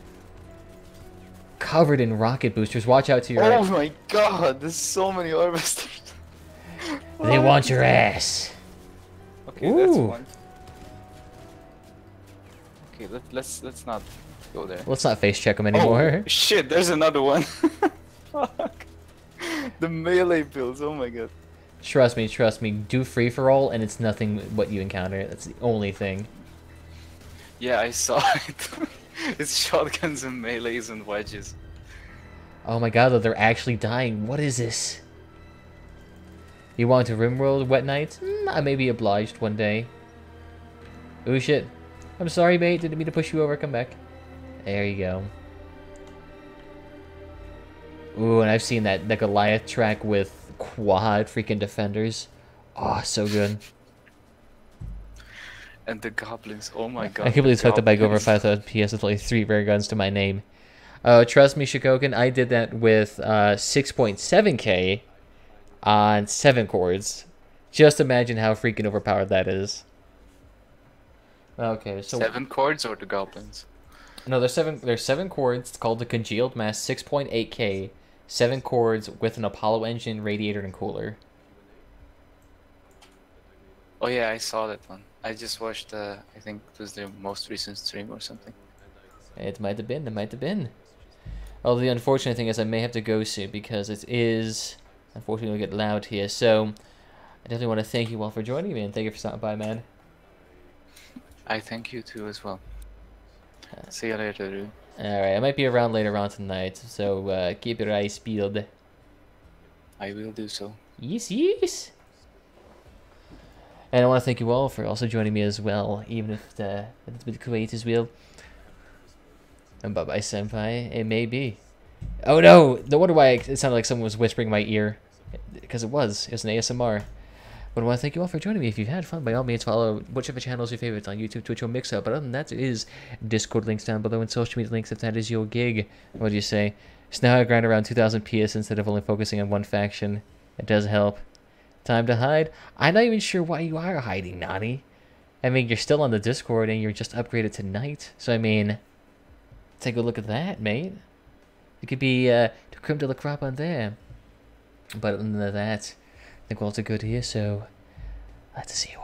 Covered in rocket boosters. Watch out to your right. Oh my god, there's so many harvesters. They want your ass. Okay, Ooh. that's one. Okay, let's not go there. Let's not face check them anymore. Oh, shit, there's another one. Fuck. The melee builds, oh my god. Trust me, do free for all and it's nothing what you encounter. That's the only thing. Yeah, I saw it. It's shotguns and melees and wedges. Oh my god, though, they're actually dying. What is this? You want to RimWorld Wet Nights? I may be obliged one day. Ooh shit. I'm sorry, mate. Didn't mean to push you over. Come back. There you go. Ooh, and I've seen that Goliath track with quad freaking defenders. Oh, so good. And the goblins, oh my god. I can't believe it's hooked up by over 5,000 PS with only 3 rare guns to my name. Trust me, Shikoken, I did that with 6.7k on 7 chords. Just imagine how freaking overpowered that is. Okay, so 7 chords or the goblins? No, there's 7 chords. It's called the Congealed Mass, 6.8k, 7 chords with an Apollo engine, radiator, and cooler. Oh yeah, I saw that one. I just watched, I think it was their most recent stream or something. It might have been. Well, the unfortunate thing is I may have to go soon because it is, unfortunately, get loud here. So, I definitely want to thank you all for joining me and thank you for stopping by, man. I thank you too as well. See you later, dude. Alright, I might be around later on tonight, so keep your eyes peeled. I will do so. Yes. And I want to thank you all for also joining me as well, even if it's a bit quiet as well. And bye-bye, senpai. It may be. Oh no! No wonder why it sounded like someone was whispering in my ear. Because it was. It was an ASMR. But I want to thank you all for joining me. If you've had fun, by all means, follow whichever channel is your favorite on YouTube, Twitch, or Mixup. But other than that, there is Discord links down below and social media links if that is your gig. What do you say? So now I grind around 2,000 PS instead of only focusing on one faction. It does help. Time to hide? I'm not even sure why you are hiding, Nani. I mean, you're still on the Discord and you're just upgraded to Knight. So, I mean, take a look at that, mate. You could be to creme de la crop on there. But other than that, I think we're all too good here, so let's see you